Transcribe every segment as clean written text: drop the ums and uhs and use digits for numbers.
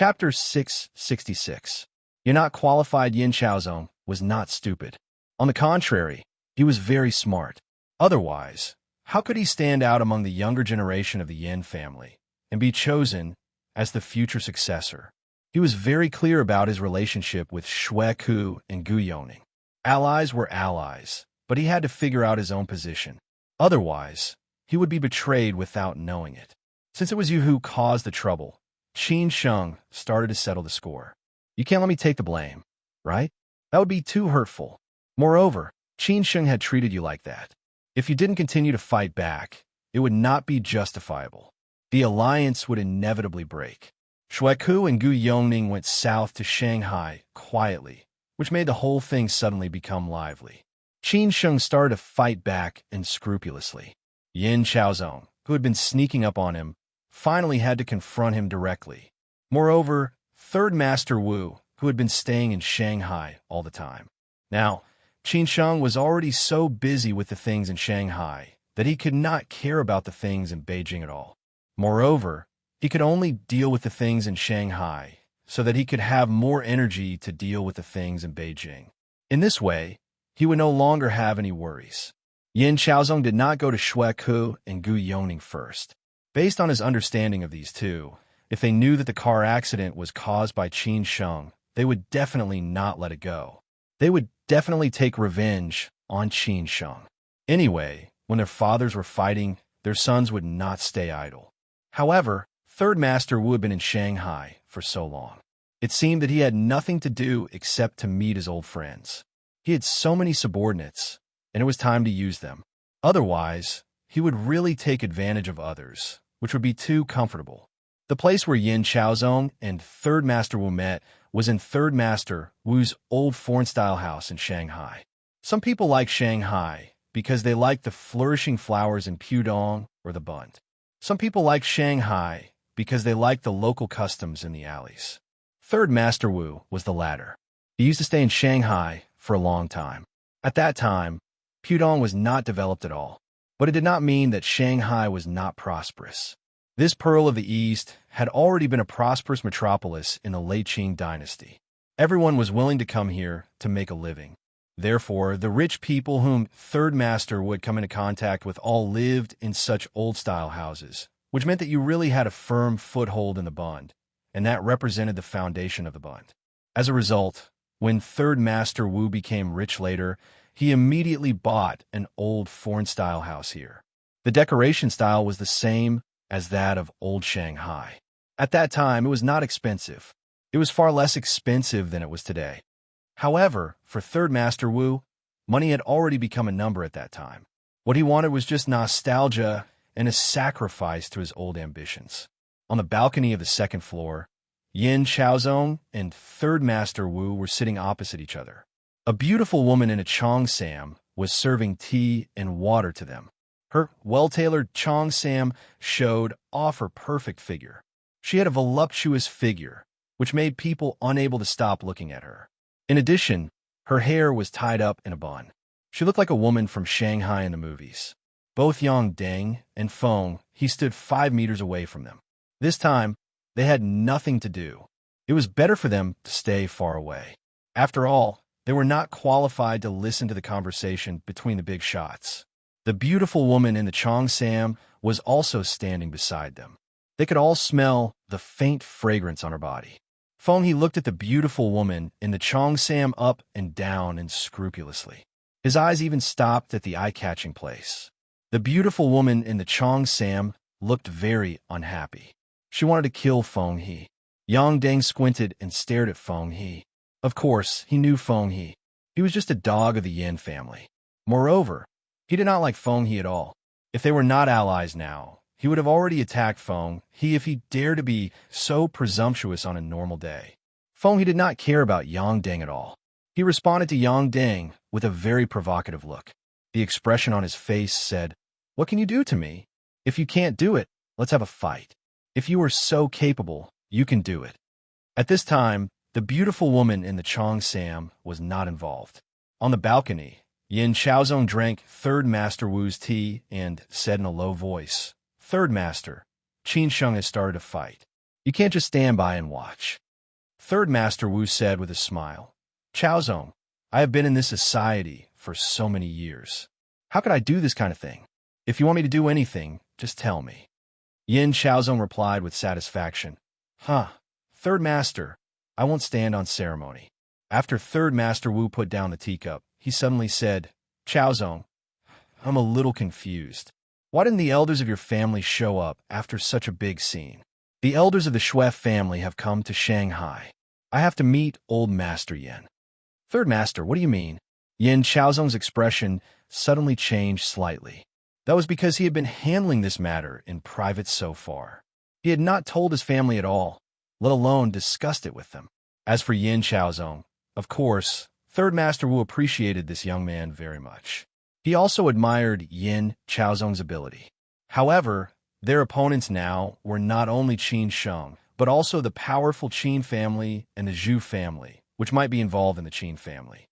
Chapter 666. You're not qualified. Yin Chaozong was not stupid. On the contrary, he was very smart. Otherwise, how could he stand out among the younger generation of the Yin family and be chosen as the future successor? He was very clear about his relationship with Shui Ku and Gu Yoning. Allies were allies, but he had to figure out his own position. Otherwise, he would be betrayed without knowing it. Since it was you who caused the trouble, Qin Sheng started to settle the score. You can't let me take the blame, right? That would be too hurtful. Moreover, Qin Sheng had treated you like that. If you didn't continue to fight back, it would not be justifiable. The alliance would inevitably break. Shui Ku and Gu Yongning went south to Shanghai quietly, which made the whole thing suddenly become lively. Qin Sheng started to fight back unscrupulously. Yin Chaozong, who had been sneaking up on him, finally had to confront him directly. Moreover, Third Master Wu, who had been staying in Shanghai all the time. Now, Qin Sheng was already so busy with the things in Shanghai that he could not care about the things in Beijing at all. Moreover, he could only deal with the things in Shanghai so that he could have more energy to deal with the things in Beijing. In this way, he would no longer have any worries. Yin Chaozong did not go to Shui Ku and Gu Yoning first. Based on his understanding of these two, if they knew that the car accident was caused by Qin Sheng, they would definitely not let it go. They would definitely take revenge on Qin Sheng. Anyway, when their fathers were fighting, their sons would not stay idle. However, Third Master Wu had been in Shanghai for so long. It seemed that he had nothing to do except to meet his old friends. He had so many subordinates, and it was time to use them. Otherwise, he would really take advantage of others, which would be too comfortable. The place where Yin Chaozong and Third Master Wu met was in Third Master Wu's old foreign-style house in Shanghai. Some people like Shanghai because they like the flourishing flowers in Pudong or the Bund. Some people like Shanghai because they like the local customs in the alleys. Third Master Wu was the latter. He used to stay in Shanghai for a long time. At that time, Pudong was not developed at all, but it did not mean that Shanghai was not prosperous. This Pearl of the East had already been a prosperous metropolis in the late Qing dynasty. Everyone was willing to come here to make a living. Therefore, the rich people whom Third Master would come into contact with all lived in such old-style houses, which meant that you really had a firm foothold in the Bund, and that represented the foundation of the Bund. As a result, when Third Master Wu became rich later, he immediately bought an old foreign-style house here. The decoration style was the same as that of old Shanghai. At that time, it was not expensive. It was far less expensive than it was today. However, for Third Master Wu, money had already become a number at that time. What he wanted was just nostalgia and a sacrifice to his old ambitions. On the balcony of the second floor, Yin Chaozong and Third Master Wu were sitting opposite each other. A beautiful woman in a cheongsam was serving tea and water to them. Her well-tailored cheongsam showed off her perfect figure. She had a voluptuous figure, which made people unable to stop looking at her. In addition, her hair was tied up in a bun. She looked like a woman from Shanghai in the movies. Both Yang Deng and Feng He stood 5 meters away from them. This time, they had nothing to do. It was better for them to stay far away. After all, they were not qualified to listen to the conversation between the big shots. The beautiful woman in the cheongsam was also standing beside them. They could all smell the faint fragrance on her body. Feng He looked at the beautiful woman in the cheongsam up and down unscrupulously. His eyes even stopped at the eye-catching place. The beautiful woman in the cheongsam looked very unhappy. She wanted to kill Feng He. Yang Deng squinted and stared at Feng He. Of course, he knew Feng He. He was just a dog of the Yin family. Moreover, he did not like Feng He at all. If they were not allies now, he would have already attacked Feng He if he dared to be so presumptuous on a normal day. Feng He did not care about Yang Deng at all. He responded to Yang Deng with a very provocative look. The expression on his face said, "What can you do to me? If you can't do it, let's have a fight. If you are so capable, you can do it." At this time, the beautiful woman in the cheongsam was not involved. On the balcony, Yin Chaozong drank Third Master Wu's tea and said in a low voice, "Third Master, Qin Sheng has started a fight. You can't just stand by and watch. Third Master Wu said with a smile. Chaozong, I have been in this society for so many years. How could I do this kind of thing? If you want me to do anything, just tell me. Yin Chaozong replied with satisfaction. Huh, Third Master, I won't stand on ceremony. After Third Master Wu put down the teacup, he suddenly said, Chaozong, I'm a little confused. Why didn't the elders of your family show up after such a big scene? The elders of the Shui family have come to Shanghai. I have to meet old Master Yin. Third Master, what do you mean? Yin Chaozong's expression suddenly changed slightly. That was because he had been handling this matter in private so far. He had not told his family at all, let alone discussed it with them. As for Yin Chaozong, of course, Third Master Wu appreciated this young man very much. He also admired Yin Chaozong's ability. However, their opponents now were not only Qin Sheng, but also the powerful Qin family and the Zhu family, which might be involved in the Qin family.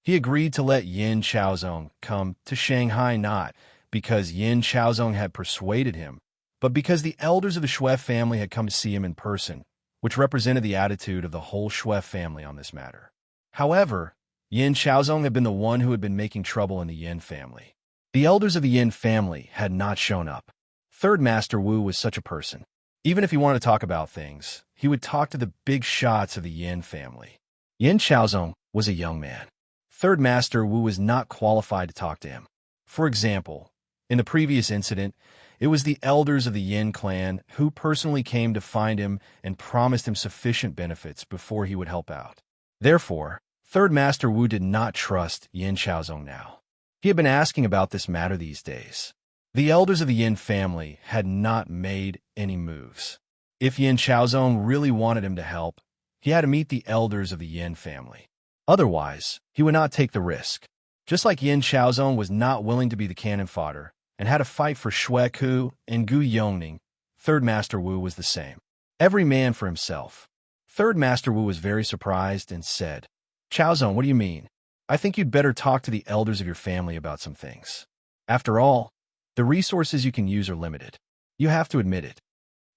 He agreed to let Yin Chaozong come to Shanghai not because Yin Chaozong had persuaded him, but because the elders of the Shui family had come to see him in person, which represented the attitude of the whole Shui family on this matter. However, Yin Chaozong had been the one who had been making trouble in the Yin family. The elders of the Yin family had not shown up. Third Master Wu was such a person. Even if he wanted to talk about things, he would talk to the big shots of the Yin family. Yin Chaozong was a young man. Third Master Wu was not qualified to talk to him. For example, in the previous incident, it was the elders of the Yin clan who personally came to find him and promised him sufficient benefits before he would help out. Therefore, Third Master Wu did not trust Yin Chaozong now. He had been asking about this matter these days. The elders of the Yin family had not made any moves. If Yin Chaozong really wanted him to help, he had to meet the elders of the Yin family. Otherwise, he would not take the risk. Just like Yin Chaozong was not willing to be the cannon fodder and had to fight for Shui Ku and Gu Yongning, Third Master Wu was the same. Every man for himself. Third Master Wu was very surprised and said, Chaozong, what do you mean? I think you'd better talk to the elders of your family about some things. After all, the resources you can use are limited. You have to admit it.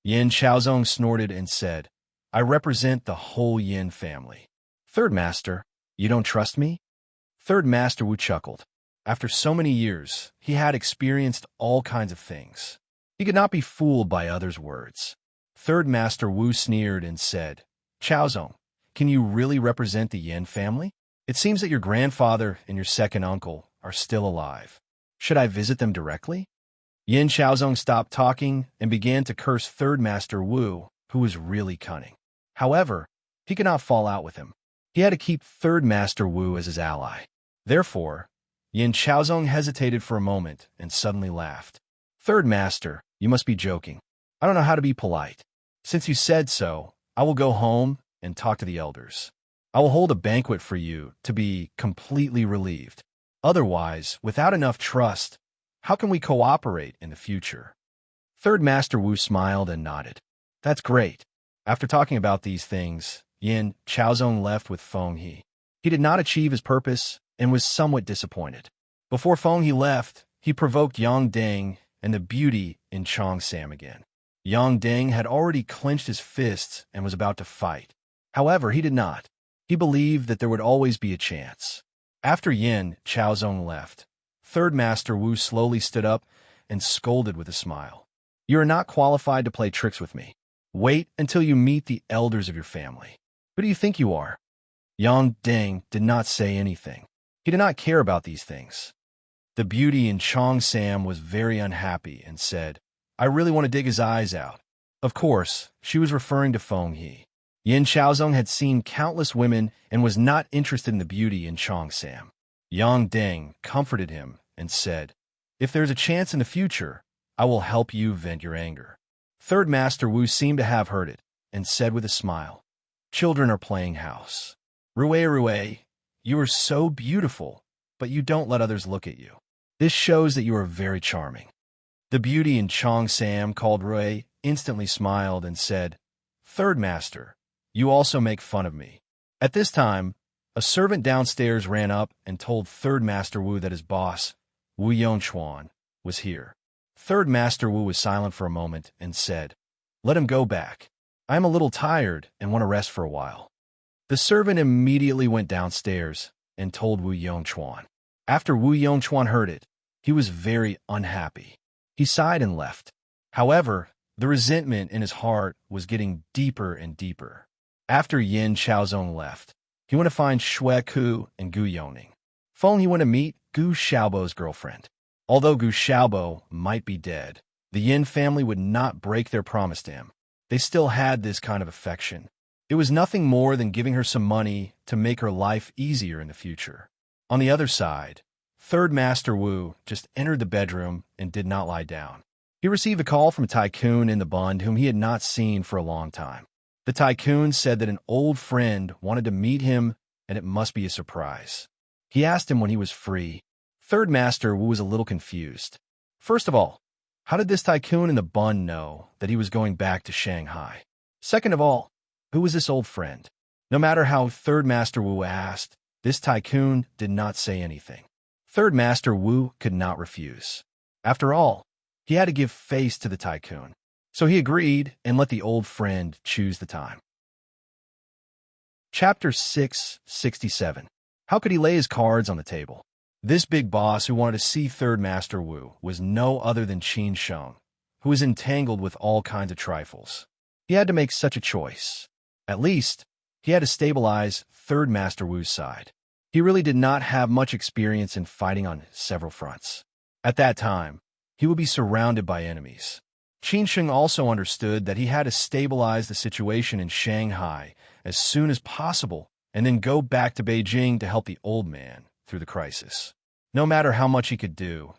Yin Chaozong snorted and said, I represent the whole Yin family. Third Master, you don't trust me? Third Master Wu chuckled. After so many years, he had experienced all kinds of things. He could not be fooled by others' words. Third Master Wu sneered and said, Chaozong, can you really represent the Yin family? It seems that your grandfather and your second uncle are still alive. Should I visit them directly? Yin Chaozong stopped talking and began to curse Third Master Wu, who was really cunning. However, he could not fall out with him. He had to keep Third Master Wu as his ally. Therefore, Yin Chaozong hesitated for a moment and suddenly laughed. Third Master, you must be joking. I don't know how to be polite. Since you said so, I will go home and talk to the elders. I will hold a banquet for you to be completely relieved. Otherwise, without enough trust, how can we cooperate in the future? Third Master Wu smiled and nodded. That's great. After talking about these things, Yin Chaozong left with Feng He. He did not achieve his purpose and was somewhat disappointed. Before Feng He left, he provoked Yang Deng and the beauty in Chong Sam again. Yang Deng had already clenched his fists and was about to fight. However, he did not. He believed that there would always be a chance. After Yin Chaozong left, Third Master Wu slowly stood up and scolded with a smile. You are not qualified to play tricks with me. Wait until you meet the elders of your family. Who do you think you are? Yang Deng did not say anything. He did not care about these things. The beauty in Chong Sam was very unhappy and said, I really want to dig his eyes out. Of course, she was referring to Feng He. Yin Chaozong had seen countless women and was not interested in the beauty in Chong Sam. Yang Deng comforted him and said, If there's a chance in the future, I will help you vent your anger. Third Master Wu seemed to have heard it and said with a smile, Children are playing house. Rue, you are so beautiful, but you don't let others look at you. This shows that you are very charming. The beauty in Chong Sam, called Rue, instantly smiled and said, Third Master, you also make fun of me. At this time, a servant downstairs ran up and told Third Master Wu that his boss, Wu Yongchuan, was here. Third Master Wu was silent for a moment and said, Let him go back. I am a little tired and want to rest for a while." The servant immediately went downstairs and told Wu Yongchuan. After Wu Yongchuan heard it, he was very unhappy. He sighed and left. However, the resentment in his heart was getting deeper and deeper. After Yin Chaozong left, he went to find Shui Ku and Gu Yoning. Feng he went to meet Gu Xiaobo's girlfriend. Although Gu Xiaobo might be dead, the Yin family would not break their promise to him. They still had this kind of affection. It was nothing more than giving her some money to make her life easier in the future. On the other side, Third Master Wu just entered the bedroom and did not lie down. He received a call from a tycoon in the Bund whom he had not seen for a long time. The tycoon said that an old friend wanted to meet him and it must be a surprise. He asked him when he was free. Third Master Wu was a little confused. First of all, how did this tycoon in the Bund know that he was going back to Shanghai? Second of all, who was this old friend? No matter how Third Master Wu asked, this tycoon did not say anything. Third Master Wu could not refuse. After all, he had to give face to the tycoon. So he agreed and let the old friend choose the time. Chapter 667. How could he lay his cards on the table? This big boss who wanted to see Third Master Wu was no other than Qin Sheng, who was entangled with all kinds of trifles. He had to make such a choice. At least, he had to stabilize Third Master Wu's side. He really did not have much experience in fighting on several fronts. At that time, he would be surrounded by enemies. Qin Sheng also understood that he had to stabilize the situation in Shanghai as soon as possible and then go back to Beijing to help the old man through the crisis. No matter how much he could do,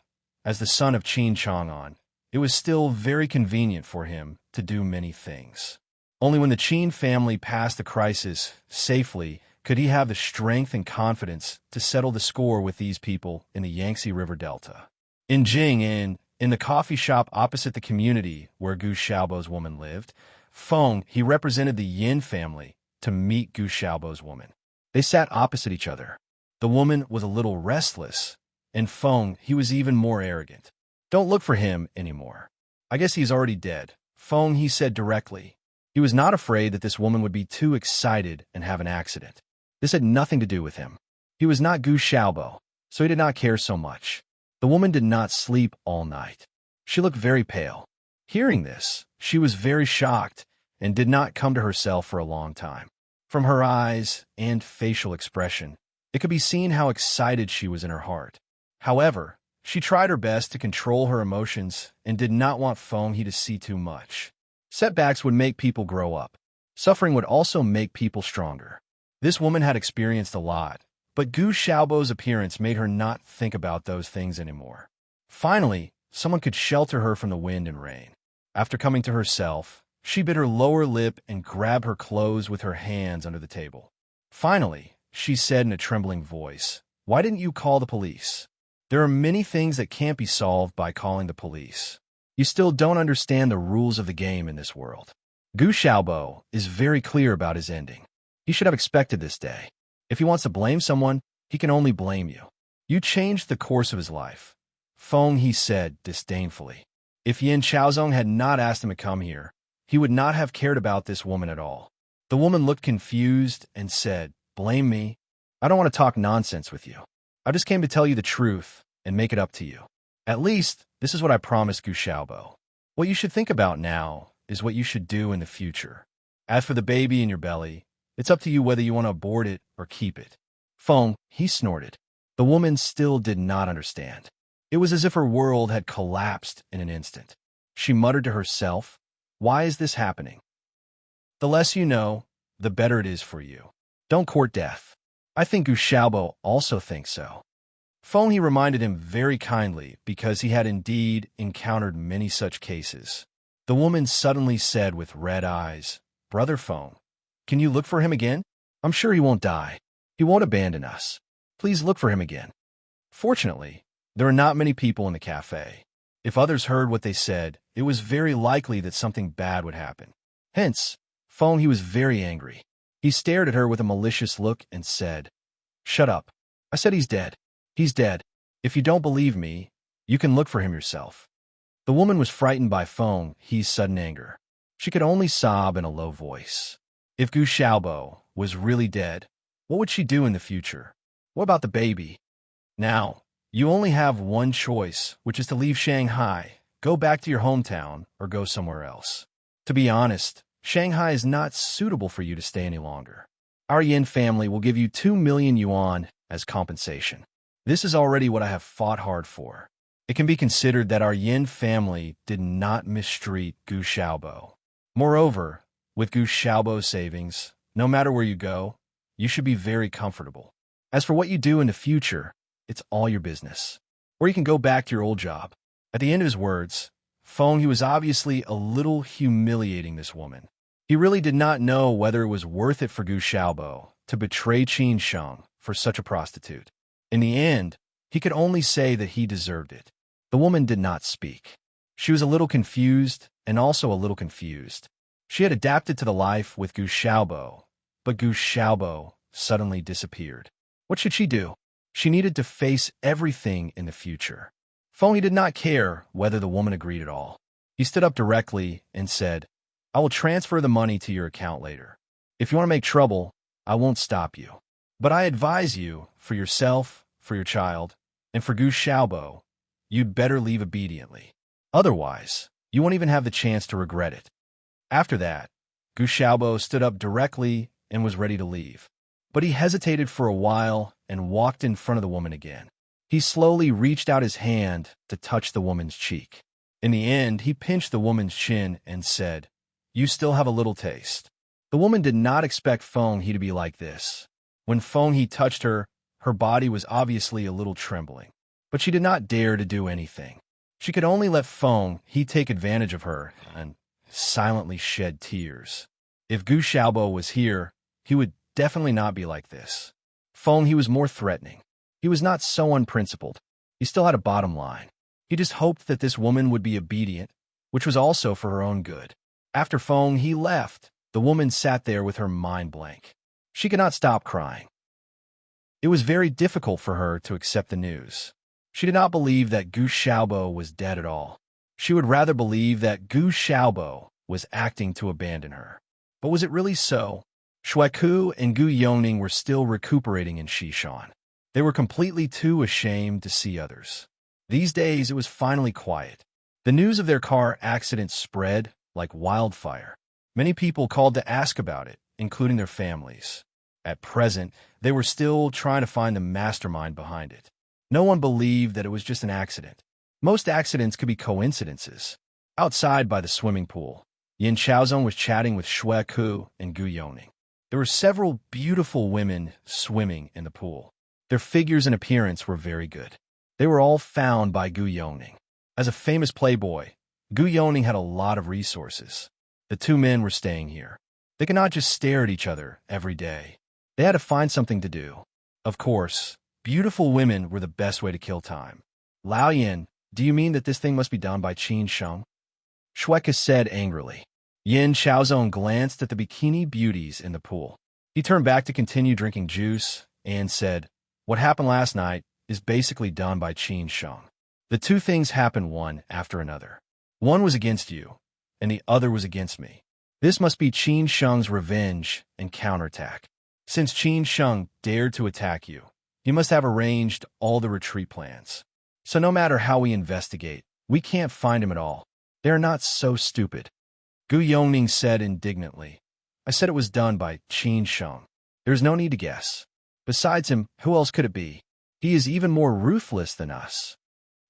as the son of Qin Chang'an, it was still very convenient for him to do many things. Only when the Qin family passed the crisis safely could he have the strength and confidence to settle the score with these people in the Yangtze River Delta. In Jing'an, in the coffee shop opposite the community where Gu Xiaobo's woman lived, Feng, he represented the Yin family to meet Gu Xiaobo's woman. They sat opposite each other. The woman was a little restless, and Feng, he was even more arrogant. "Don't look for him anymore. I guess he's already dead," Feng, he said directly. He was not afraid that this woman would be too excited and have an accident. This had nothing to do with him. He was not Gu Xiaobo, so he did not care so much. The woman did not sleep all night. She looked very pale. Hearing this, she was very shocked and did not come to herself for a long time. From her eyes and facial expression, it could be seen how excited she was in her heart. However, she tried her best to control her emotions and did not want Feng He to see too much. Setbacks would make people grow up. Suffering would also make people stronger. This woman had experienced a lot, but Gu Xiaobo's appearance made her not think about those things anymore. Finally, someone could shelter her from the wind and rain. After coming to herself, she bit her lower lip and grabbed her clothes with her hands under the table. Finally, she said in a trembling voice, "Why didn't you call the police? There are many things that can't be solved by calling the police. You still don't understand the rules of the game in this world." Gu Xiaobo is very clear about his ending. He should have expected this day. If he wants to blame someone, he can only blame you. You changed the course of his life. Feng, he said disdainfully. If Yin Chaozong had not asked him to come here, he would not have cared about this woman at all. The woman looked confused and said, "Blame me? I don't want to talk nonsense with you. I just came to tell you the truth and make it up to you. At least, this is what I promised Gu Xiaobo. What you should think about now is what you should do in the future. As for the baby in your belly, it's up to you whether you want to abort it or keep it." Feng, he snorted. The woman still did not understand. It was as if her world had collapsed in an instant. She muttered to herself, "Why is this happening? The less you know, the better it is for you. Don't court death. I think Gu Xiaobo also thinks so." Feng, he reminded him very kindly because he had indeed encountered many such cases. The woman suddenly said with red eyes, "Brother Feng, can you look for him again? I'm sure he won't die. He won't abandon us. Please look for him again." Fortunately, there were not many people in the cafe. If others heard what they said, it was very likely that something bad would happen. Hence, Feng, he was very angry. He stared at her with a malicious look and said, "Shut up. I said he's dead. He's dead. If you don't believe me, you can look for him yourself." The woman was frightened by Feng He's sudden anger. She could only sob in a low voice. If Gu Xiaobo was really dead, what would she do in the future? What about the baby? Now, you only have one choice, which is to leave Shanghai, go back to your hometown, or go somewhere else. To be honest, Shanghai is not suitable for you to stay any longer. Our Yin family will give you 2 million yuan as compensation. This is already what I have fought hard for. It can be considered that our Yin family did not mistreat Gu Xiaobo. Moreover, with Gu Xiaobo's savings, no matter where you go, you should be very comfortable. As for what you do in the future, it's all your business. Or you can go back to your old job. At the end of his words, Feng, he was obviously a little humiliating this woman. He really did not know whether it was worth it for Gu Xiaobo to betray Qin Sheng for such a prostitute. In the end, he could only say that he deserved it. The woman did not speak. She was a little confused and also a little confused. She had adapted to the life with Gu Xiaobo, but Gu Xiaobo suddenly disappeared. What should she do? She needed to face everything in the future. Feng did not care whether the woman agreed at all. He stood up directly and said, I will transfer the money to your account later. If you want to make trouble, I won't stop you. But I advise you, for yourself, for your child, and for Gu Xiaobo, you'd better leave obediently. Otherwise, you won't even have the chance to regret it. After that, Gu Xiaobo stood up directly and was ready to leave. But he hesitated for a while and walked in front of the woman again. He slowly reached out his hand to touch the woman's cheek. In the end, he pinched the woman's chin and said, You still have a little taste. The woman did not expect Feng He to be like this. When Feng He touched her, her body was obviously a little trembling. But she did not dare to do anything. She could only let Feng He take advantage of her and silently shed tears. If Gu Xiaobo was here, he would definitely not be like this. Feng He was more threatening. He was not so unprincipled. He still had a bottom line. He just hoped that this woman would be obedient, which was also for her own good. After Feng He left, the woman sat there with her mind blank. She could not stop crying. It was very difficult for her to accept the news. She did not believe that Gu Xiaobo was dead at all. She would rather believe that Gu Xiaobo was acting to abandon her. But was it really so? Shueku and Gu Yongning were still recuperating in Xishan. They were completely too ashamed to see others. These days, it was finally quiet. The news of their car accident spread like wildfire. Many people called to ask about it, including their families. At present, they were still trying to find the mastermind behind it. No one believed that it was just an accident. Most accidents could be coincidences. Outside by the swimming pool, Yin Chaozong was chatting with Shueku and Gu Yongning. There were several beautiful women swimming in the pool. Their figures and appearance were very good. They were all found by Gu Yongning. As a famous playboy, Gu Yongning had a lot of resources. The two men were staying here. They could not just stare at each other every day. They had to find something to do. Of course, beautiful women were the best way to kill time. Lao Yin, do you mean that this thing must be done by Qin Sheng? Shueka said angrily. Yin Chaozong glanced at the bikini beauties in the pool. He turned back to continue drinking juice and said, What happened last night is basically done by Qin Sheng. The two things happened one after another. One was against you, and the other was against me. This must be Qin Sheng's revenge and counterattack. Since Qin Sheng dared to attack you, he must have arranged all the retreat plans. So no matter how we investigate, we can't find him at all. They are not so stupid. Gu Yongning said indignantly. I said it was done by Qin Sheng. There's no need to guess. Besides him, who else could it be? He is even more ruthless than us.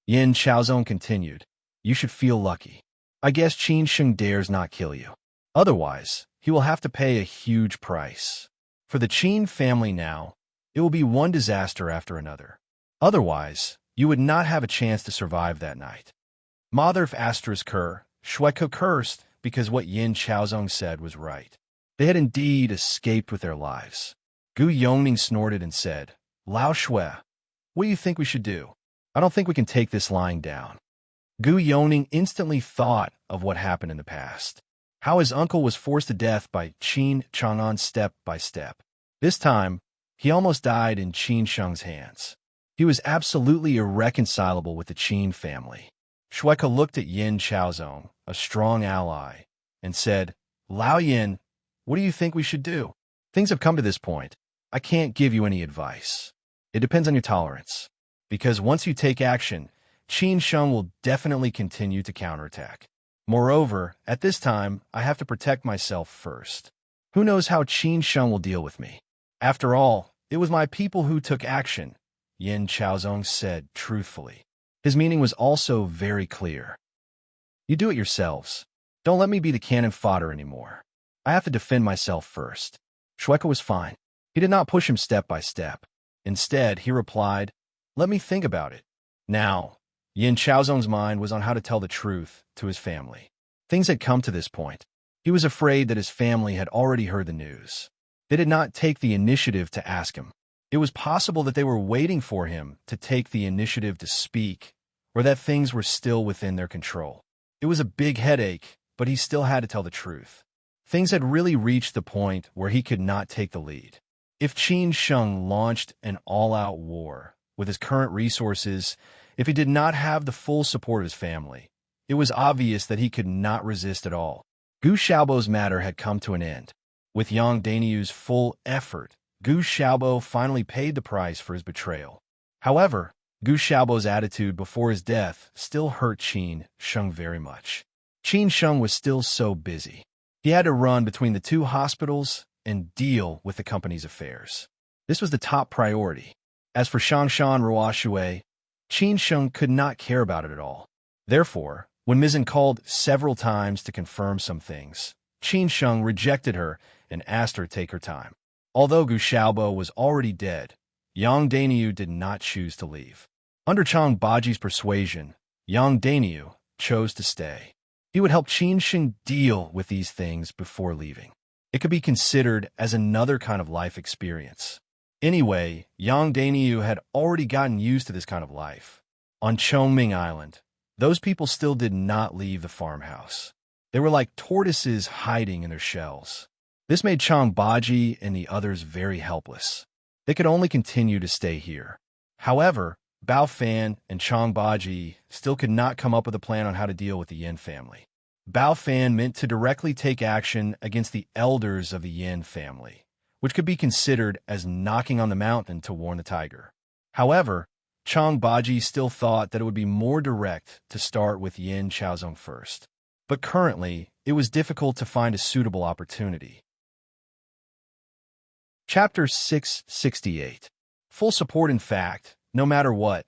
Yin Chaozong continued. You should feel lucky. I guess Qin Sheng dares not kill you. Otherwise, he will have to pay a huge price. For the Qin family now, it will be one disaster after another. Otherwise, you would not have a chance to survive that night. Mother asterisk Shueiko cursed because what Yin Chaozong said was right. They had indeed escaped with their lives. Gu Yongning snorted and said, Lao Shui, what do you think we should do? I don't think we can take this lying down. Gu Yongning instantly thought of what happened in the past. How his uncle was forced to death by Qin Chang'an step by step. This time, he almost died in Qin Sheng's hands. He was absolutely irreconcilable with the Qin family. Shueika looked at Yin Chaozong, a strong ally, and said, "Lao Yin, what do you think we should do? Things have come to this point. I can't give you any advice. It depends on your tolerance. Because once you take action, Qin Sheng will definitely continue to counterattack. Moreover, at this time, I have to protect myself first. Who knows how Qin Sheng will deal with me? After all, it was my people who took action," Yin Chaozong said truthfully. His meaning was also very clear. "You do it yourselves. Don't let me be the cannon fodder anymore. I have to defend myself first." Shueika was fine. He did not push him step by step. Instead, he replied, "Let me think about it." Now, Yin Chaozong's mind was on how to tell the truth to his family. Things had come to this point. He was afraid that his family had already heard the news. They did not take the initiative to ask him. It was possible that they were waiting for him to take the initiative to speak, or that things were still within their control. It was a big headache, but he still had to tell the truth. Things had really reached the point where he could not take the lead. If Qin Sheng launched an all-out war with his current resources, if he did not have the full support of his family, it was obvious that he could not resist at all. Gu Xiaobo's matter had come to an end. With Yang Dainiu's full effort, Gu Xiaobo finally paid the price for his betrayal. However, Gu Xiaobo's attitude before his death still hurt Qin Sheng very much. Qin Sheng was still so busy. He had to run between the two hospitals and deal with the company's affairs. This was the top priority. As for Shangshan Ruoshui, Qin Sheng could not care about it at all. Therefore, when Mizan called several times to confirm some things, Qin Sheng rejected her and asked her to take her time. Although Gu Xiaobo was already dead, Yang Dainiu did not choose to leave. Under Chang Baji's persuasion, Yang Dainiu chose to stay. He would help Qin Sheng deal with these things before leaving. It could be considered as another kind of life experience. Anyway, Yang Dainiu had already gotten used to this kind of life. On Chongming Island, those people still did not leave the farmhouse. They were like tortoises hiding in their shells. This made Chang Baji and the others very helpless. They could only continue to stay here. However, Bao Fan and Chang Baji still could not come up with a plan on how to deal with the Yin family. Bao Fan meant to directly take action against the elders of the Yin family, which could be considered as knocking on the mountain to warn the tiger. However, Chang Baji still thought that it would be more direct to start with Yin Chaozong first. But currently, it was difficult to find a suitable opportunity. Chapter 668. Full support. In fact, no matter what,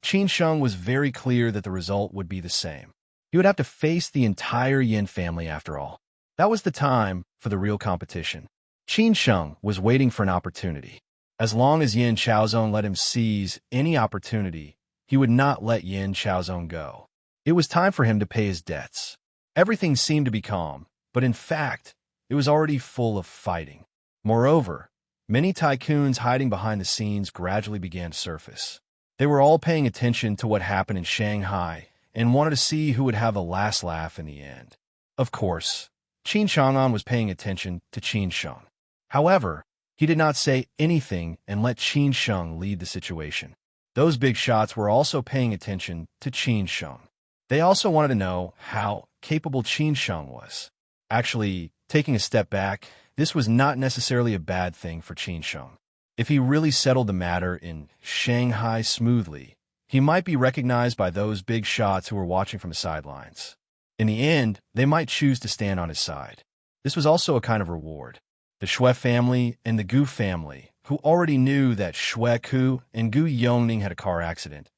Qin Sheng was very clear that the result would be the same. He would have to face the entire Yin family after all. That was the time for the real competition. Qin Sheng was waiting for an opportunity. As long as Yin Chaozong let him seize any opportunity, he would not let Yin Chaozong go. It was time for him to pay his debts. Everything seemed to be calm, but in fact, it was already full of fighting. Moreover, many tycoons hiding behind the scenes gradually began to surface. They were all paying attention to what happened in Shanghai and wanted to see who would have the last laugh in the end. Of course, Qin Chang'an was paying attention to Qin Sheng. However, he did not say anything and let Qin Sheng lead the situation. Those big shots were also paying attention to Qin Sheng. They also wanted to know how capable Qin Sheng was. Actually, taking a step back, this was not necessarily a bad thing for Qin Sheng. If he really settled the matter in Shanghai smoothly, he might be recognized by those big shots who were watching from the sidelines. In the end, they might choose to stand on his side. This was also a kind of reward. The Shui family and the Gu family, who already knew that Shui Ku and Gu Yongning had a car accident,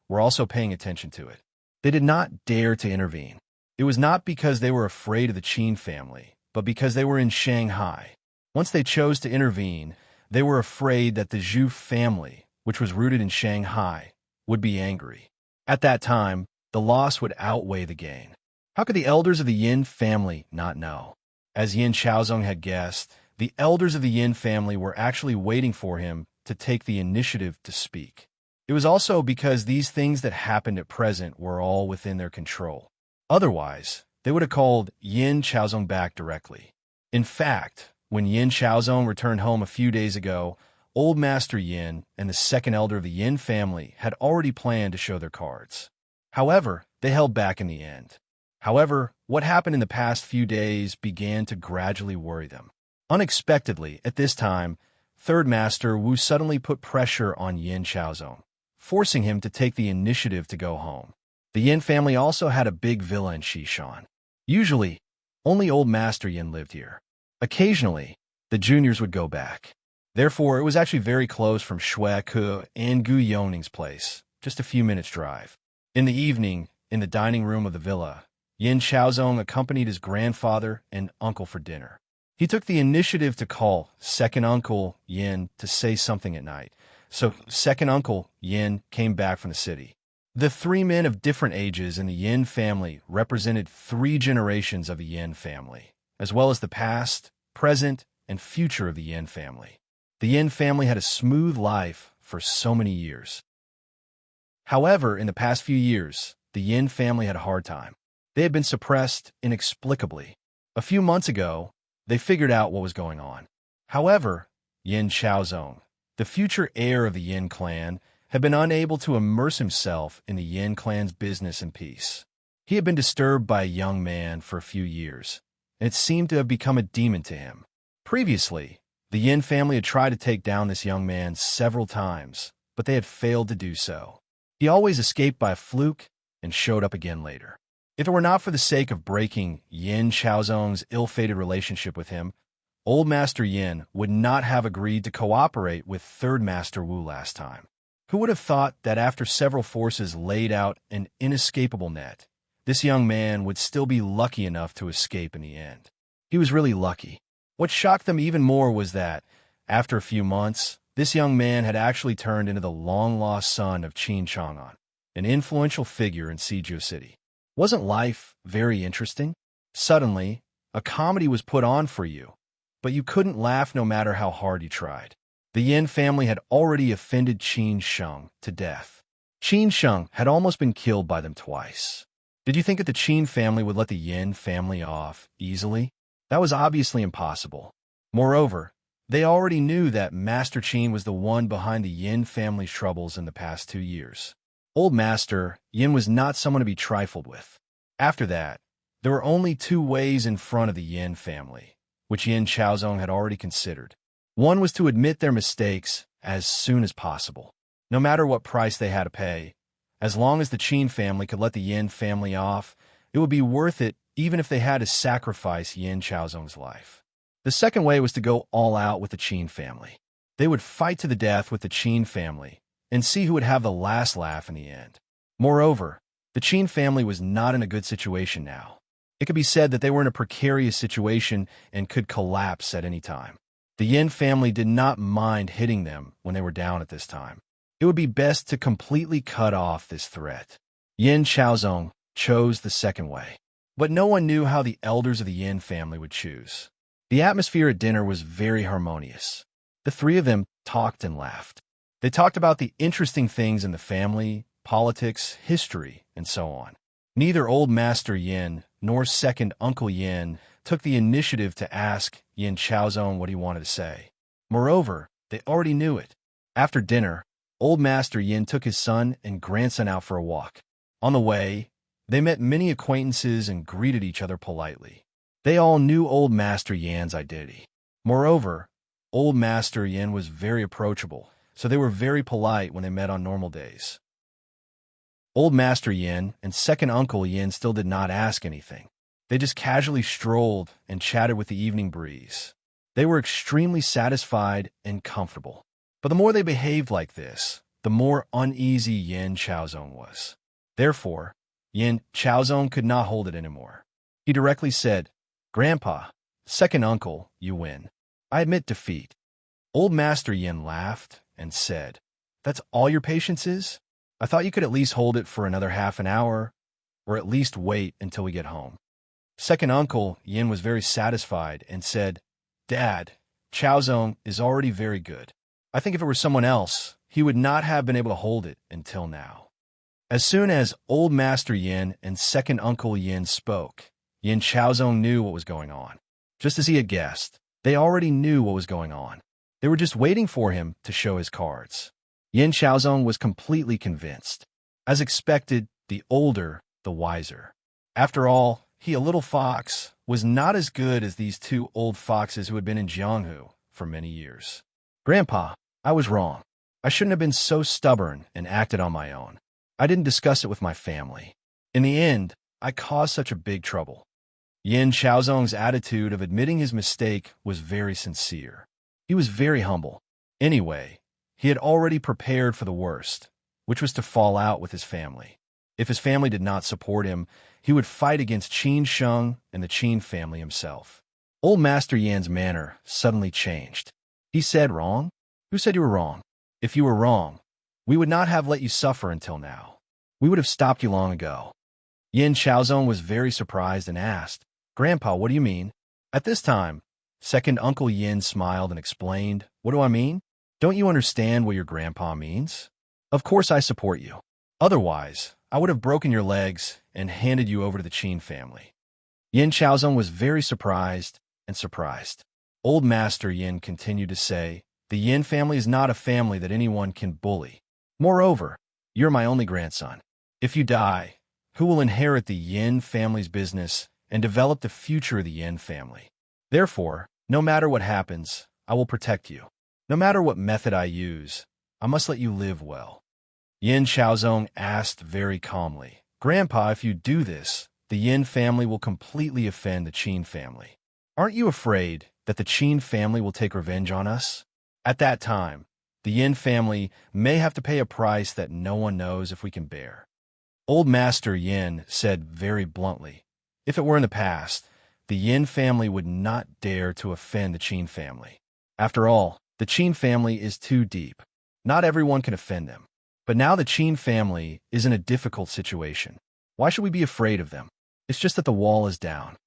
were also paying attention to it. They did not dare to intervene. It was not because they were afraid of the Qin family, but because they were in Shanghai. Once they chose to intervene, they were afraid that the Zhu family, which was rooted in Shanghai, would be angry. At that time, the loss would outweigh the gain. How could the elders of the Yin family not know? As Yin Chaozong had guessed, the elders of the Yin family were actually waiting for him to take the initiative to speak. It was also because these things that happened at present were all within their control. Otherwise, they would have called Yin Chaozong back directly. In fact, when Yin Chaozong returned home a few days ago, Old Master Yin and the second elder of the Yin family had already planned to show their cards. However, they held back in the end. However, what happened in the past few days began to gradually worry them. Unexpectedly, at this time, Third Master Wu suddenly put pressure on Yin Chaozong, forcing him to take the initiative to go home. The Yin family also had a big villa in Xishan. Usually, only old Master Yin lived here. Occasionally, the juniors would go back. Therefore, it was actually very close from Shui Ke and Gu Yongning's place, just a few minutes' drive. In the evening, in the dining room of the villa, Yin Chaozong accompanied his grandfather and uncle for dinner. He took the initiative to call second uncle Yin to say something at night, so second uncle Yin came back from the city. The three men of different ages in the Yin family represented 3 generations of the Yin family, as well as the past, present, and future of the Yin family. The Yin family had a smooth life for so many years. However, in the past few years, the Yin family had a hard time. They had been suppressed inexplicably. A few months ago, they figured out what was going on. However, Yin Chaozong, the future heir of the Yin clan, had been unable to immerse himself in the Yin clan's business in peace. He had been disturbed by a young man for a few years, and it seemed to have become a demon to him. Previously, the Yin family had tried to take down this young man several times, but they had failed to do so. He always escaped by a fluke and showed up again later. If it were not for the sake of breaking Yin Chaozong's ill-fated relationship with him, Old Master Yin would not have agreed to cooperate with Third Master Wu last time. Who would have thought that after several forces laid out an inescapable net, this young man would still be lucky enough to escape in the end? He was really lucky. What shocked them even more was that, after a few months, this young man had actually turned into the long-lost son of Qin Chang'an, an influential figure in Sijio City. Wasn't life very interesting? Suddenly, a comedy was put on for you, but you couldn't laugh no matter how hard you tried. The Yin family had already offended Qin Sheng to death. Qin Sheng had almost been killed by them twice. Did you think that the Qin family would let the Yin family off easily? That was obviously impossible. Moreover, they already knew that Master Qin was the one behind the Yin family's troubles in the past 2 years. Old Master Yin was not someone to be trifled with. After that, there were only 2 ways in front of the Yin family, which Yin Chaozong had already considered. One was to admit their mistakes as soon as possible, no matter what price they had to pay. As long as the Qin family could let the Yin family off, it would be worth it even if they had to sacrifice Yin Chaozong's life. The second way was to go all out with the Qin family. They would fight to the death with the Qin family and see who would have the last laugh in the end. Moreover, the Qin family was not in a good situation now. It could be said that they were in a precarious situation and could collapse at any time. The Yin family did not mind hitting them when they were down at this time. It would be best to completely cut off this threat. Yin Chaozong chose the second way. But no one knew how the elders of the Yin family would choose. The atmosphere at dinner was very harmonious. The 3 of them talked and laughed. They talked about the interesting things in the family, politics, history, and so on. Neither Old Master Yin nor second Uncle Yin took the initiative to ask Yin Chaozong what he wanted to say. Moreover, they already knew it. After dinner, Old Master Yin took his son and grandson out for a walk. On the way, they met many acquaintances and greeted each other politely. They all knew Old Master Yan's identity. Moreover, Old Master Yin was very approachable, so they were very polite when they met on normal days. Old Master Yin and second Uncle Yin still did not ask anything. They just casually strolled and chatted with the evening breeze. They were extremely satisfied and comfortable. But the more they behaved like this, the more uneasy Yin Chaozong was. Therefore, Yin Chaozong could not hold it anymore. He directly said, "Grandpa, second uncle, you win. I admit defeat." Old Master Yin laughed and said, "That's all your patience is? I thought you could at least hold it for another half an hour, or at least wait until we get home." Second uncle Yin was very satisfied and said, "Dad, Chaozong is already very good. I think if it were someone else, he would not have been able to hold it until now." As soon as Old Master Yin and second Uncle Yin spoke, Yin Chaozong knew what was going on. Just as he had guessed, they already knew what was going on. They were just waiting for him to show his cards. Yin Chaozong was completely convinced. As expected, the older, the wiser. After all, he, a little fox, was not as good as these two old foxes who had been in Jianghu for many years. Grandpa, I was wrong. I shouldn't have been so stubborn and acted on my own. I didn't discuss it with my family. In the end, I caused such a big trouble. Yin Xiaozong's attitude of admitting his mistake was very sincere. He was very humble. Anyway, he had already prepared for the worst, which was to fall out with his family. If his family did not support him, he would fight against Qin Sheng and the Qin family himself. Old Master Yan's manner suddenly changed. He said, "Wrong? Who said you were wrong? If you were wrong, we would not have let you suffer until now. We would have stopped you long ago." Yin Xiaozong was very surprised and asked, "Grandpa, what do you mean?" At this time, second Uncle Yin smiled and explained, "What do I mean? Don't you understand what your grandpa means? Of course I support you. Otherwise, I would have broken your legs and handed you over to the Qin family." Yin Xiaozong was very surprised and surprised. Old Master Yin continued to say, "The Yin family is not a family that anyone can bully. Moreover, you're my only grandson. If you die, who will inherit the Yin family's business and develop the future of the Yin family? Therefore, no matter what happens, I will protect you. No matter what method I use, I must let you live well." Yin Xiaozong asked very calmly, "Grandpa, if you do this, the Yin family will completely offend the Qin family. Aren't you afraid that the Qin family will take revenge on us? At that time, the Yin family may have to pay a price that no one knows if we can bear." Old Master Yin said very bluntly, "If it were in the past, the Yin family would not dare to offend the Qin family. After all, the Qin family is too deep. Not everyone can offend them. But now the Qin family is in a difficult situation. Why should we be afraid of them? It's just that the wall is down.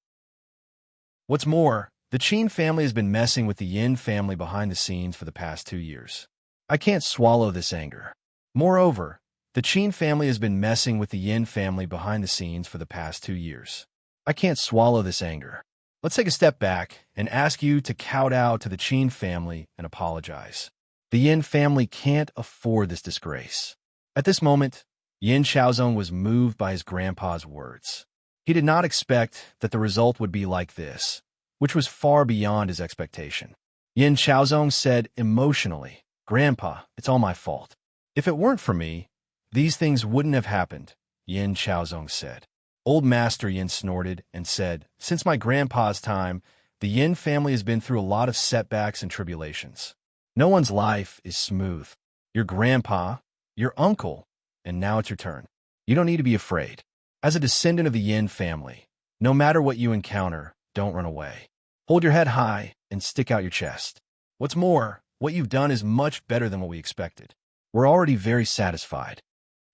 What's more, the Qin family has been messing with the Yin family behind the scenes for the past 2 years. I can't swallow this anger. Moreover, the Qin family has been messing with the Yin family behind the scenes for the past 2 years. I can't swallow this anger. Let's take a step back and ask you to kowtow to the Qin family and apologize. The Yin family can't afford this disgrace." At this moment, Yin Xiaozong was moved by his grandpa's words. He did not expect that the result would be like this, which was far beyond his expectation. Yin Xiaozong said emotionally, "Grandpa, it's all my fault. If it weren't for me, these things wouldn't have happened," Yin Xiaozong said. Old Master Yin snorted and said, "Since my grandpa's time, the Yin family has been through a lot of setbacks and tribulations. No one's life is smooth. Your grandpa, your uncle, and now it's your turn. You don't need to be afraid. As a descendant of the Yin family, no matter what you encounter, don't run away. Hold your head high and stick out your chest. What's more, what you've done is much better than what we expected. We're already very satisfied."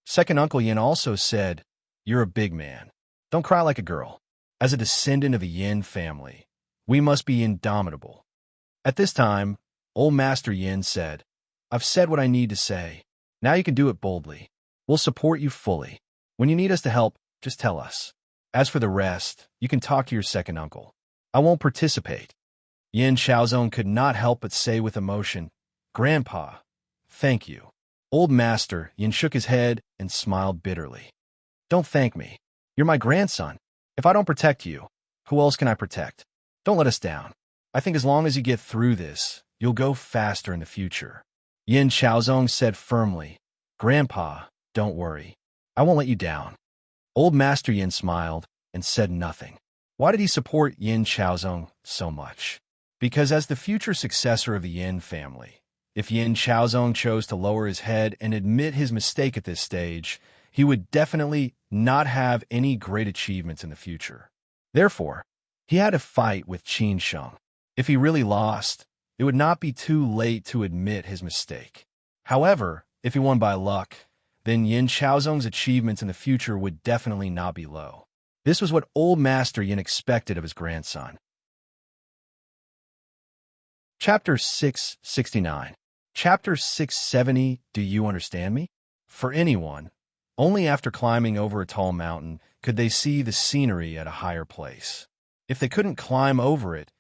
Second Uncle Yin also said, "You're a big man. Don't cry like a girl. As a descendant of the Yin family, we must be indomitable." At this time, Old Master Yin said, "I've said what I need to say. Now you can do it boldly. We'll support you fully. When you need us to help, just tell us. As for the rest, you can talk to your second uncle. I won't participate." Yin Xiaozong could not help but say with emotion, "Grandpa, thank you." Old Master Yin shook his head and smiled bitterly. "Don't thank me. You're my grandson. If I don't protect you, who else can I protect? Don't let us down. I think as long as you get through this, you'll go faster in the future." Yin Xiaozong said firmly, "Grandpa, don't worry. I won't let you down." Old Master Yin smiled and said nothing. Why did he support Yin Xiaozong so much? Because as the future successor of the Yin family, if Yin Xiaozong chose to lower his head and admit his mistake at this stage, he would definitely not have any great achievements in the future. Therefore, he had to fight with Qin Sheng. If he really lost, it would not be too late to admit his mistake. However, if he won by luck, then Yin Xiaozong's achievements in the future would definitely not be low. This was what Old Master Yin expected of his grandson. Chapter 669. Chapter 670. Do you understand me? For anyone, only after climbing over a tall mountain could they see the scenery at a higher place. If they couldn't climb over it,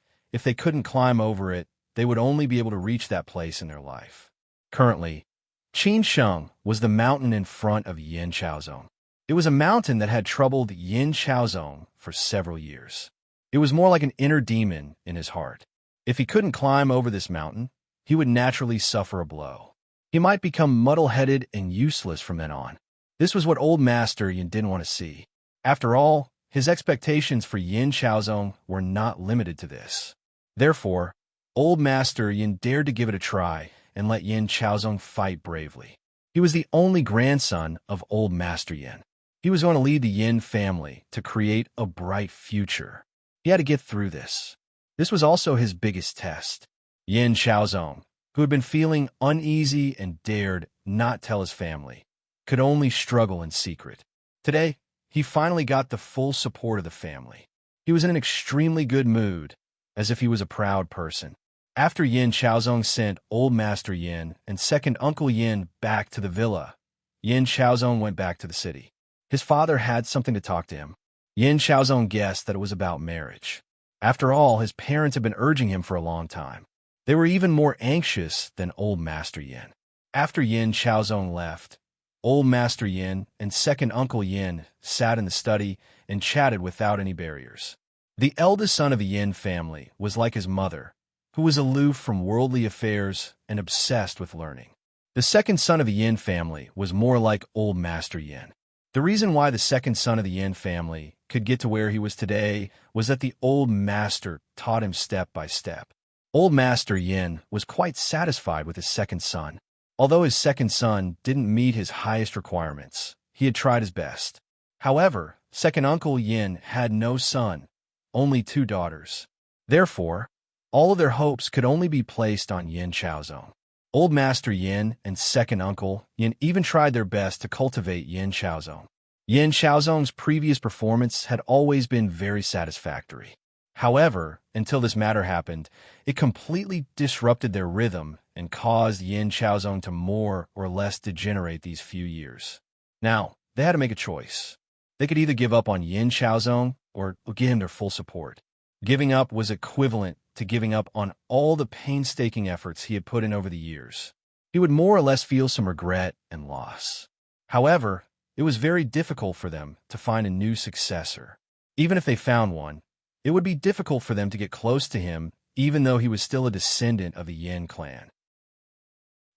they would only be able to reach that place in their life. Currently, Qin Sheng was the mountain in front of Yin Xiaozong. It was a mountain that had troubled Yin Chaozong for several years. It was more like an inner demon in his heart. If he couldn't climb over this mountain, he would naturally suffer a blow. He might become muddle-headed and useless from then on. This was what Old Master Yin didn't want to see. After all, his expectations for Yin Chaozong were not limited to this. Therefore, Old Master Yin dared to give it a try and let Yin Chaozong fight bravely. He was the only grandson of Old Master Yin. He was going to lead the Yin family to create a bright future. He had to get through this. This was also his biggest test. Yin Chaozong, who had been feeling uneasy and dared not tell his family, could only struggle in secret. Today, he finally got the full support of the family. He was in an extremely good mood, as if he was a proud person. After Yin Chaozong sent Old Master Yin and second Uncle Yin back to the villa, Yin Chaozong went back to the city. His father had something to talk to him. Yin Chaozong guessed that it was about marriage. After all, his parents had been urging him for a long time. They were even more anxious than Old Master Yin. After Yin Chaozong left, Old Master Yin and second Uncle Yin sat in the study and chatted without any barriers. The eldest son of the Yin family was like his mother, who was aloof from worldly affairs and obsessed with learning. The second son of the Yin family was more like Old Master Yin. The reason why the second son of the Yin family could get to where he was today was that the Old Master taught him step by step. Old Master Yin was quite satisfied with his second son. Although his second son didn't meet his highest requirements, he had tried his best. However, second Uncle Yin had no son, only 2 daughters. Therefore, all of their hopes could only be placed on Yin Chaozong. Old Master Yin and second Uncle Yin even tried their best to cultivate Yin Chaozong. Yin Chaozong's previous performance had always been very satisfactory. However, until this matter happened, it completely disrupted their rhythm and caused Yin Chaozong to more or less degenerate these few years. Now, they had to make a choice. They could either give up on Yin Chaozong or give him their full support. Giving up was equivalent to giving up on all the painstaking efforts he had put in over the years. He would more or less feel some regret and loss. However, it was very difficult for them to find a new successor. Even if they found one, it would be difficult for them to get close to him, even though he was still a descendant of the Yin clan.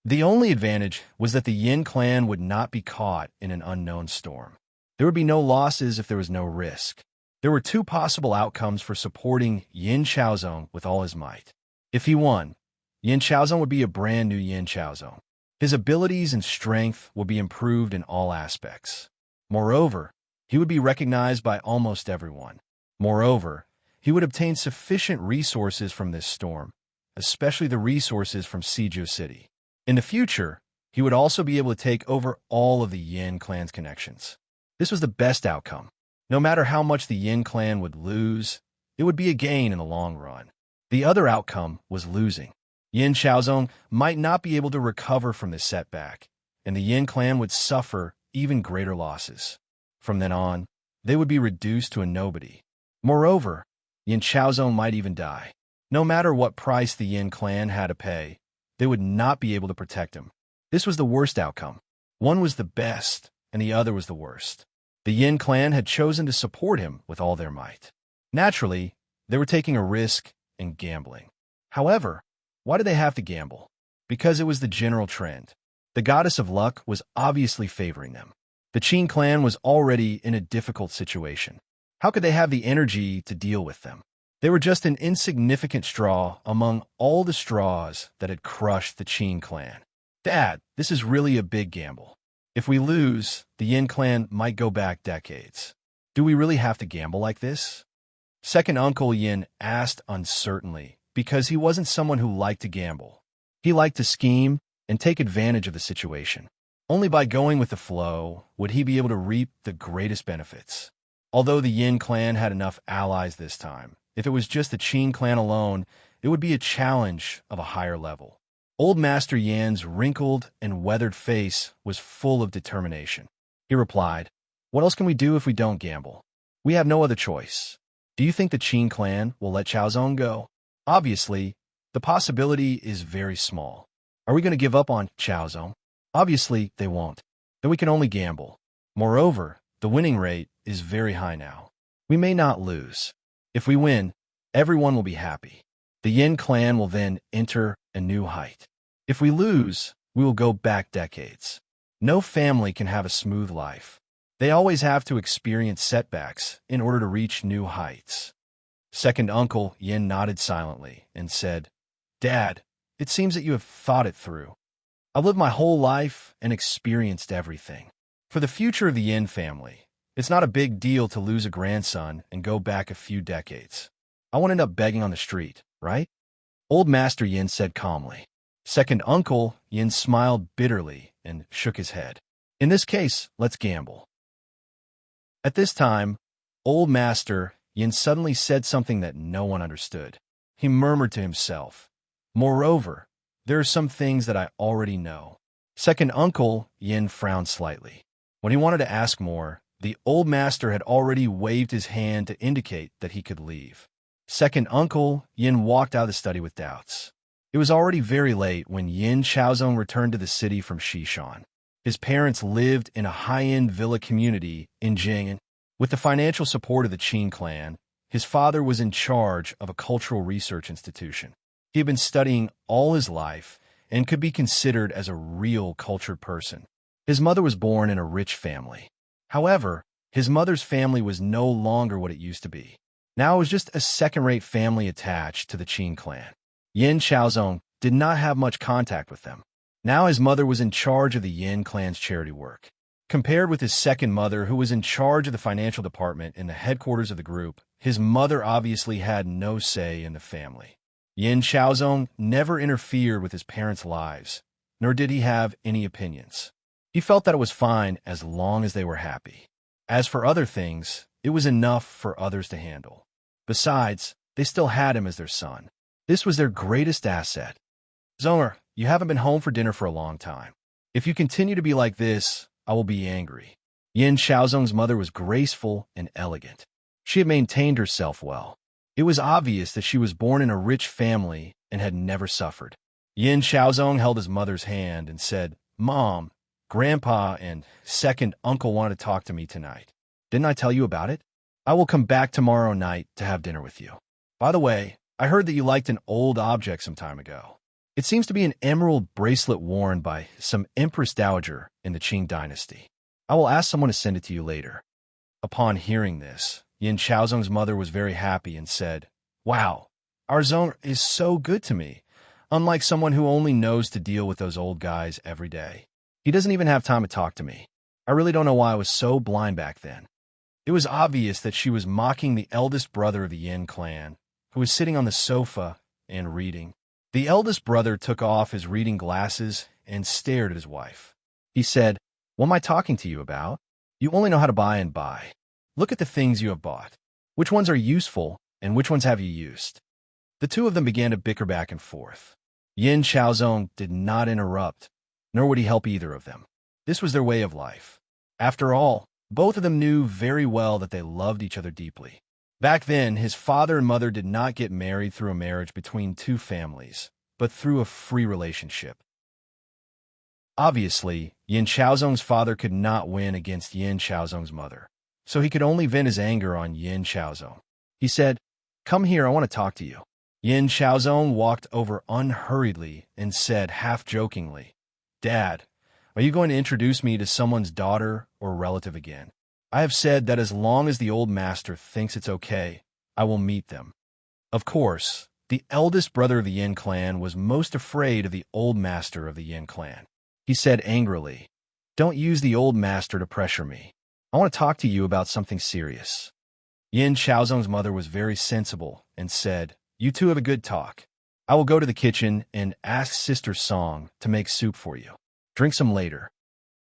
The only advantage was that the Yin clan would not be caught in an unknown storm. There would be no losses if there was no risk. There were 2 possible outcomes for supporting Yin Chaozong with all his might. If he won, Yin Chaozong would be a brand new Yin Chaozong. His abilities and strength would be improved in all aspects. Moreover, he would be recognized by almost everyone. Moreover, he would obtain sufficient resources from this storm, especially the resources from Siju City. In the future, he would also be able to take over all of the Yin clan's connections. This was the best outcome. No matter how much the Yin clan would lose, it would be a gain in the long run. The other outcome was losing. Yin Chaozong might not be able to recover from this setback, and the Yin clan would suffer even greater losses. From then on, they would be reduced to a nobody. Moreover, Yin Chaozong might even die. No matter what price the Yin clan had to pay, they would not be able to protect him. This was the worst outcome. One was the best, and the other was the worst. The Yin clan had chosen to support him with all their might. Naturally, they were taking a risk and gambling. However, why did they have to gamble? Because it was the general trend. The goddess of luck was obviously favoring them. The Qin clan was already in a difficult situation. How could they have the energy to deal with them? They were just an insignificant straw among all the straws that had crushed the Qin clan. Dad, this is really a big gamble. If we lose, the Yin clan might go back decades. Do we really have to gamble like this? Second Uncle Yin asked uncertainly because he wasn't someone who liked to gamble. He liked to scheme and take advantage of the situation. Only by going with the flow would he be able to reap the greatest benefits. Although the Yin clan had enough allies this time, if it was just the Qin clan alone, it would be a challenge of a higher level. Old Master Yan's wrinkled and weathered face was full of determination. He replied, "What else can we do if we don't gamble? We have no other choice. Do you think the Qin clan will let Chaozong go? Obviously, the possibility is very small. Are we going to give up on Chaozong? Obviously, they won't. Then we can only gamble. Moreover, The winning rate is very high now. We may not lose. If we win, everyone will be happy. The Yin clan will then enter a new height. If we lose, we will go back decades. No family can have a smooth life. They always have to experience setbacks in order to reach new heights. Second uncle Yin nodded silently and said, "Dad, it seems that you have thought it through. I've lived my whole life and experienced everything. For the future of the Yin family, it's not a big deal to lose a grandson and go back a few decades. I won't end up begging on the street, right?" Old Master Yin said calmly. Second uncle Yin smiled bitterly and shook his head. "In this case, let's gamble." At this time, Old Master Yin suddenly said something that no one understood. He murmured to himself, "Moreover, there are some things that I already know." Second uncle Yin frowned slightly. When he wanted to ask more, the old master had already waved his hand to indicate that he could leave. Second uncle Yin walked out of the study with doubts. It was already very late when Yin Chaozong returned to the city from Shishan. His parents lived in a high-end villa community in Jing'an. With the financial support of the Qin clan, his father was in charge of a cultural research institution. He had been studying all his life and could be considered as a real cultured person. His mother was born in a rich family. However, his mother's family was no longer what it used to be. Now it was just a second-rate family attached to the Qin clan. Yin Chaozong did not have much contact with them. Now his mother was in charge of the Yin clan's charity work. Compared with his second mother, who was in charge of the financial department in the headquarters of the group, his mother obviously had no say in the family. Yin Chaozong never interfered with his parents' lives, nor did he have any opinions. He felt that it was fine as long as they were happy. As for other things, it was enough for others to handle. Besides, they still had him as their son. This was their greatest asset. "Zonger, you haven't been home for dinner for a long time. If you continue to be like this, I will be angry." Yin Chaozong's mother was graceful and elegant. She had maintained herself well. It was obvious that she was born in a rich family and had never suffered. Yin Chaozong held his mother's hand and said, "Mom, Grandpa and second uncle wanted to talk to me tonight. Didn't I tell you about it? I will come back tomorrow night to have dinner with you. By the way, I heard that you liked an old object some time ago. It seems to be an emerald bracelet worn by some Empress Dowager in the Qing dynasty. I will ask someone to send it to you later." Upon hearing this, Yin Chaozong's mother was very happy and said, "Wow, our Zonger is so good to me, unlike someone who only knows to deal with those old guys every day. He doesn't even have time to talk to me. I really don't know why I was so blind back then." It was obvious that she was mocking the eldest brother of the Yin clan, who was sitting on the sofa and reading. The eldest brother took off his reading glasses and stared at his wife. He said, "What am I talking to you about? You only know how to buy and buy. Look at the things you have bought. Which ones are useful and which ones have you used?" The two of them began to bicker back and forth. Yin Chaozong did not interrupt, nor would he help either of them. This was their way of life. After all, both of them knew very well that they loved each other deeply. Back then, his father and mother did not get married through a marriage between two families, but through a free relationship. Obviously, Yin Chaozong's father could not win against Yin Chaozong's mother, so he could only vent his anger on Yin Chaozong. He said, "Come here, I want to talk to you." Yin Chaozong walked over unhurriedly and said, half jokingly, "Dad, are you going to introduce me to someone's daughter or relative again? I have said that as long as the old master thinks it's okay, I will meet them." Of course, the eldest brother of the Yin clan was most afraid of the old master of the Yin clan. He said angrily, "Don't use the old master to pressure me. I want to talk to you about something serious." Yin Chaozong's mother was very sensible and said, "You two have a good talk. I will go to the kitchen and ask Sister Song to make soup for you. Drink some later."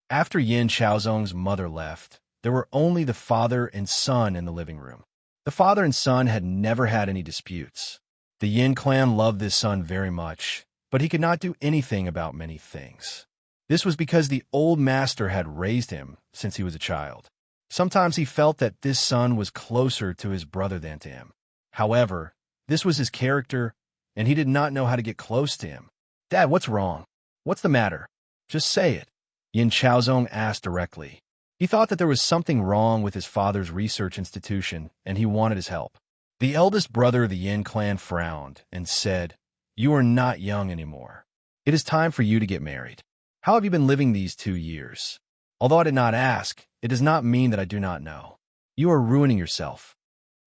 After Yin Chaozong's mother left, there were only the father and son in the living room. The father and son had never had any disputes. The Yin clan loved this son very much, but he could not do anything about many things. This was because the old master had raised him since he was a child. Sometimes he felt that this son was closer to his brother than to him. However, this was his character, and he did not know how to get close to him. "Dad, what's wrong? What's the matter? Just say it," Yin Chaozong asked directly. He thought that there was something wrong with his father's research institution, and he wanted his help. The eldest brother of the Yin clan frowned and said, "You are not young anymore. It is time for you to get married. How have you been living these 2 years? Although I did not ask, it does not mean that I do not know. You are ruining yourself.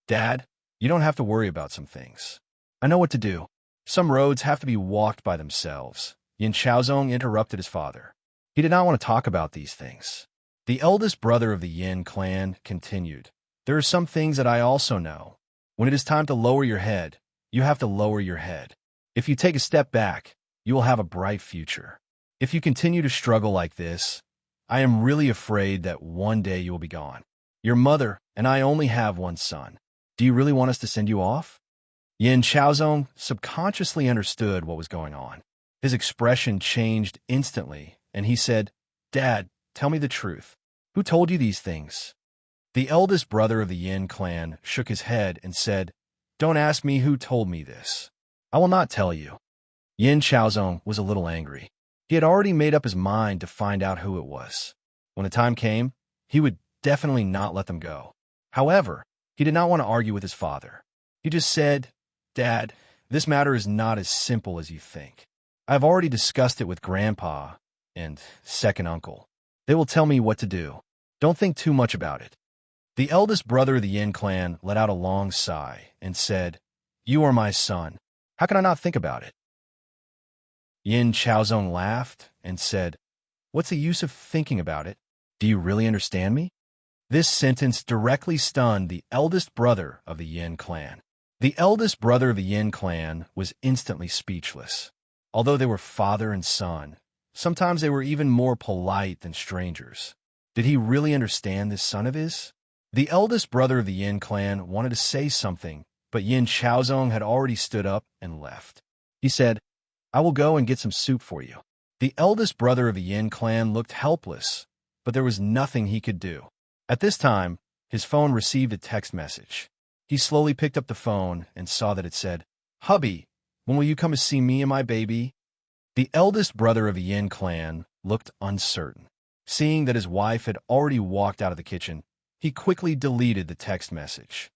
Dad, you don't have to worry about some things. I know what to do. Some roads have to be walked by themselves." Yin Xiaozong interrupted his father. He did not want to talk about these things. The eldest brother of the Yin clan continued, "There are some things that I also know. When it is time to lower your head, you have to lower your head. If you take a step back, you will have a bright future. If you continue to struggle like this, I am really afraid that one day you will be gone. Your mother and I only have one son. Do you really want us to send you off?" Yin Xiaozong subconsciously understood what was going on. His expression changed instantly, and he said, "Dad, tell me the truth. Who told you these things?" The eldest brother of the Yin clan shook his head and said, "Don't ask me who told me this. I will not tell you." Yin Xiaozong was a little angry. He had already made up his mind to find out who it was. When the time came, he would definitely not let them go. However, he did not want to argue with his father. He just said, "Dad, this matter is not as simple as you think. I have already discussed it with Grandpa and second uncle. They will tell me what to do. Don't think too much about it." The eldest brother of the Yin clan let out a long sigh and said, "You are my son. How can I not think about it?" Yin Xiaozong laughed and said, "What's the use of thinking about it? Do you really understand me?" This sentence directly stunned the eldest brother of the Yin clan. The eldest brother of the Yin clan was instantly speechless. Although they were father and son, sometimes they were even more polite than strangers. Did he really understand this son of his? The eldest brother of the Yin clan wanted to say something, but Yin Xiaozong had already stood up and left. He said, "I will go and get some soup for you." The eldest brother of the Yin clan looked helpless, but there was nothing he could do. At this time, his phone received a text message. He slowly picked up the phone and saw that it said, "Hubby, when will you come to see me and my baby?" The eldest brother of the Yin clan looked uncertain. Seeing that his wife had already walked out of the kitchen, he quickly deleted the text message.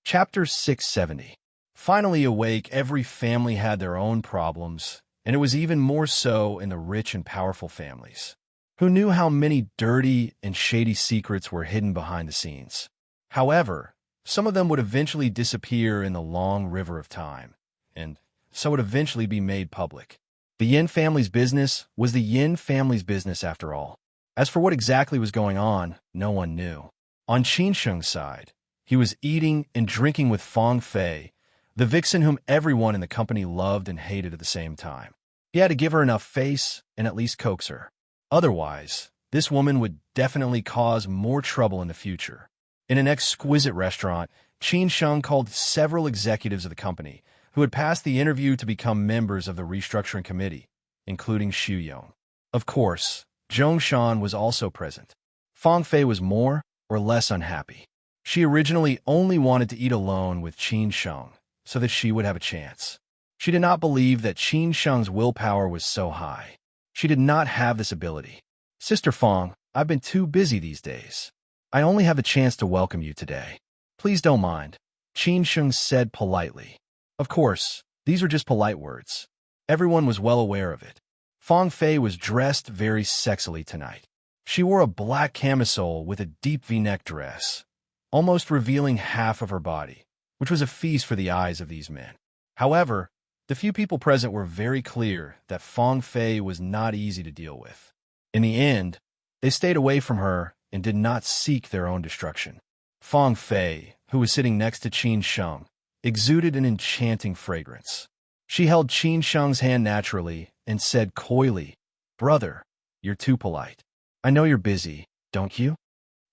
Chapter 670. Finally awake, every family had their own problems, and it was even more so in the rich and powerful families. Who knew how many dirty and shady secrets were hidden behind the scenes? However, some of them would eventually disappear in the long river of time, and so would eventually be made public. The Yin family's business was the Yin family's business after all. As for what exactly was going on, no one knew. On Qin Sheng's side, he was eating and drinking with Fang Fei, the vixen whom everyone in the company loved and hated at the same time. He had to give her enough face and at least coax her. Otherwise, this woman would definitely cause more trouble in the future. In an exquisite restaurant, Qin Sheng called several executives of the company who had passed the interview to become members of the restructuring committee, including Xu Yong. Of course, Zhong Shan was also present. Fang Fei was more or less unhappy. She originally only wanted to eat alone with Qin Sheng so that she would have a chance. She did not believe that Qin Sheng's willpower was so high. She did not have this ability. "Sister Fang, I've been too busy these days. I only have the chance to welcome you today. Please don't mind," Qin Sheng said politely. Of course, these were just polite words. Everyone was well aware of it. Fang Fei was dressed very sexily tonight. She wore a black camisole with a deep V-neck dress, almost revealing half of her body, which was a feast for the eyes of these men. However, the few people present were very clear that Fang Fei was not easy to deal with. In the end, they stayed away from her and did not seek their own destruction. Fang Fei, who was sitting next to Qin Sheng, exuded an enchanting fragrance. She held Qin Sheng's hand naturally and said coyly, "Brother, you're too polite. I know you're busy, don't you?"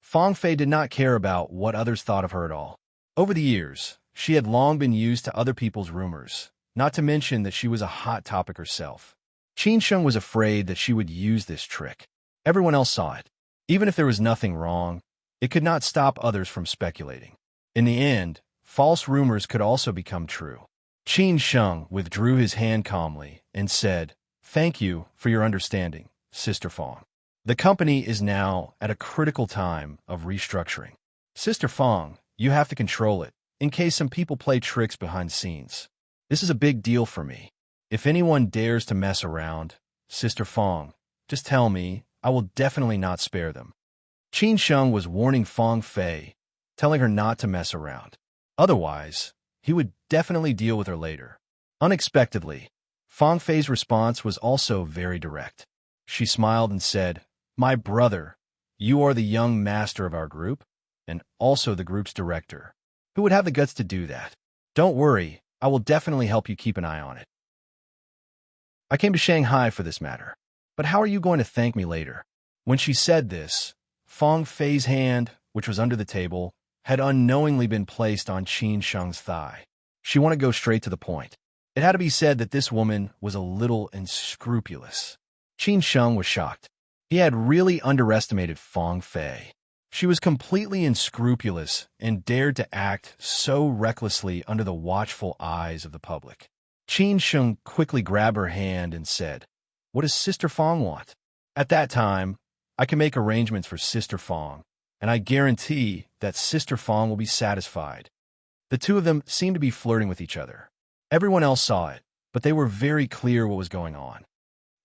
Fang Fei did not care about what others thought of her at all. Over the years, she had long been used to other people's rumors, not to mention that she was a hot topic herself. Qin Sheng was afraid that she would use this trick. Everyone else saw it. Even if there was nothing wrong, it could not stop others from speculating. In the end, false rumors could also become true. Qin Sheng withdrew his hand calmly and said, "Thank you for your understanding, Sister Fong. The company is now at a critical time of restructuring. Sister Fong, you have to control it, in case some people play tricks behind the scenes. This is a big deal for me. If anyone dares to mess around, Sister Fong, just tell me, I will definitely not spare them. Qin Sheng was warning Fong Fei, telling her not to mess around. Otherwise, he would definitely deal with her later. Unexpectedly, Fong Fei's response was also very direct. She smiled and said, "My brother, you are the young master of our group, and also the group's director. Who would have the guts to do that? Don't worry, I will definitely help you keep an eye on it. I came to Shanghai for this matter, but how are you going to thank me later?" When she said this, Fong Fei's hand, which was under the table, had unknowingly been placed on Qin Sheng's thigh. She wanted to go straight to the point. It had to be said that this woman was a little unscrupulous. Qin Sheng was shocked. He had really underestimated Fong Fei. She was completely unscrupulous and dared to act so recklessly under the watchful eyes of the public. Qin Sheng quickly grabbed her hand and said, "What does Sister Fong want?" At that time, I can make arrangements for Sister Fong, and I guarantee that Sister Fong will be satisfied. The two of them seemed to be flirting with each other. Everyone else saw it, but they were very clear what was going on.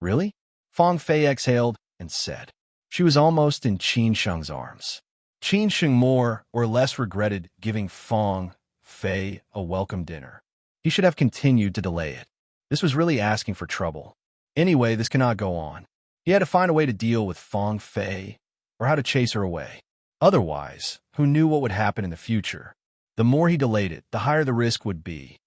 "Really?" Fong Fei exhaled and said. She was almost in Qin Sheng's arms. Qin Sheng more or less regretted giving Fong Fei a welcome dinner. He should have continued to delay it. This was really asking for trouble. Anyway, this cannot go on. He had to find a way to deal with Fong Fei, or how to chase her away. Otherwise, who knew what would happen in the future? The more he delayed it, the higher the risk would be.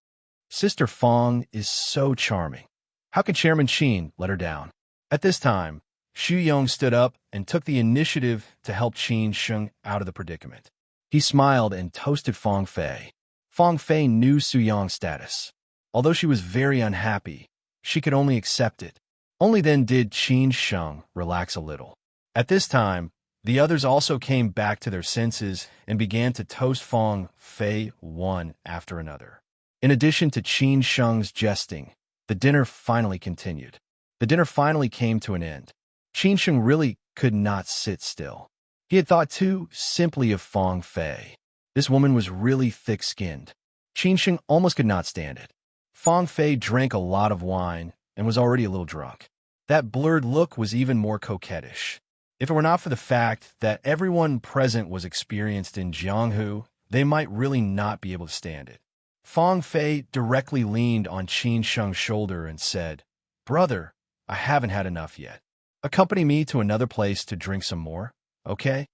Sister Fong is so charming. How could Chairman Qin let her down? At this time, Xu Yong stood up and took the initiative to help Qin Sheng out of the predicament. He smiled and toasted Fong Fei. Fong Fei knew Xu Yong's status. Although she was very unhappy, she could only accept it. Only then did Qin Sheng relax a little. At this time, the others also came back to their senses and began to toast Fong Fei one after another. In addition to Qin Sheng's jesting, the dinner finally continued. The dinner finally came to an end. Qin Sheng really could not sit still. He had thought too simply of Fong Fei. This woman was really thick-skinned. Qin Sheng almost could not stand it. Fong Fei drank a lot of wine and was already a little drunk. That blurred look was even more coquettish. If it were not for the fact that everyone present was experienced in Jianghu, they might really not be able to stand it. Fong Fei directly leaned on Qin Sheng's shoulder and said, "Brother, I haven't had enough yet. Accompany me to another place to drink some more, okay?"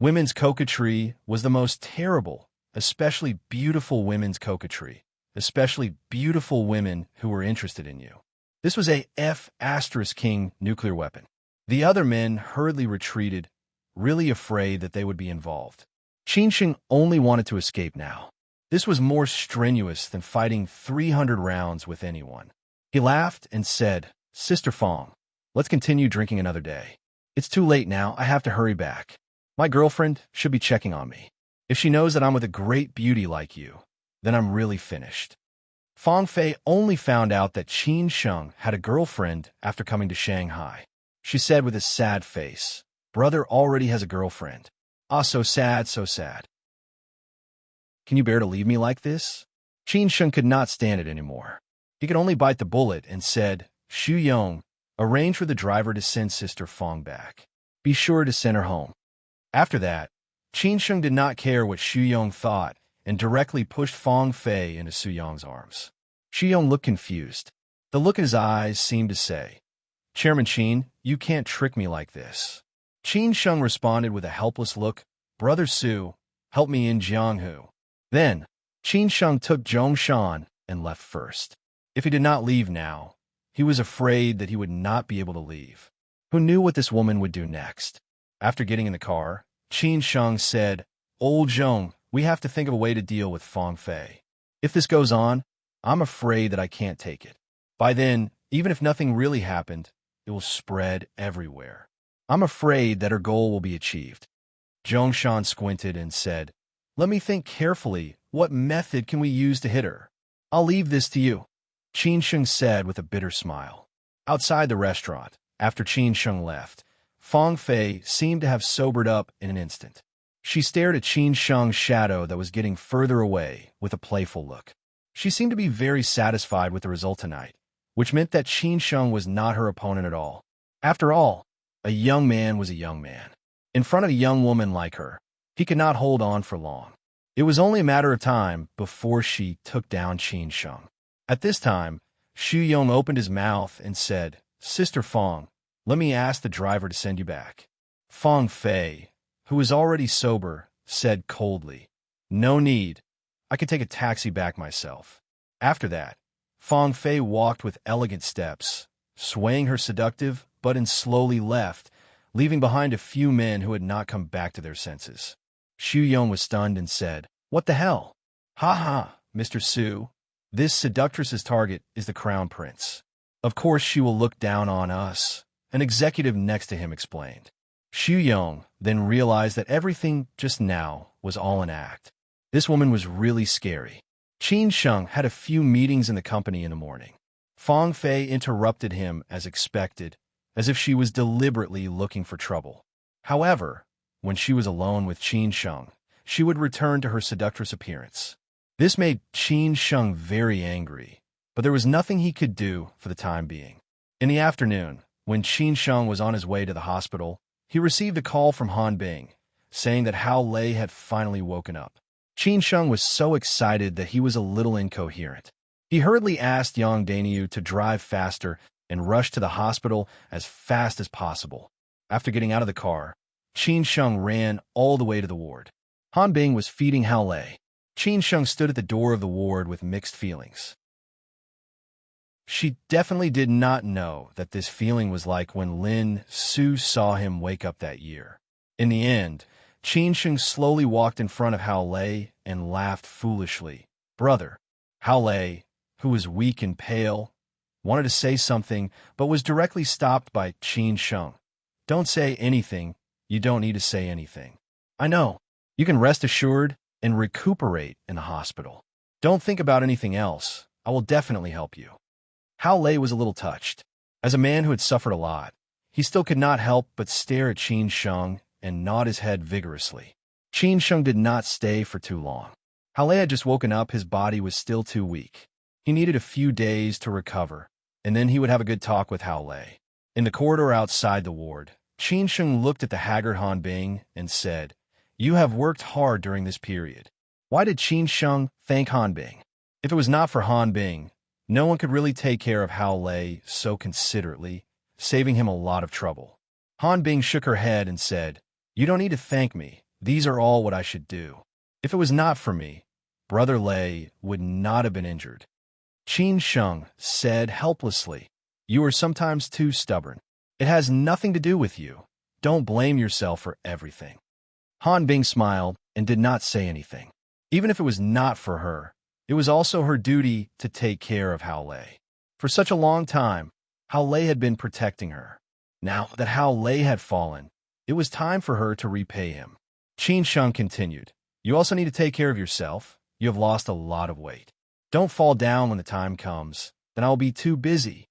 Women's coquetry was the most terrible, especially beautiful women's coquetry, especially beautiful women who were interested in you. This was a F*King nuclear weapon. The other men hurriedly retreated, really afraid that they would be involved. Qin Sheng only wanted to escape now. This was more strenuous than fighting 300 rounds with anyone. He laughed and said, "Sister Fong, let's continue drinking another day. It's too late now, I have to hurry back. My girlfriend should be checking on me. If she knows that I'm with a great beauty like you, then I'm really finished." Fong Fei only found out that Qin Sheng had a girlfriend after coming to Shanghai. She said with a sad face, "Brother already has a girlfriend. Ah, so sad, so sad. Can you bear to leave me like this?" Qin Sheng could not stand it anymore. He could only bite the bullet and said, "Xu Yong, arrange for the driver to send Sister Fong back. Be sure to send her home." After that, Qin Sheng did not care what Xu Yong thought and directly pushed Fong Fei into Xu Yong's arms. Xu Yong looked confused. The look in his eyes seemed to say, "Chairman Qin, you can't trick me like this." Qin Sheng responded with a helpless look, "Brother Su, help me in Jianghu." Then, Qin Sheng took Zhongshan and left first. If he did not leave now, he was afraid that he would not be able to leave. Who knew what this woman would do next? After getting in the car, Qin Sheng said, "Old Zhong, we have to think of a way to deal with Fong Fei. If this goes on, I'm afraid that I can't take it. By then, even if nothing really happened, it will spread everywhere. I'm afraid that her goal will be achieved." Zhongshan squinted and said, "Let me think carefully. What method can we use to hit her? I'll leave this to you," Qin Sheng said with a bitter smile. Outside the restaurant, After Qin Sheng left, Fang Fei seemed to have sobered up in an instant. She stared at Qin Sheng's shadow that was getting further away with a playful look. She seemed to be very satisfied with the result tonight, which meant that Qin Sheng was not her opponent at all. After all, a young man was a young man. In front of a young woman like her, he could not hold on for long. It was only a matter of time before she took down Qin Sheng. At this time, Xu Yong opened his mouth and said, "Sister Fang, let me ask the driver to send you back." Fang Fei, who was already sober, said coldly, "No need. I could take a taxi back myself." After that, Fang Fei walked with elegant steps, swaying her seductive button slowly left, leaving behind a few men who had not come back to their senses. Xu Yong was stunned and said, "What the hell? Ha ha, Mr. Su. This seductress's target is the crown prince. Of course she will look down on us," an executive next to him explained. Xu Yong then realized that everything just now was all an act. This woman was really scary. Qin Sheng had a few meetings in the company in the morning. Fang Fei interrupted him as expected, as if she was deliberately looking for trouble. However, when she was alone with Qin Sheng, she would return to her seductress appearance. This made Qin Sheng very angry, but there was nothing he could do for the time being. In the afternoon, when Qin Sheng was on his way to the hospital, he received a call from Han Bing, saying that Hao Lei had finally woken up. Qin Sheng was so excited that he was a little incoherent. He hurriedly asked Yang Daniu to drive faster and rush to the hospital as fast as possible. After getting out of the car, Qin Sheng ran all the way to the ward. Han Bing was feeding Hao Lei. Qin Sheng stood at the door of the ward with mixed feelings. She definitely did not know that this feeling was like when Lin Su saw him wake up that year. In the end, Qin Sheng slowly walked in front of Hao Lei and laughed foolishly. "Brother." Hao Lei, who was weak and pale, wanted to say something but was directly stopped by Qin Sheng. "Don't say anything. You don't need to say anything. I know. You can rest assured and recuperate in the hospital. Don't think about anything else. I will definitely help you." Hao Lei was a little touched. As a man who had suffered a lot, he still could not help but stare at Qin Sheng and nod his head vigorously. Qin Sheng did not stay for too long. Hao Lei had just woken up. His body was still too weak. He needed a few days to recover, and then he would have a good talk with Hao Lei. In the corridor outside the ward, Qin Sheng looked at the haggard Han Bing and said, "You have worked hard during this period." Why did Qin Sheng thank Han Bing? If it was not for Han Bing, no one could really take care of Hao Lei so considerately, saving him a lot of trouble. Han Bing shook her head and said, "You don't need to thank me. These are all what I should do. If it was not for me, Brother Lei would not have been injured." Qin Sheng said helplessly, "You are sometimes too stubborn. It has nothing to do with you. Don't blame yourself for everything." Han Bing smiled and did not say anything. Even if it was not for her, it was also her duty to take care of Hao Lei. For such a long time, Hao Lei had been protecting her. Now that Hao Lei had fallen, it was time for her to repay him. Qin Sheng continued, "You also need to take care of yourself. You have lost a lot of weight. Don't fall down when the time comes, then I will be too busy."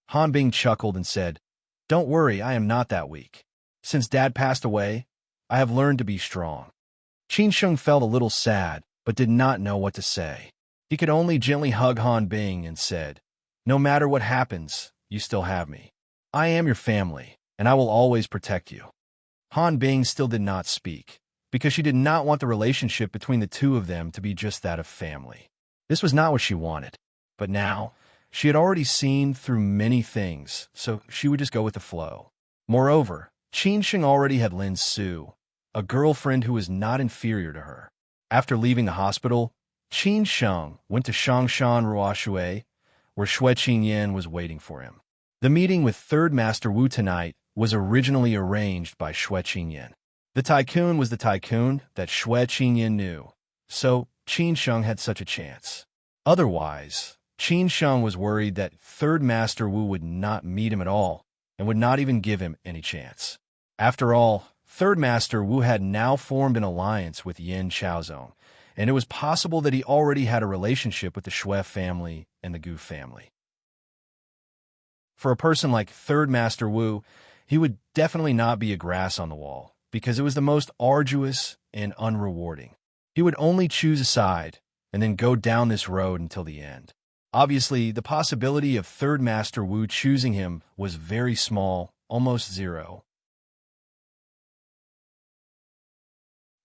Han Bing chuckled and said, "Don't worry, I am not that weak. Since Dad passed away, I have learned to be strong." Qin Sheng felt a little sad, but did not know what to say. He could only gently hug Han Bing and said, "No matter what happens, you still have me. I am your family, and I will always protect you." Han Bing still did not speak, because she did not want the relationship between the two of them to be just that of family. This was not what she wanted. But now, she had already seen through many things, so she would just go with the flow. Moreover, Qin Sheng already had Lin Su, a girlfriend who was not inferior to her. After leaving the hospital, Qin Sheng went to Shangshan Ruoshui, where Xue Qingyan was waiting for him. The meeting with Third Master Wu tonight was originally arranged by Xue Qingyan. The tycoon was the tycoon that Xue Qingyan knew, so Qin Sheng had such a chance. Otherwise, Qin Sheng was worried that Third Master Wu would not meet him at all and would not even give him any chance. After all, Third Master Wu had now formed an alliance with Yin Chaozong, and it was possible that he already had a relationship with the Xue family and the Gu family. For a person like Third Master Wu, he would definitely not be a grass on the wall, because it was the most arduous and unrewarding. He would only choose a side and then go down this road until the end. Obviously, the possibility of Third Master Wu choosing him was very small, almost zero.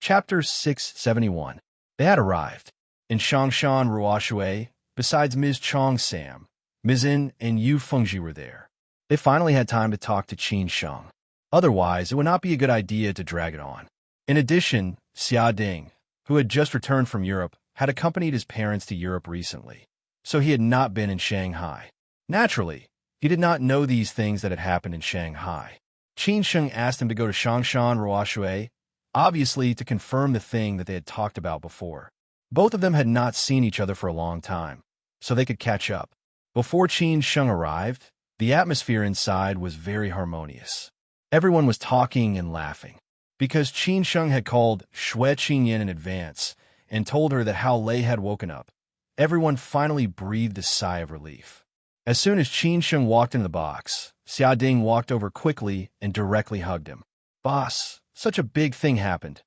Chapter 671. They had arrived. In Shangshan Ruoshui, besides Ms. Chong Sam, Mizin and Yu Fengji were there. They finally had time to talk to Qin Sheng. Otherwise, it would not be a good idea to drag it on. In addition, Xia Ding, who had just returned from Europe, had accompanied his parents to Europe recently, so he had not been in Shanghai. Naturally, he did not know these things that had happened in Shanghai. Qin Sheng asked him to go to Shangshan Ruoshui, obviously to confirm the thing that they had talked about before. Both of them had not seen each other for a long time, so they could catch up. Before Qin Sheng arrived, the atmosphere inside was very harmonious. Everyone was talking and laughing. Because Qin Sheng had called Xue Qingyan in advance and told her that Hao Lei had woken up, everyone finally breathed a sigh of relief. As soon as Qin Sheng walked in the box, Xia Ding walked over quickly and directly hugged him. "Boss, such a big thing happened.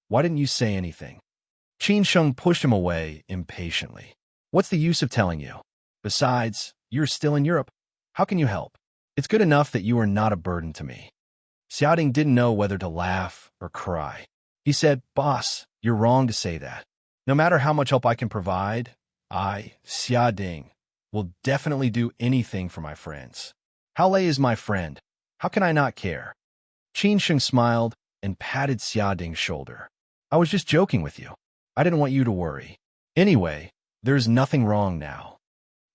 Why didn't you say anything?" Qin Sheng pushed him away impatiently. "What's the use of telling you? Besides, you're still in Europe. How can you help? It's good enough that you are not a burden to me." Xia Ding didn't know whether to laugh or cry. He said, "Boss, you're wrong to say that. No matter how much help I can provide, I, Xia Ding, will definitely do anything for my friends. Hao Lei is my friend. How can I not care?" Qin Sheng smiled and patted Xia Ding's shoulder. "I was just joking with you. I didn't want you to worry. Anyway, there's nothing wrong now."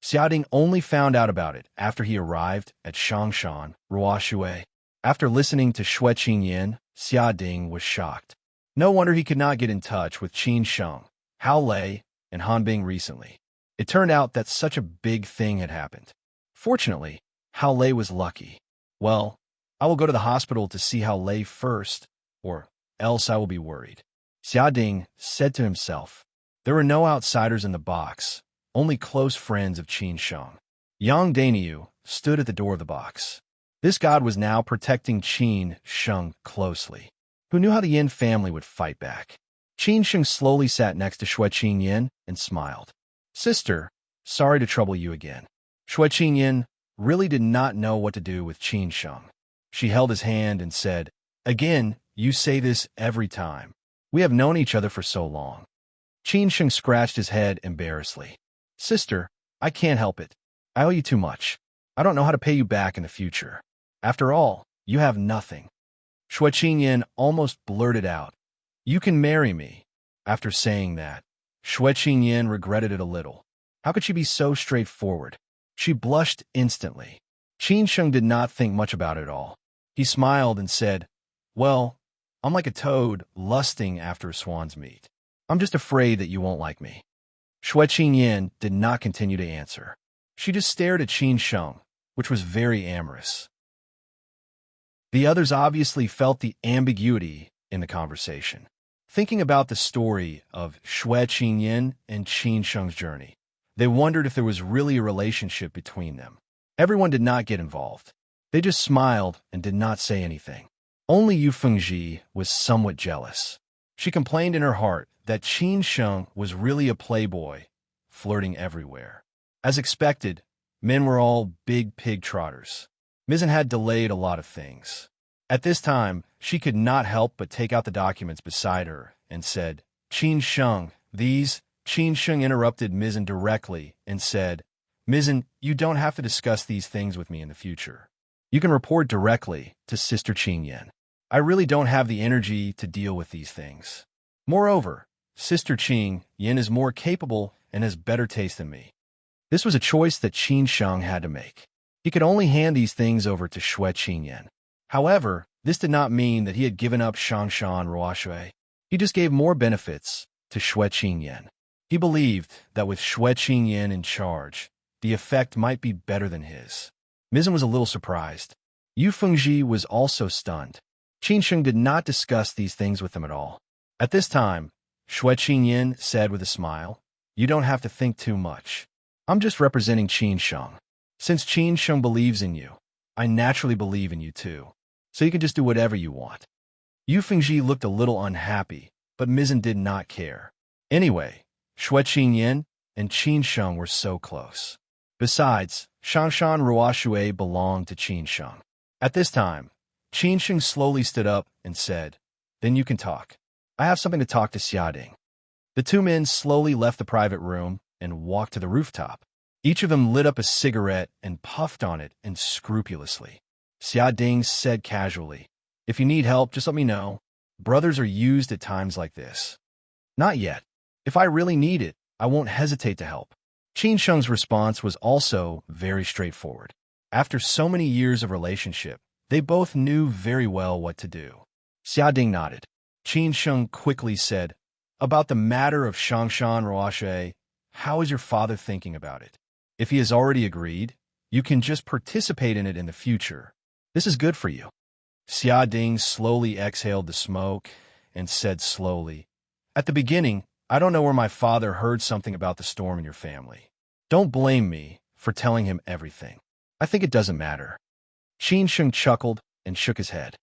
Xia Ding only found out about it after he arrived at Shangshan Ruoshui. After listening to Xue Qingyan, Xia Ding was shocked. No wonder he could not get in touch with Qin Sheng, Hao Lei, and Han Bing recently. It turned out that such a big thing had happened. Fortunately, Hao Lei was lucky. "Well, I will go to the hospital to see Hao Lei first, or else I will be worried," Xia Ding said to himself. There were no outsiders in the box, only close friends of Qin Sheng. Yang Dainyu stood at the door of the box. This god was now protecting Qin Sheng closely. Who knew how the Yin family would fight back? Qin Sheng slowly sat next to Xue Qingyan and smiled. "Sister, sorry to trouble you again." Xue Qingyan really did not know what to do with Qin Sheng. She held his hand and said, "Again, you say this every time. We have known each other for so long." Qin Sheng scratched his head embarrassedly. "Sister, I can't help it. I owe you too much. I don't know how to pay you back in the future. After all, you have nothing." Xue Qingyan almost blurted out, "You can marry me." After saying that, Xue Qingyan regretted it a little. How could she be so straightforward? She blushed instantly. Qin Sheng did not think much about it at all. He smiled and said, "Well, I'm like a toad lusting after a swan's meat. I'm just afraid that you won't like me." Xue Qingyan did not continue to answer. She just stared at Qin Sheng, which was very amorous. The others obviously felt the ambiguity in the conversation. Thinking about the story of Xue Qingyan and Qin Sheng's journey, they wondered if there was really a relationship between them. Everyone did not get involved. They just smiled and did not say anything. Only Yu Fengji was somewhat jealous. She complained in her heart that Qin Sheng was really a playboy, flirting everywhere. As expected, men were all big pig trotters. Mizzen had delayed a lot of things. At this time, she could not help but take out the documents beside her and said, "Qin Sheng, these..." Qin Sheng interrupted Mizzen directly and said, "Mizzen, you don't have to discuss these things with me in the future. You can report directly to Sister Qingyan. I really don't have the energy to deal with these things. Moreover, Sister Qingyan is more capable and has better taste than me." This was a choice that Qin Sheng had to make. He could only hand these things over to Xue Qingyan. However, this did not mean that he had given up Shangshan Ruoshui. He just gave more benefits to Xue Qingyan. He believed that with Xue Qingyan in charge, the effect might be better than his. Mizzen was a little surprised. Yu Fengji was also stunned. Qin Sheng did not discuss these things with them at all. At this time, Xue Qingyan said with a smile, "You don't have to think too much. I'm just representing Qin Sheng. Since Qin Sheng believes in you, I naturally believe in you too. So you can just do whatever you want. Yu Fengji looked a little unhappy, but Mizzen did not care. Anyway, Xue Qinyin and Qin Sheng were so close. Besides, Shangshan Ruoxue belonged to Qin Sheng. At this time, Qin Sheng slowly stood up and said, "Then you can talk. I have something to talk to Xiading." The two men slowly left the private room and walked to the rooftop. Each of them lit up a cigarette and puffed on it unscrupulously. Xiading said casually, "If you need help, just let me know. Brothers are used at times like this." "Not yet. If I really need it, I won't hesitate to help." Qin Sheng's response was also very straightforward. After so many years of relationship, they both knew very well what to do. Xiading nodded. Qin Sheng quickly said, "About the matter of Shangshan Ruoxue, how is your father thinking about it? If he has already agreed, you can just participate in it in the future. This is good for you." Xiading slowly exhaled the smoke and said slowly, "At the beginning, I don't know where my father heard something about the storm in your family. Don't blame me for telling him everything. I think it doesn't matter." Qin Sheng chuckled and shook his head.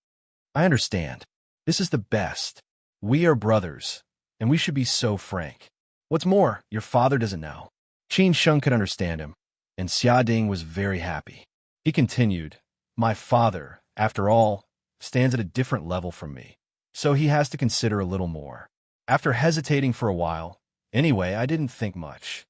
"I understand. This is the best. We are brothers, and we should be so frank. What's more, your father doesn't know." Qin Sheng could understand him, and Xiading was very happy. He continued, "My father, after all, stands at a different level from me, so he has to consider a little more." After hesitating for a while, "Anyway, I didn't think much.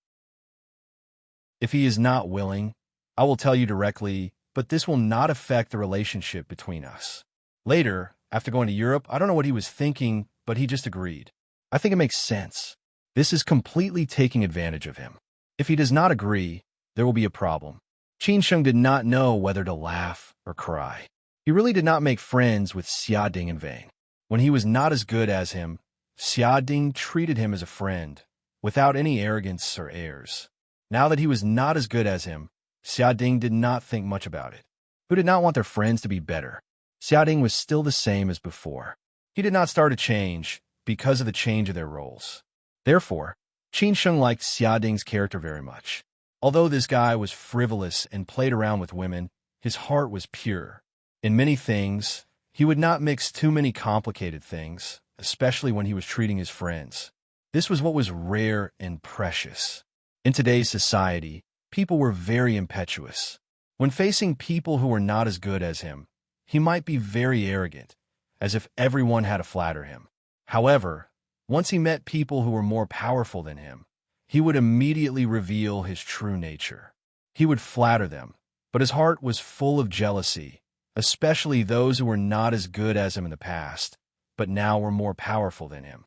If he is not willing, I will tell you directly, but this will not affect the relationship between us. Later, after going to Europe, I don't know what he was thinking, but he just agreed. I think it makes sense. This is completely taking advantage of him. If he does not agree, there will be a problem." Qin Sheng did not know whether to laugh or cry. He really did not make friends with Xiading in vain. When he was not as good as him, Xiading treated him as a friend, without any arrogance or airs. Now that he was not as good as him, Xiading did not think much about it. Who did not want their friends to be better? Xiading was still the same as before. He did not start a change because of the change of their roles. Therefore, Qin Sheng liked Xiading's character very much. Although this guy was frivolous and played around with women, his heart was pure. In many things, he would not mix too many complicated things, especially when he was treating his friends. This was what was rare and precious. In today's society, people were very impetuous. When facing people who were not as good as him, he might be very arrogant, as if everyone had to flatter him. However, once he met people who were more powerful than him, he would immediately reveal his true nature. He would flatter them, but his heart was full of jealousy, especially those who were not as good as him in the past, but now were more powerful than him.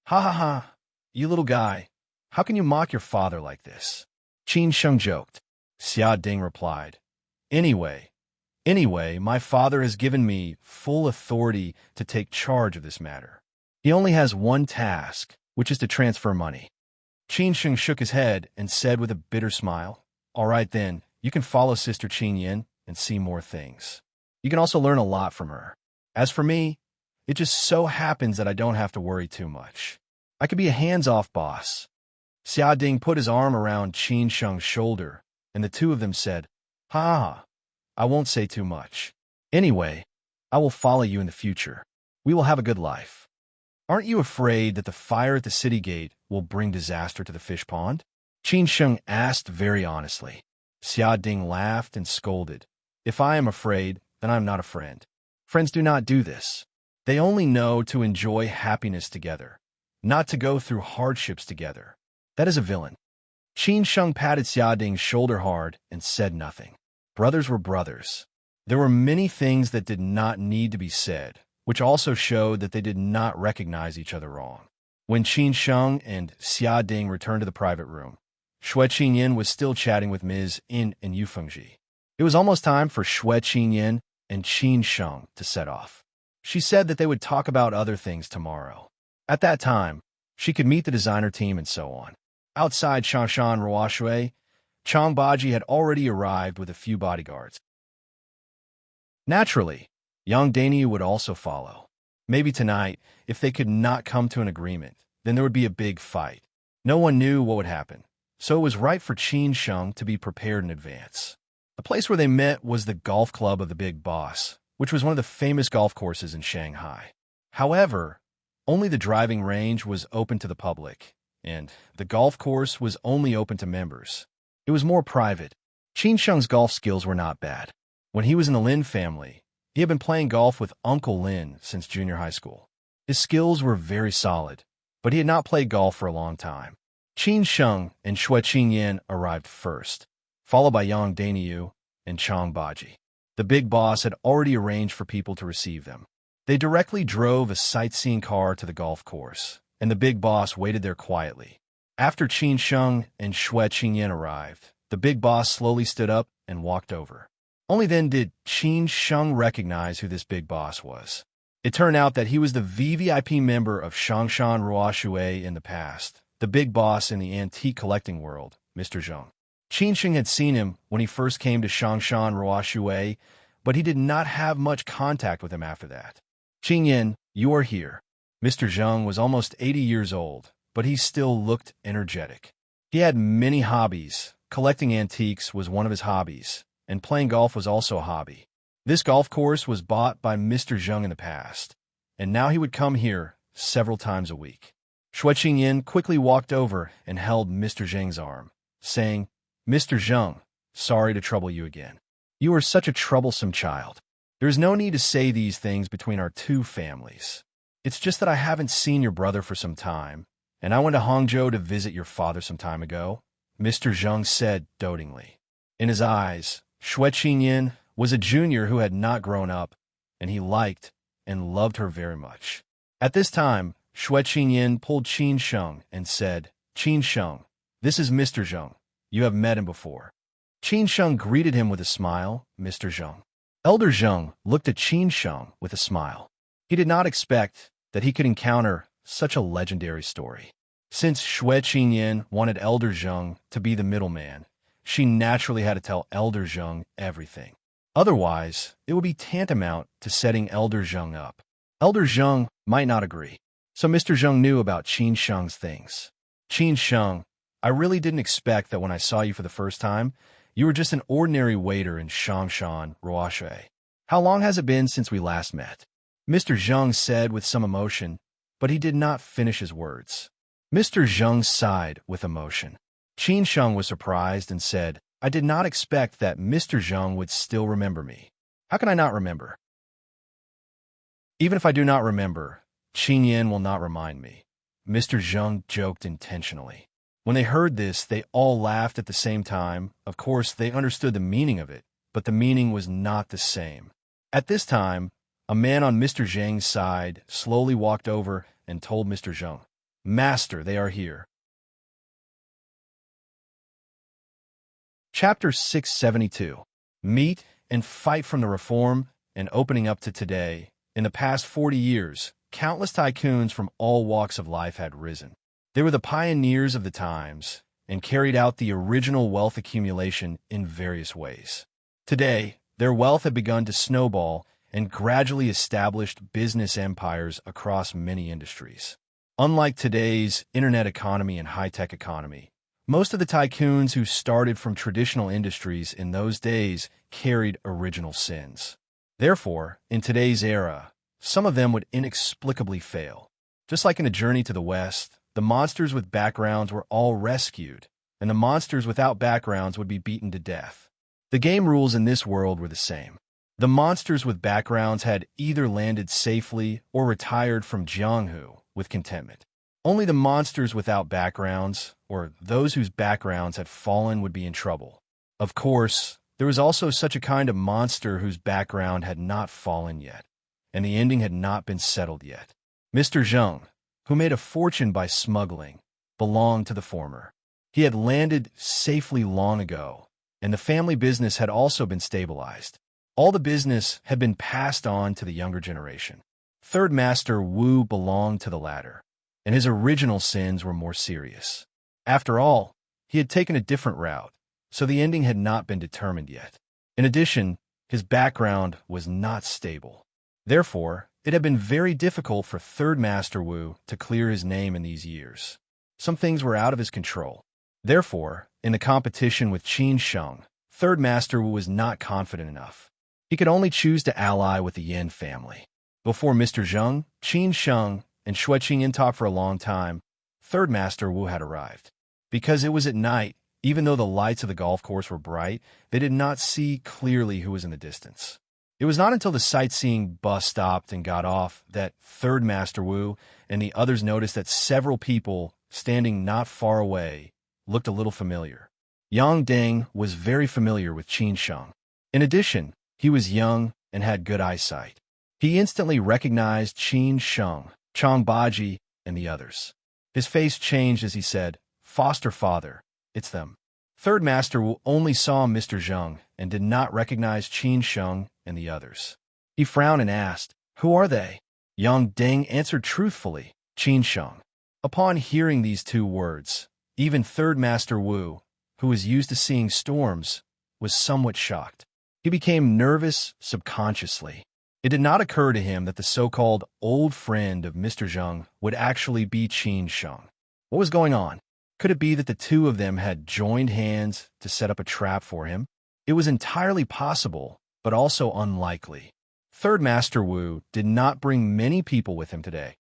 "Ha ha ha, you little guy, how can you mock your father like this?" Qin Sheng joked. Xiading replied, Anyway, my father has given me full authority to take charge of this matter. He only has one task, which is to transfer money." Qin Sheng shook his head and said with a bitter smile, "All right then, you can follow Sister Qin Yin and see more things. You can also learn a lot from her. As for me, it just so happens that I don't have to worry too much. I could be a hands-off boss." Xiading put his arm around Qin Sheng's shoulder, and the two of them said, "Ha, I won't say too much. Anyway, I will follow you in the future. We will have a good life. Aren't you afraid that the fire at the city gate will bring disaster to the fish pond?" Qin Sheng asked very honestly. Xiading laughed and scolded, "If I am afraid, then I am not a friend. Friends do not do this. They only know to enjoy happiness together, not to go through hardships together. That is a villain." Qin Sheng patted Xiading's shoulder hard and said nothing. Brothers were brothers. There were many things that did not need to be said, which also showed that they did not recognize each other wrong. When Qin Sheng and Xiading returned to the private room, Xue Qinyin was still chatting with Ms. In and Yu Fengji. It was almost time for Xue Qinyin and Qin Sheng to set off. She said that they would talk about other things tomorrow. At that time, she could meet the designer team and so on. Outside Shangshan Ruoxue, Chang Baji had already arrived with a few bodyguards. Naturally, Yang Daniu would also follow. Maybe tonight, if they could not come to an agreement, then there would be a big fight. No one knew what would happen, so it was right for Qin Sheng to be prepared in advance. The place where they met was the golf club of the Big Boss, which was one of the famous golf courses in Shanghai. However, only the driving range was open to the public, and the golf course was only open to members. It was more private. Qin Sheng's golf skills were not bad. When he was in the Lin family, he had been playing golf with Uncle Lin since junior high school. His skills were very solid, but he had not played golf for a long time. Qin Sheng and Xue Qingyan arrived first, followed by Yang Dainiu and Chang Baji. The Big Boss had already arranged for people to receive them. They directly drove a sightseeing car to the golf course, and the Big Boss waited there quietly. After Qin Sheng and Xue Qingyan arrived, the Big Boss slowly stood up and walked over. Only then did Qin Sheng recognize who this Big Boss was. It turned out that he was the VVIP member of Shangshan Ruoshui in the past, the Big Boss in the antique collecting world, Mr. Zheng. Qin Sheng had seen him when he first came to Shangshan Ruoshui, but he did not have much contact with him after that. Qingyan, you are here. Mr. Zheng was almost 80 years old, but he still looked energetic. He had many hobbies. Collecting antiques was one of his hobbies, and playing golf was also a hobby. This golf course was bought by Mr. Zheng in the past, and now he would come here several times a week. Xue Qingyan quickly walked over and held Mr. Zheng's arm, saying, Mr. Zheng, sorry to trouble you again. You are such a troublesome child. There is no need to say these things between our two families. It's just that I haven't seen your brother for some time, and I went to Hangzhou to visit your father some time ago, Mr. Zheng said dotingly. In his eyes, Xue Qingyan was a junior who had not grown up, and he liked and loved her very much. At this time, Xue Qingyan pulled Qin Sheng and said, Qin Sheng, this is Mr. Zheng. You have met him before. Qin Sheng greeted him with a smile, Mr. Zheng. Elder Zheng looked at Qin Sheng with a smile. He did not expect that he could encounter such a legendary story. Since Xue Qingyan wanted Elder Zheng to be the middleman, she naturally had to tell Elder Zheng everything. Otherwise, it would be tantamount to setting Elder Zheng up. Elder Zheng might not agree, so Mr. Zheng knew about Qin Sheng's things. Qin Sheng, I really didn't expect that when I saw you for the first time, you were just an ordinary waiter in Shangshan Ruoshui. How long has it been since we last met? Mr. Zheng said with some emotion, but he did not finish his words. Mr. Zheng sighed with emotion. Qin Sheng was surprised and said, I did not expect that Mr. Zheng would still remember me. How can I not remember? Even if I do not remember, Qingyan will not remind me. Mr. Zheng joked intentionally. When they heard this, they all laughed at the same time. Of course, they understood the meaning of it, but the meaning was not the same. At this time, a man on Mr. Zheng's side slowly walked over and told Mr. Zheng, Master, they are here. Chapter 672. Meet and fight from the reform and opening up to today. In the past 40 years, countless tycoons from all walks of life had risen. They were the pioneers of the times and carried out the original wealth accumulation in various ways. Today, their wealth had begun to snowball and gradually established business empires across many industries. Unlike today's internet economy and high-tech economy, most of the tycoons who started from traditional industries in those days carried original sins. Therefore, in today's era, some of them would inexplicably fail. Just like in A Journey to the West, the monsters with backgrounds were all rescued, and the monsters without backgrounds would be beaten to death. The game rules in this world were the same. The monsters with backgrounds had either landed safely or retired from Jianghu with contentment. Only the monsters without backgrounds, or those whose backgrounds had fallen, would be in trouble. Of course, there was also such a kind of monster whose background had not fallen yet, and the ending had not been settled yet. Mr. Zheng, who made a fortune by smuggling, belonged to the former. He had landed safely long ago, and the family business had also been stabilized. All the business had been passed on to the younger generation. Third Master Wu belonged to the latter, and his original sins were more serious. After all, he had taken a different route, so the ending had not been determined yet. In addition, his background was not stable. Therefore, it had been very difficult for Third Master Wu to clear his name in these years. Some things were out of his control. Therefore, in the competition with Qin Sheng, Third Master Wu was not confident enough. He could only choose to ally with the Yin family. Before Mr. Zheng, Qin Sheng, and Xue Qingyan talked for a long time, Third Master Wu had arrived. Because it was at night, even though the lights of the golf course were bright, they did not see clearly who was in the distance. It was not until the sightseeing bus stopped and got off that Third Master Wu and the others noticed that several people standing not far away looked a little familiar. Yang Deng was very familiar with Qin Sheng. In addition, he was young and had good eyesight. He instantly recognized Qin Sheng, Chang Baji, and the others. His face changed as he said, "Foster father, it's them." Third Master Wu only saw Mr. Zheng and did not recognize Qin Sheng and the others. He frowned and asked, "Who are they?" Yang Deng answered truthfully, "Qin Sheng." Upon hearing these two words, even Third Master Wu, who was used to seeing storms, was somewhat shocked. He became nervous subconsciously. It did not occur to him that the so-called old friend of Mr. Zheng would actually be Qin Sheng. What was going on? Could it be that the two of them had joined hands to set up a trap for him? It was entirely possible, but also unlikely. Third Master Wu did not bring many people with him today.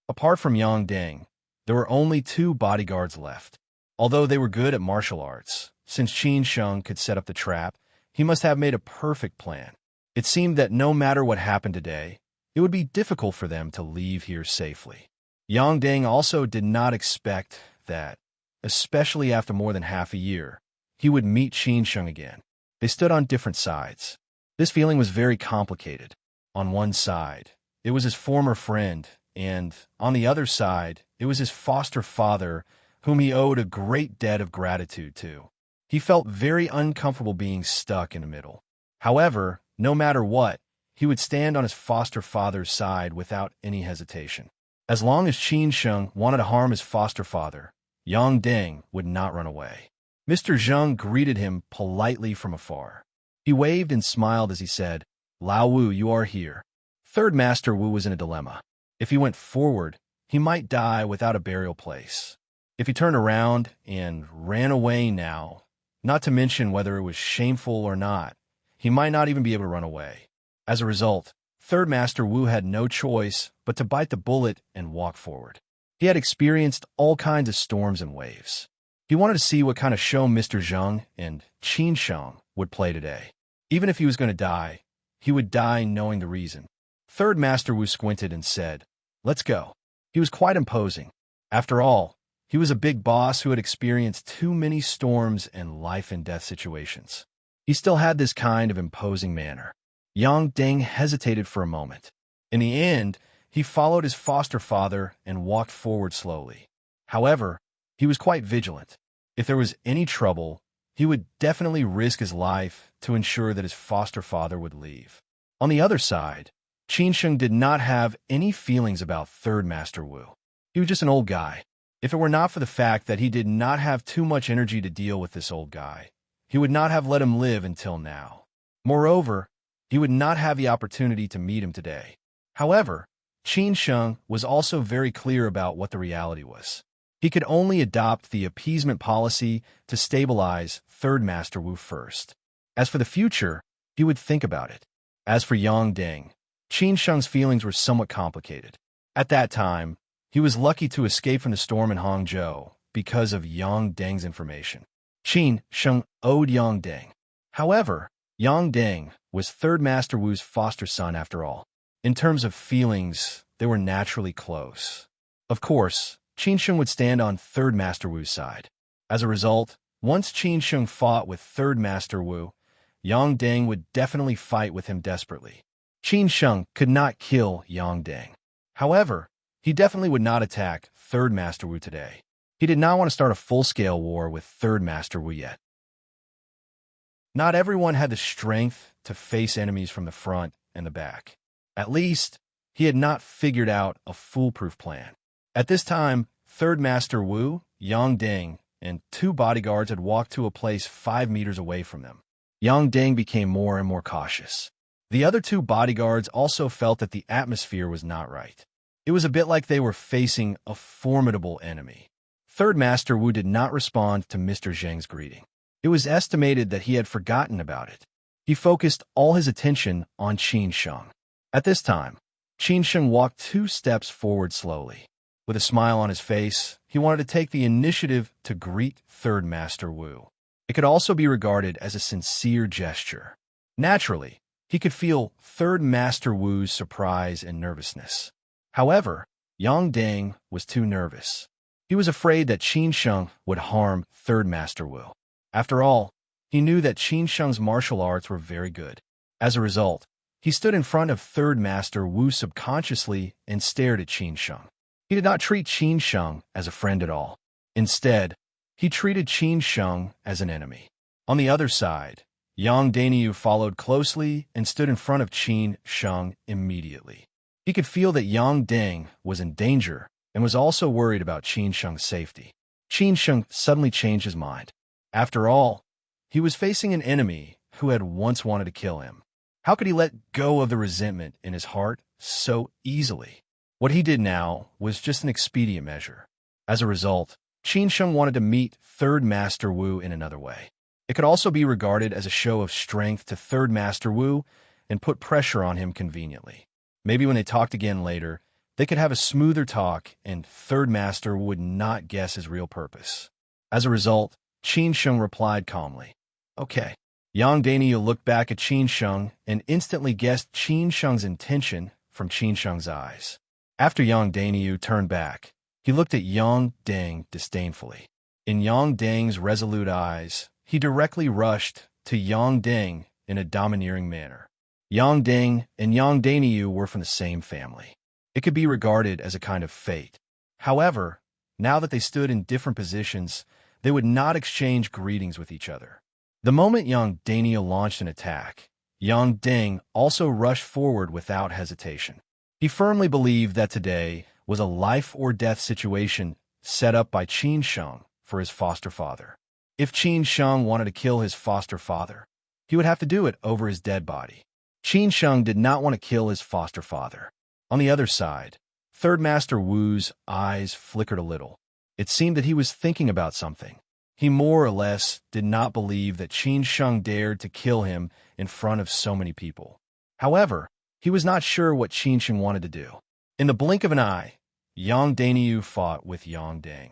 Apart from Yang Deng, there were only 2 bodyguards left. Although they were good at martial arts, since Qin Sheng could set up the trap, he must have made a perfect plan. It seemed that no matter what happened today, it would be difficult for them to leave here safely. Yang Deng also did not expect that, especially after more than half a year, he would meet Qin Sheng again. They stood on different sides. This feeling was very complicated. On one side, it was his former friend, and on the other side, it was his foster father, whom he owed a great debt of gratitude to. He felt very uncomfortable being stuck in the middle. However, no matter what, he would stand on his foster father's side without any hesitation. As long as Qin Sheng wanted to harm his foster father, Yang Deng would not run away. Mr. Zheng greeted him politely from afar. He waved and smiled as he said, "Lao Wu, you are here." Third Master Wu was in a dilemma. If he went forward, he might die without a burial place. If he turned around and ran away now, not to mention whether it was shameful or not, he might not even be able to run away. As a result, Third Master Wu had no choice but to bite the bullet and walk forward. He had experienced all kinds of storms and waves. He wanted to see what kind of show Mr. Zheng and Qin Sheng would play today. Even if he was going to die, he would die knowing the reason. Third Master Wu squinted and said, "Let's go." He was quite imposing. After all, he was a big boss who had experienced too many storms and life-and-death situations. He still had this kind of imposing manner. Yang Deng hesitated for a moment. In the end, he followed his foster father and walked forward slowly. However, he was quite vigilant. If there was any trouble, he would definitely risk his life to ensure that his foster father would leave. On the other side, Qin Sheng did not have any feelings about Third Master Wu. He was just an old guy. If it were not for the fact that he did not have too much energy to deal with this old guy, he would not have let him live until now. Moreover, he would not have the opportunity to meet him today. However, Qin Sheng was also very clear about what the reality was. He could only adopt the appeasement policy to stabilize Third Master Wu first. As for the future, he would think about it. As for Yang Deng, Qin Sheng's feelings were somewhat complicated. At that time, he was lucky to escape from the storm in Hangzhou because of Yang Deng's information. Qin Sheng owed Yang Deng. However, Yang Deng was Third Master Wu's foster son after all. In terms of feelings, they were naturally close. Of course, Qin Sheng would stand on Third Master Wu's side. As a result, once Qin Sheng fought with Third Master Wu, Yang Deng would definitely fight with him desperately. Qin Sheng could not kill Yang Deng. However, he definitely would not attack Third Master Wu today. He did not want to start a full-scale war with Third Master Wu yet. Not everyone had the strength to face enemies from the front and the back. At least, he had not figured out a foolproof plan. At this time, Third Master Wu, Yang Deng, and 2 bodyguards had walked to a place 5 meters away from them. Yang Deng became more and more cautious. The other 2 bodyguards also felt that the atmosphere was not right. It was a bit like they were facing a formidable enemy. Third Master Wu did not respond to Mr. Zheng's greeting. It was estimated that he had forgotten about it. He focused all his attention on Qin Sheng. At this time, Qin Sheng walked 2 steps forward slowly. With a smile on his face, he wanted to take the initiative to greet Third Master Wu. It could also be regarded as a sincere gesture. Naturally, he could feel Third Master Wu's surprise and nervousness. However, Yang Deng was too nervous. He was afraid that Qin Sheng would harm Third Master Wu. After all, he knew that Qin Sheng's martial arts were very good. As a result, he stood in front of Third Master Wu subconsciously and stared at Qin Sheng. He did not treat Qin Sheng as a friend at all. Instead, he treated Qin Sheng as an enemy. On the other side, Yang Daniu followed closely and stood in front of Qin Sheng immediately. He could feel that Yang Deng was in danger and was also worried about Qin Sheng's safety. Qin Sheng suddenly changed his mind. After all, he was facing an enemy who had once wanted to kill him. How could he let go of the resentment in his heart so easily? What he did now was just an expedient measure. As a result, Qin Sheng wanted to meet Third Master Wu in another way. It could also be regarded as a show of strength to Third Master Wu and put pressure on him conveniently. Maybe when they talked again later, they could have a smoother talk and Third Master would not guess his real purpose. As a result, Qin Sheng replied calmly, "Okay." Yang Daniel looked back at Qin Sheng and instantly guessed Qin Sheng's intention from Qin Sheng's eyes. After Yang Daniel turned back, he looked at Yang Deng disdainfully. In Yang Deng's resolute eyes, he directly rushed to Yang Deng in a domineering manner. Yang Deng and Yang Daniel were from the same family. It could be regarded as a kind of fate. However, now that they stood in different positions, they would not exchange greetings with each other. The moment Yang Daniel launched an attack, Yang Deng also rushed forward without hesitation. He firmly believed that today was a life-or-death situation set up by Qin Sheng for his foster father. If Qin Sheng wanted to kill his foster father, he would have to do it over his dead body. Qin Sheng did not want to kill his foster father. On the other side, Third Master Wu's eyes flickered a little. It seemed that he was thinking about something. He more or less did not believe that Qin Sheng dared to kill him in front of so many people. However, he was not sure what Qin Sheng wanted to do. In the blink of an eye, Yang Daniu fought with Yang Deng.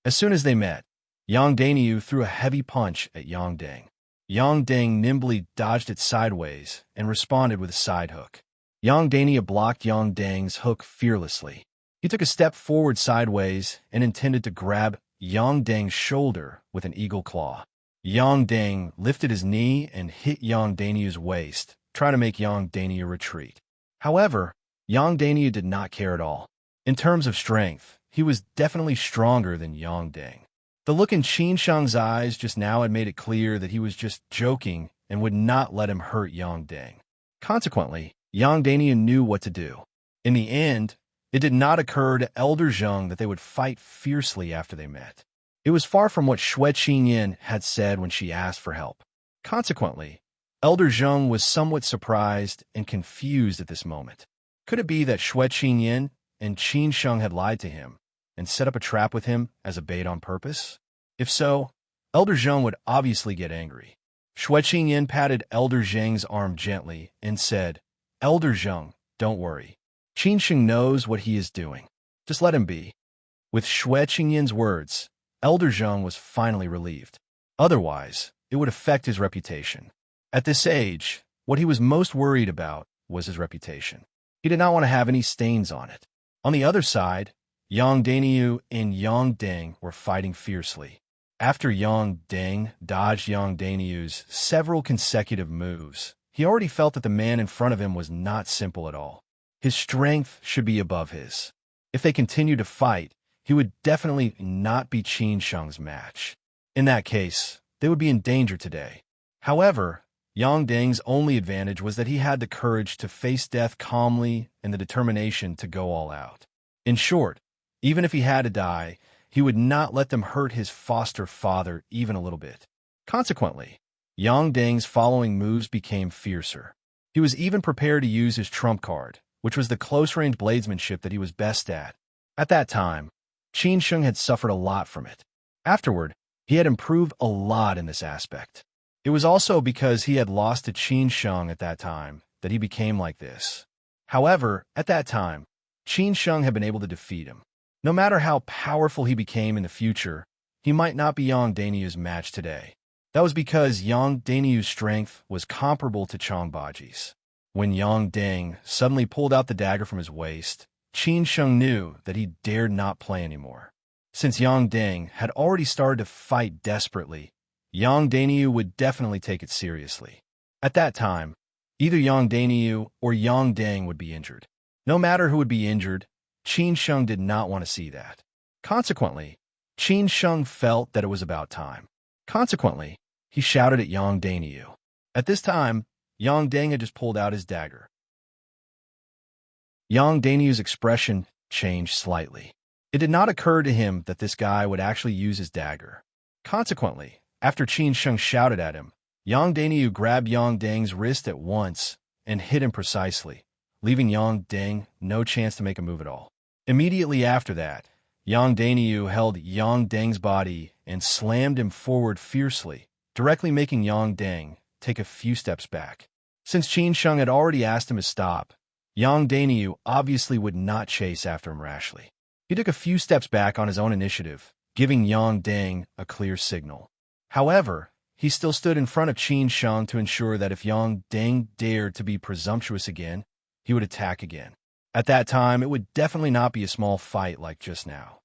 As soon as they met, Yang Daniu threw a heavy punch at Yang Deng. Yang Deng nimbly dodged it sideways and responded with a side hook. Yang Daniu blocked Yang Deng's hook fearlessly. He took a step forward sideways and intended to grab Yang Deng's shoulder with an eagle claw. Yang Deng lifted his knee and hit Yang Daniu's waist, trying to make Yang Daniu retreat. However, Yang Daniu did not care at all. In terms of strength, he was definitely stronger than Yang Deng. The look in Qin Sheng's eyes just now had made it clear that he was just joking and would not let him hurt Yang Deng. Consequently, Yang Daniu knew what to do. In the end, it did not occur to Elder Zheng that they would fight fiercely after they met. It was far from what Xue Qingyan had said when she asked for help. Consequently, Elder Zheng was somewhat surprised and confused at this moment. Could it be that Xue Qingyan and Qin Sheng had lied to him and set up a trap with him as a bait on purpose? If so, Elder Zheng would obviously get angry. Xue Qingyan patted Elder Zheng's arm gently and said, "Elder Zheng, don't worry. Qin Sheng knows what he is doing. Just let him be." With Xue Qingyan's words, Elder Zheng was finally relieved. Otherwise, it would affect his reputation. At this age, what he was most worried about was his reputation. He did not want to have any stains on it. On the other side, Yang Daniu and Yang Deng were fighting fiercely. After Yang Deng dodged Yang Daniu's several consecutive moves, he already felt that the man in front of him was not simple at all. His strength should be above his. If they continued to fight, he would definitely not be Qin Sheng's match. In that case, they would be in danger today. However, Yang Deng's only advantage was that he had the courage to face death calmly and the determination to go all out. In short, even if he had to die, he would not let them hurt his foster father even a little bit. Consequently, Yang Deng's following moves became fiercer. He was even prepared to use his trump card, which was the close-range bladesmanship that he was best at. At that time, Qin Sheng had suffered a lot from it. Afterward, he He had improved a lot in this aspect. It was also because he had lost to Qin Sheng at that time that he became like this. However, at that time, Qin Sheng had been able to defeat him. No matter how powerful he became in the future, he might not be Yang Dainiyu's match today. That was because Yang Dainiyu's strength was comparable to Changbaji's. When Yang Ding suddenly pulled out the dagger from his waist, Qin Sheng knew that he dared not play anymore. Since Yang Ding had already started to fight desperately, Yang Dainiyu would definitely take it seriously. At that time, either Yang Dainiyu or Yang Ding would be injured. No matter who would be injured, Qin Sheng did not want to see that. Consequently, Qin Sheng felt that it was about time. Consequently, he shouted at Yang Dainiyu. At this time, Yang Ding had just pulled out his dagger. Yang Dainiyu's expression changed slightly. It did not occur to him that this guy would actually use his dagger. Consequently, after Qin Sheng shouted at him, Yang Dainiyu grabbed Yang Ding's wrist at once and hit him precisely, leaving Yang Ding no chance to make a move at all. Immediately after that, Yang Dainiyu held Yang Ding's body and slammed him forward fiercely, directly making Yang Ding take a few steps back. Since Qin Sheng had already asked him to stop, Yang Dainiyu obviously would not chase after him rashly. He took a few steps back on his own initiative, giving Yang Ding a clear signal. However, he still stood in front of Qin Sheng to ensure that if Yang Ding dared to be presumptuous again, he would attack again. At that time, it would definitely not be a small fight like just now.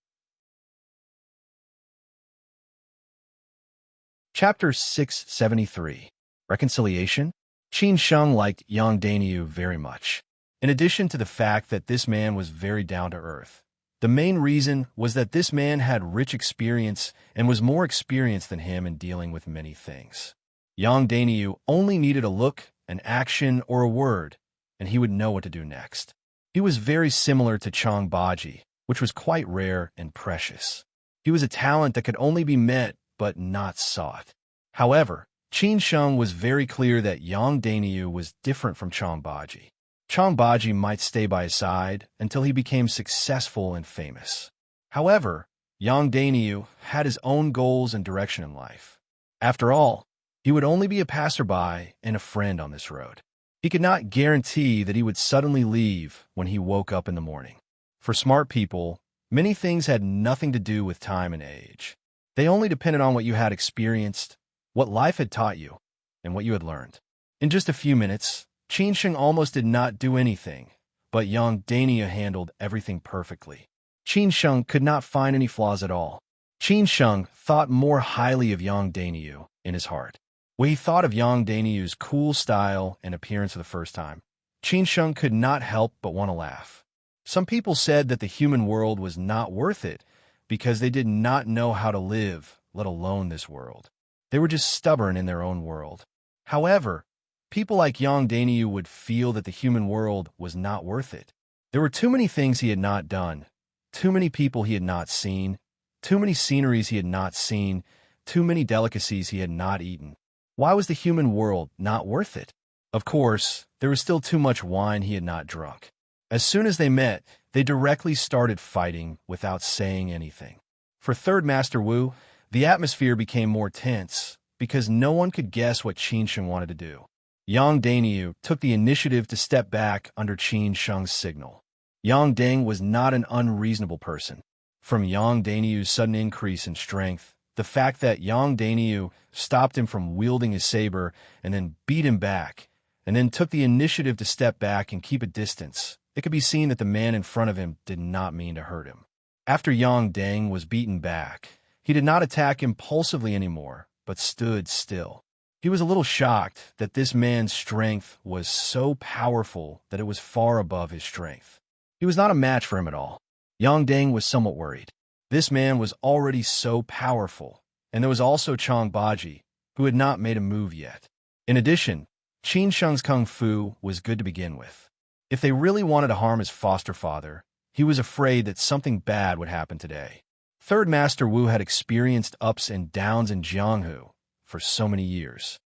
Chapter 673. Reconciliation? Qin Sheng liked Yang Dainiyu very much. In addition to the fact that this man was very down-to-earth, the main reason was that this man had rich experience and was more experienced than him in dealing with many things. Yang Dainiyu only needed a look, an action, or a word, and he would know what to do next. He was very similar to Changbaji, which was quite rare and precious. He was a talent that could only be met but not sought. However, Qin Sheng was very clear that Yang Dainiyu was different from Changbaji. Changbaji might stay by his side until he became successful and famous. However, Yang Dainiyu had his own goals and direction in life. After all, he would only be a passerby and a friend on this road. He could not guarantee that he would suddenly leave when he woke up in the morning. For smart people, many things had nothing to do with time and age. They only depended on what you had experienced, what life had taught you, and what you had learned. In just a few minutes, Qin Sheng almost did not do anything, but Yang Dainiyu handled everything perfectly. Qin Sheng could not find any flaws at all. Qin Sheng thought more highly of Yang Dainiyu in his heart. When he thought of Yang Dainiyu's cool style and appearance for the first time, Qin Sheng could not help but want to laugh. Some people said that the human world was not worth it because they did not know how to live, let alone this world. They were just stubborn in their own world. However, people like Yang Dainiyu would feel that the human world was not worth it. There were too many things he had not done, too many people he had not seen, too many sceneries he had not seen, too many delicacies he had not eaten. Why was the human world not worth it? Of course, there was still too much wine he had not drunk. As soon as they met, they directly started fighting without saying anything. For Third Master Wu, the atmosphere became more tense because no one could guess what Qin Sheng wanted to do. Yang Dainiyu took the initiative to step back under Qin Sheng's signal. Yang Ding was not an unreasonable person. From Yang Dainiyu's sudden increase in strength, the fact that Yang Dainiyu stopped him from wielding his saber and then beat him back, and then took the initiative to step back and keep a distance, it could be seen that the man in front of him did not mean to hurt him. After Yang Ding was beaten back, he did not attack impulsively anymore, but stood still. He was a little shocked that this man's strength was so powerful that it was far above his strength. He was not a match for him at all. Yang Ding was somewhat worried. This man was already so powerful, and there was also Changbaji, who had not made a move yet. In addition, Qin Sheng's kung fu was good to begin with. If they really wanted to harm his foster father, he was afraid that something bad would happen today. Third Master Wu had experienced ups and downs in Jianghu for so many years.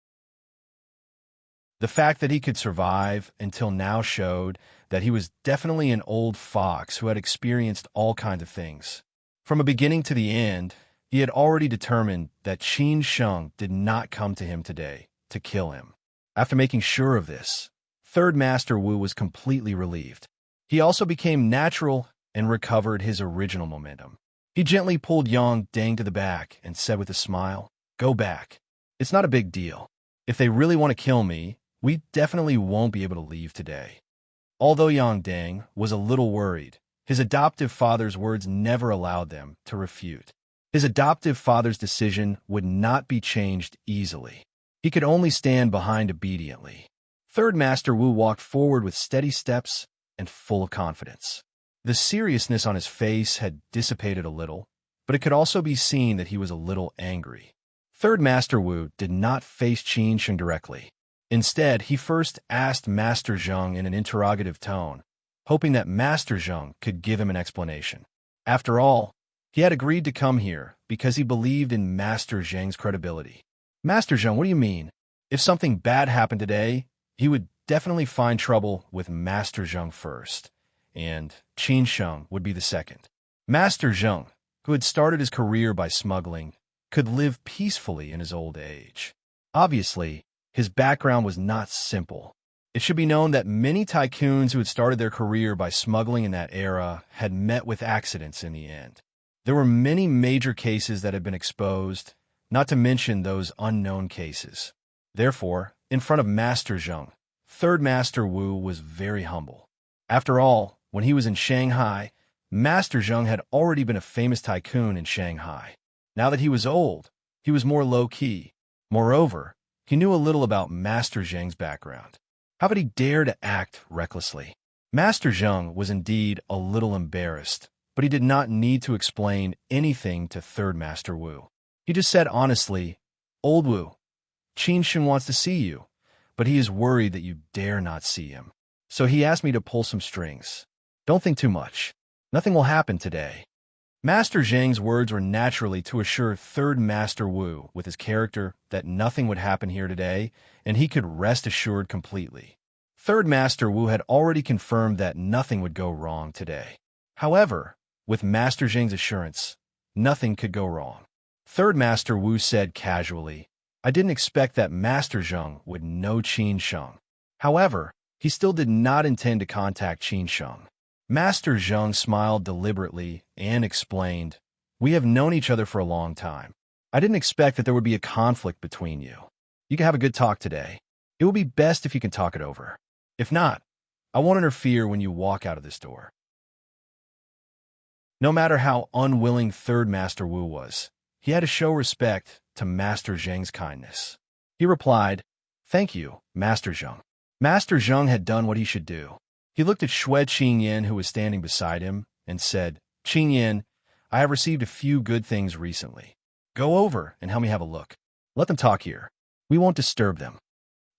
The fact that he could survive until now showed that he was definitely an old fox who had experienced all kinds of things. From a beginning to the end, He had already determined that Qin Sheng did not come to him today to kill him. After making sure of this, Third Master Wu was completely relieved. He also became natural and recovered his original momentum. He gently pulled Yang Dang to the back and said with a smile, "Go back. It's not a big deal. If they really want to kill me, we definitely won't be able to leave today." Although Yang Dang was a little worried, his adoptive father's words never allowed them to refute. His adoptive father's decision would not be changed easily. He could only stand behind obediently. Third Master Wu walked forward with steady steps and full of confidence. The seriousness on his face had dissipated a little, but it could also be seen that he was a little angry. Third Master Wu did not face Qin Sheng directly. Instead, he first asked Master Zheng in an interrogative tone, hoping that Master Zheng could give him an explanation. After all, he had agreed to come here because he believed in Master Zheng's credibility. "Master Zheng, what do you mean? If something bad happened today, he would definitely find trouble with Master Zheng first, and Qin Sheng would be the second. Master Zheng, who had started his career by smuggling, could live peacefully in his old age. Obviously, his background was not simple. It should be known that many tycoons who had started their career by smuggling in that era had met with accidents in the end. There were many major cases that had been exposed, not to mention those unknown cases. Therefore, in front of Master Zheng, Third Master Wu was very humble. After all, when he was in Shanghai, Master Zheng had already been a famous tycoon in Shanghai. Now that he was old, he was more low-key. Moreover, he knew a little about Master Zheng's background. How could he dare to act recklessly? Master Zheng was indeed a little embarrassed, but he did not need to explain anything to Third Master Wu. He just said honestly, "Old Wu, Qin Sheng wants to see you, but he is worried that you dare not see him. So he asked me to pull some strings. Don't think too much. Nothing will happen today." Master Zheng's words were naturally to assure Third Master Wu with his character that nothing would happen here today, and he could rest assured completely. Third Master Wu had already confirmed that nothing would go wrong today. However, with Master Zheng's assurance, nothing could go wrong. Third Master Wu said casually, "I didn't expect that Master Zheng would know Qin Sheng." However, he still did not intend to contact Qin Sheng. Master Zheng smiled deliberately and explained, "We have known each other for a long time. I didn't expect that there would be a conflict between you. You can have a good talk today. It will be best if you can talk it over. If not, I won't interfere when you walk out of this door." No matter how unwilling Third Master Wu was, he had to show respect to Master Zheng's kindness. He replied, "Thank you, Master Zheng." Master Zheng had done what he should do. He looked at Xue Qingyan, who was standing beside him, and said, "Qingyan, I have received a few good things recently. Go over and help me have a look. Let them talk here. We won't disturb them."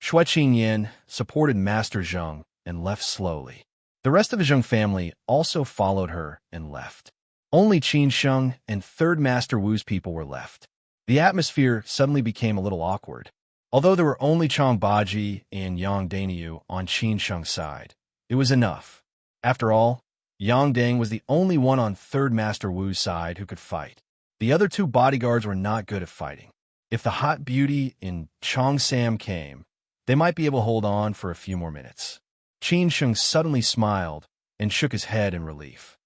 Xue Qingyan supported Master Zheng and left slowly. The rest of the Zheng family also followed her and left. Only Qin Sheng and Third Master Wu's people were left. The atmosphere suddenly became a little awkward. Although there were only Chang Baji and Yang Daniu on Qin Sheng's side, it was enough. After all, Yang Dang was the only one on Third Master Wu's side who could fight. The other two bodyguards were not good at fighting. If the hot beauty in Chong Sam came, they might be able to hold on for a few more minutes. Qin Sheng suddenly smiled and shook his head in relief.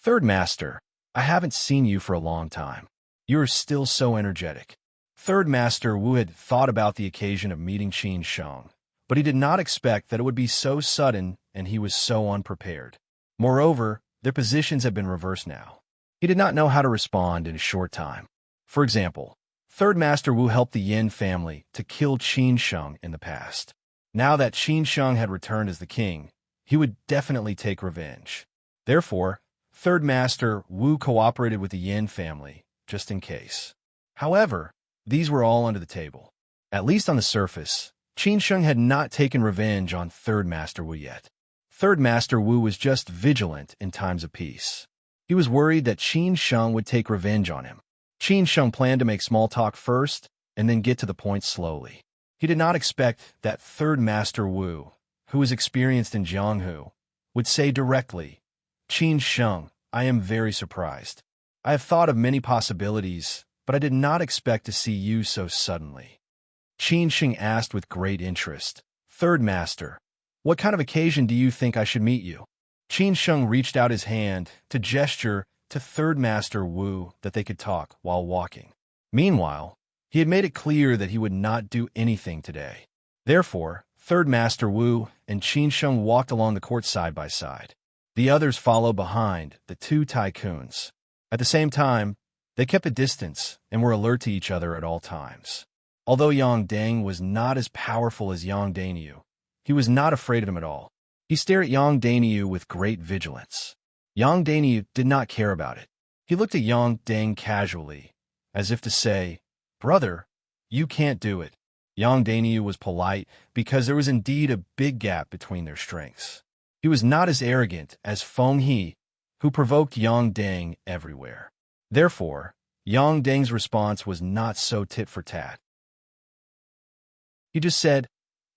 "Third Master, I haven't seen you for a long time. You are still so energetic." Third Master Wu had thought about the occasion of meeting Qin Sheng, but he did not expect that it would be so sudden and he was so unprepared. Moreover, their positions had been reversed now. He did not know how to respond in a short time. For example, Third Master Wu helped the Yin family to kill Qin Sheng in the past. Now that Qin Sheng had returned as the king, he would definitely take revenge. Therefore, Third Master Wu cooperated with the Yin family, just in case. However, these were all under the table. At least on the surface, Qin Sheng had not taken revenge on Third Master Wu yet. Third Master Wu was just vigilant in times of peace. He was worried that Qin Sheng would take revenge on him. Qin Sheng planned to make small talk first, and then get to the point slowly. He did not expect that Third Master Wu, who was experienced in Jianghu, would say directly, "Qin Sheng, I am very surprised. I have thought of many possibilities, but I did not expect to see you so suddenly. Qin Sheng asked with great interest. Third Master, what kind of occasion do you think I should meet you? Qin Sheng reached out his hand to gesture to Third Master Wu that they could talk while walking. Meanwhile, he had made it clear that he would not do anything today. Therefore, Third Master Wu and Qin Sheng walked along the court side by side. The others followed behind the two tycoons. At the same time, they kept a distance and were alert to each other at all times. Although Yang Deng was not as powerful as Yang Dainyu, he was not afraid of him at all. He stared at Yang Dainyu with great vigilance. Yang Dainyu did not care about it. He looked at Yang Deng casually, as if to say, "Brother, you can't do it." Yang Dainyu was polite because there was indeed a big gap between their strengths. He was not as arrogant as Feng He, who provoked Yang Deng everywhere. Therefore, Yang Deng's response was not so tit for tat. He just said,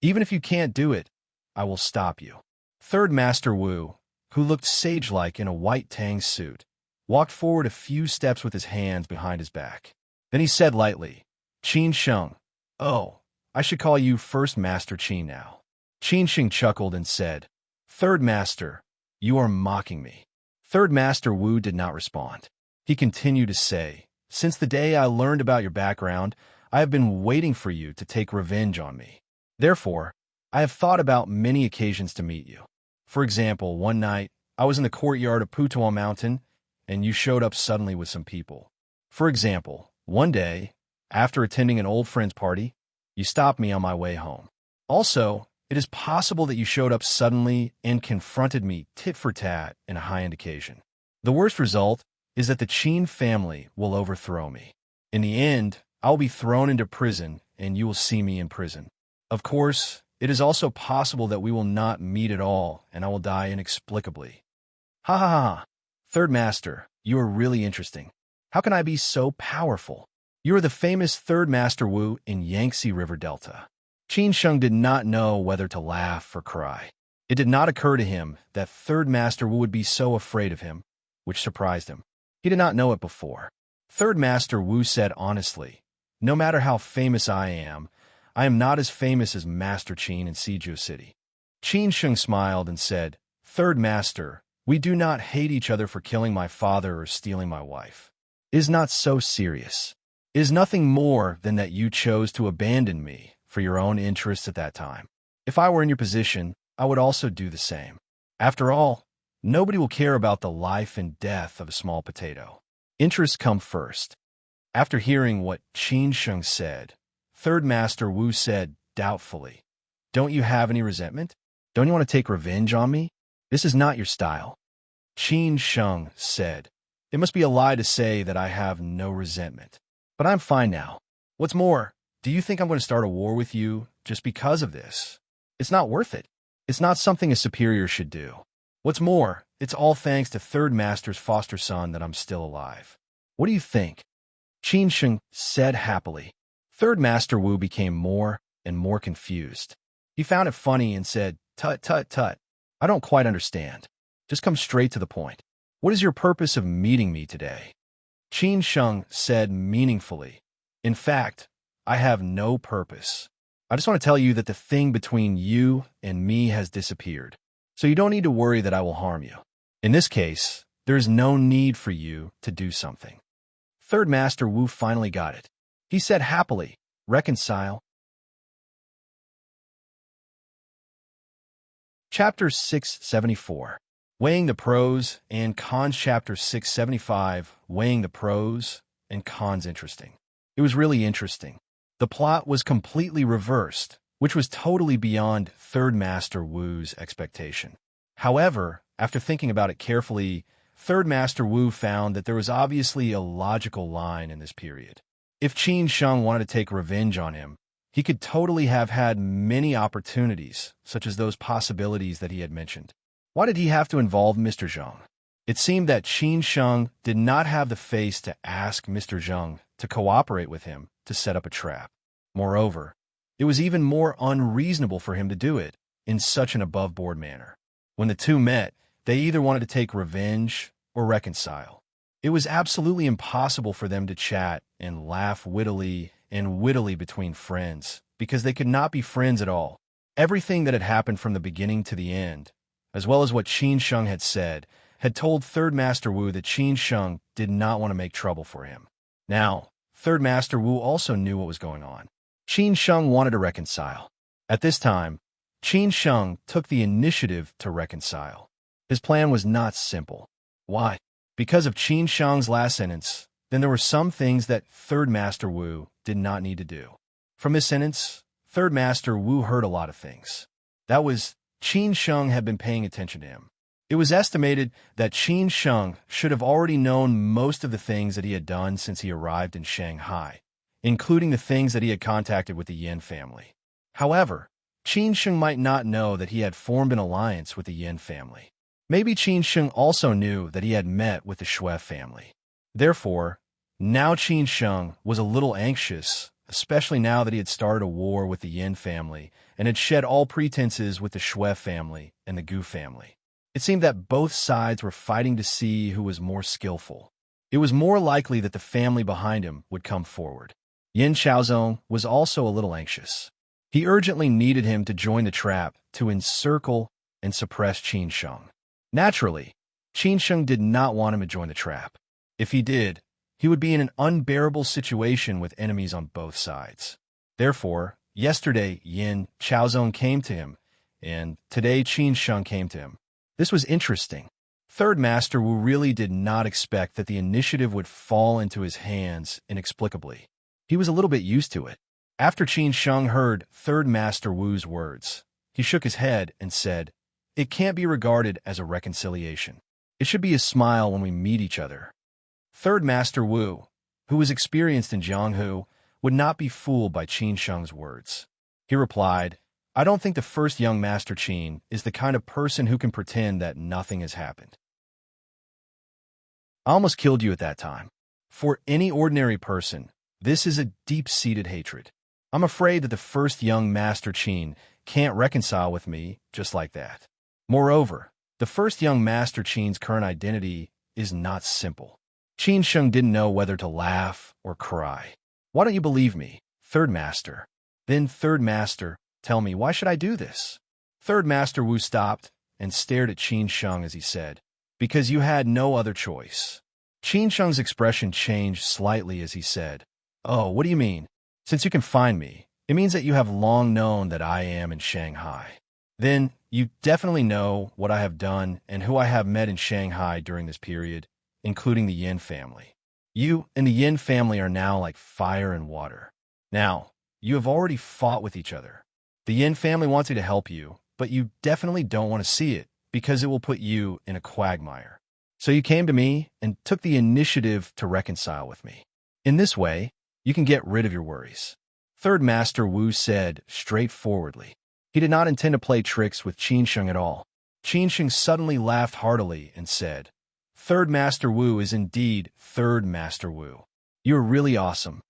"Even if you can't do it, I will stop you." Third Master Wu, who looked sage-like in a white tang suit, walked forward a few steps with his hands behind his back. Then he said lightly, "Qin Sheng, oh, I should call you First Master Qin now." Qin Sheng chuckled and said, "Third Master, you are mocking me." Third Master Wu did not respond. He continued to say, "Since the day I learned about your background, I have been waiting for you to take revenge on me. Therefore, I have thought about many occasions to meet you. For example, one night, I was in the courtyard of Putuo Mountain, and you showed up suddenly with some people. For example, one day, after attending an old friend's party, you stopped me on my way home. Also, it is possible that you showed up suddenly and confronted me tit for tat in a high-end occasion. The worst result is that the Qin family will overthrow me. In the end, I will be thrown into prison, and you will see me in prison. Of course, it is also possible that we will not meet at all, and I will die inexplicably." Ha ha ha ha. Third Master, you are really interesting. How can I be so powerful? You are the famous Third Master Wu in Yangtze River Delta. Qin Sheng did not know whether to laugh or cry. It did not occur to him that Third Master Wu would be so afraid of him, which surprised him. He did not know it before. Third Master Wu said honestly, "No matter how famous I am not as famous as Master Qin in Siju City." Qin Sheng smiled and said, "Third Master, we do not hate each other for killing my father or stealing my wife. It is not so serious. It is nothing more than that you chose to abandon me for your own interests at that time. If I were in your position, I would also do the same. After all, nobody will care about the life and death of a small potato. Interests come first." After hearing what Qin Sheng said, Third Master Wu said doubtfully, "Don't you have any resentment? Don't you want to take revenge on me? This is not your style." Qin Sheng said, "It must be a lie to say that I have no resentment. But I'm fine now. What's more, do you think I'm going to start a war with you just because of this? It's not worth it. It's not something a superior should do. What's more, it's all thanks to Third Master's foster son that I'm still alive. What do you think?" Qin Sheng said happily. Third Master Wu became more and more confused. He found it funny and said, "Tut, tut, tut. I don't quite understand. Just come straight to the point. What is your purpose of meeting me today?" Qin Sheng said meaningfully, "In fact, I have no purpose. I just want to tell you that the thing between you and me has disappeared. So you don't need to worry that I will harm you. In this case, there is no need for you to do something." Third Master Wu finally got it. He said happily, "Reconcile." Chapter 674. Weighing the Pros and Cons. Chapter 675. Weighing the Pros and Cons. Interesting. It was really interesting. The plot was completely reversed, which was totally beyond Third Master Wu's expectation. However, after thinking about it carefully, Third Master Wu found that there was obviously a logical line in this period. If Qin Sheng wanted to take revenge on him, he could totally have had many opportunities, such as those possibilities that he had mentioned. Why did he have to involve Mr. Zheng? It seemed that Qin Sheng did not have the face to ask Mr. Zheng to cooperate with him to set up a trap. Moreover, it was even more unreasonable for him to do it in such an above-board manner. When the two met, they either wanted to take revenge or reconcile. It was absolutely impossible for them to chat and laugh wittily between friends, because they could not be friends at all. Everything that had happened from the beginning to the end, as well as what Qin Sheng had said, had told Third Master Wu that Qin Sheng did not want to make trouble for him. Now, Third Master Wu also knew what was going on. Qin Sheng wanted to reconcile. At this time, Qin Sheng took the initiative to reconcile. His plan was not simple. Why? Because of Qin Sheng's last sentence, then there were some things that Third Master Wu did not need to do. From his sentence, Third Master Wu heard a lot of things. That was, Qin Sheng had been paying attention to him. It was estimated that Qin Sheng should have already known most of the things that he had done since he arrived in Shanghai, including the things that he had contacted with the Yin family. However, Qin Sheng might not know that he had formed an alliance with the Yin family. Maybe Qin Sheng also knew that he had met with the Shui family. Therefore, now Qin Sheng was a little anxious, especially now that he had started a war with the Yin family and had shed all pretenses with the Shui family and the Gu family. It seemed that both sides were fighting to see who was more skillful. It was more likely that the family behind him would come forward. Yin Xiaozong was also a little anxious. He urgently needed him to join the trap to encircle and suppress Qin Sheng. Naturally, Qin Sheng did not want him to join the trap. If he did, he would be in an unbearable situation with enemies on both sides. Therefore, yesterday Yin Xiaozong came to him, and today Qin Sheng came to him. This was interesting. Third Master Wu really did not expect that the initiative would fall into his hands inexplicably. He was a little bit used to it. After Qin Sheng heard Third Master Wu's words, he shook his head and said, "It can't be regarded as a reconciliation. It should be a smile when we meet each other." Third Master Wu, who was experienced in Jianghu, would not be fooled by Qin Sheng's words. He replied, "I don't think the first young Master Qin is the kind of person who can pretend that nothing has happened. I almost killed you at that time. For any ordinary person, this is a deep-seated hatred. I'm afraid that the first young Master Qin can't reconcile with me just like that. Moreover, the first young Master Qin's current identity is not simple." Qin Sheng didn't know whether to laugh or cry. "Why don't you believe me, Third Master?" "Then, Third Master, tell me, why should I do this?" Third Master Wu stopped and stared at Qin Sheng as he said, "Because you had no other choice." Qin Sheng's expression changed slightly as he said, "Oh, what do you mean? Since you can find me, it means that you have long known that I am in Shanghai. Then, you definitely know what I have done and who I have met in Shanghai during this period, including the Yin family. You and the Yin family are now like fire and water. Now, you have already fought with each other. The Yin family wants you to help you, but you definitely don't want to see it because it will put you in a quagmire. So you came to me and took the initiative to reconcile with me. In this way, you can get rid of your worries." Third Master Wu said straightforwardly. He did not intend to play tricks with Qin Sheng at all. Qin Sheng suddenly laughed heartily and said, "Third Master Wu is indeed Third Master Wu. You are really awesome.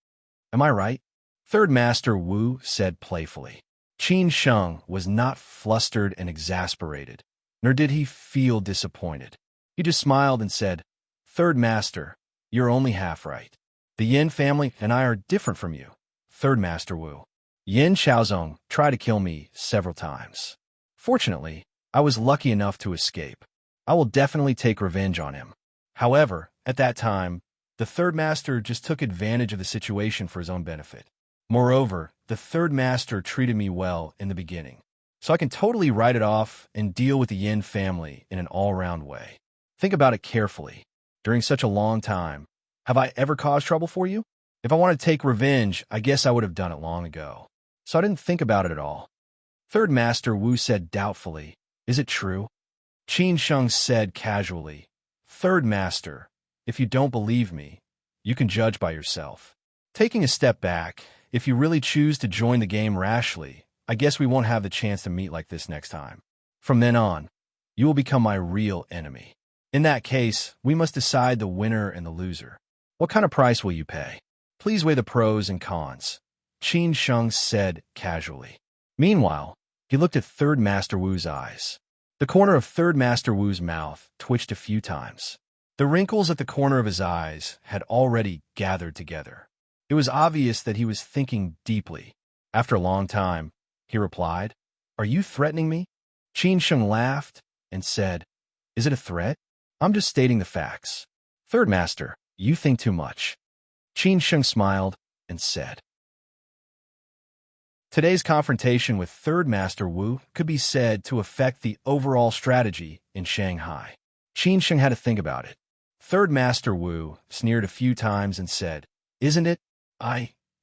Am I right?" Third Master Wu said playfully. Qin Sheng was not flustered and exasperated, nor did he feel disappointed. He just smiled and said, "Third Master, you're only half right. The Yin family and I are different from you, Third Master Wu. Yin Xiaozong tried to kill me several times. Fortunately, I was lucky enough to escape. I will definitely take revenge on him." However, at that time, the Third Master just took advantage of the situation for his own benefit. Moreover, the Third Master treated me well in the beginning, so I can totally write it off and deal with the Yin family in an all-round way. Think about it carefully. During such a long time, have I ever caused trouble for you? If I wanted to take revenge, I guess I would have done it long ago. So I didn't think about it at all. Third Master Wu said doubtfully, "Is it true?" Qin Sheng said casually, "Third Master, if you don't believe me, you can judge by yourself. Taking a step back, if you really choose to join the game rashly, I guess we won't have the chance to meet like this next time. From then on, you will become my real enemy. In that case, we must decide the winner and the loser. What kind of price will you pay? Please weigh the pros and cons," Qin Sheng said casually. Meanwhile, he looked at Third Master Wu's eyes. The corner of Third Master Wu's mouth twitched a few times. The wrinkles at the corner of his eyes had already gathered together. It was obvious that he was thinking deeply. After a long time, he replied, "Are you threatening me?" Qin Sheng laughed and said, "Is it a threat? I'm just stating the facts. Third Master, you think too much." Qin Sheng smiled and said, "Today's confrontation with Third Master Wu could be said to affect the overall strategy in Shanghai." Qin Sheng had to think about it. Third Master Wu sneered a few times and said, "Isn't it?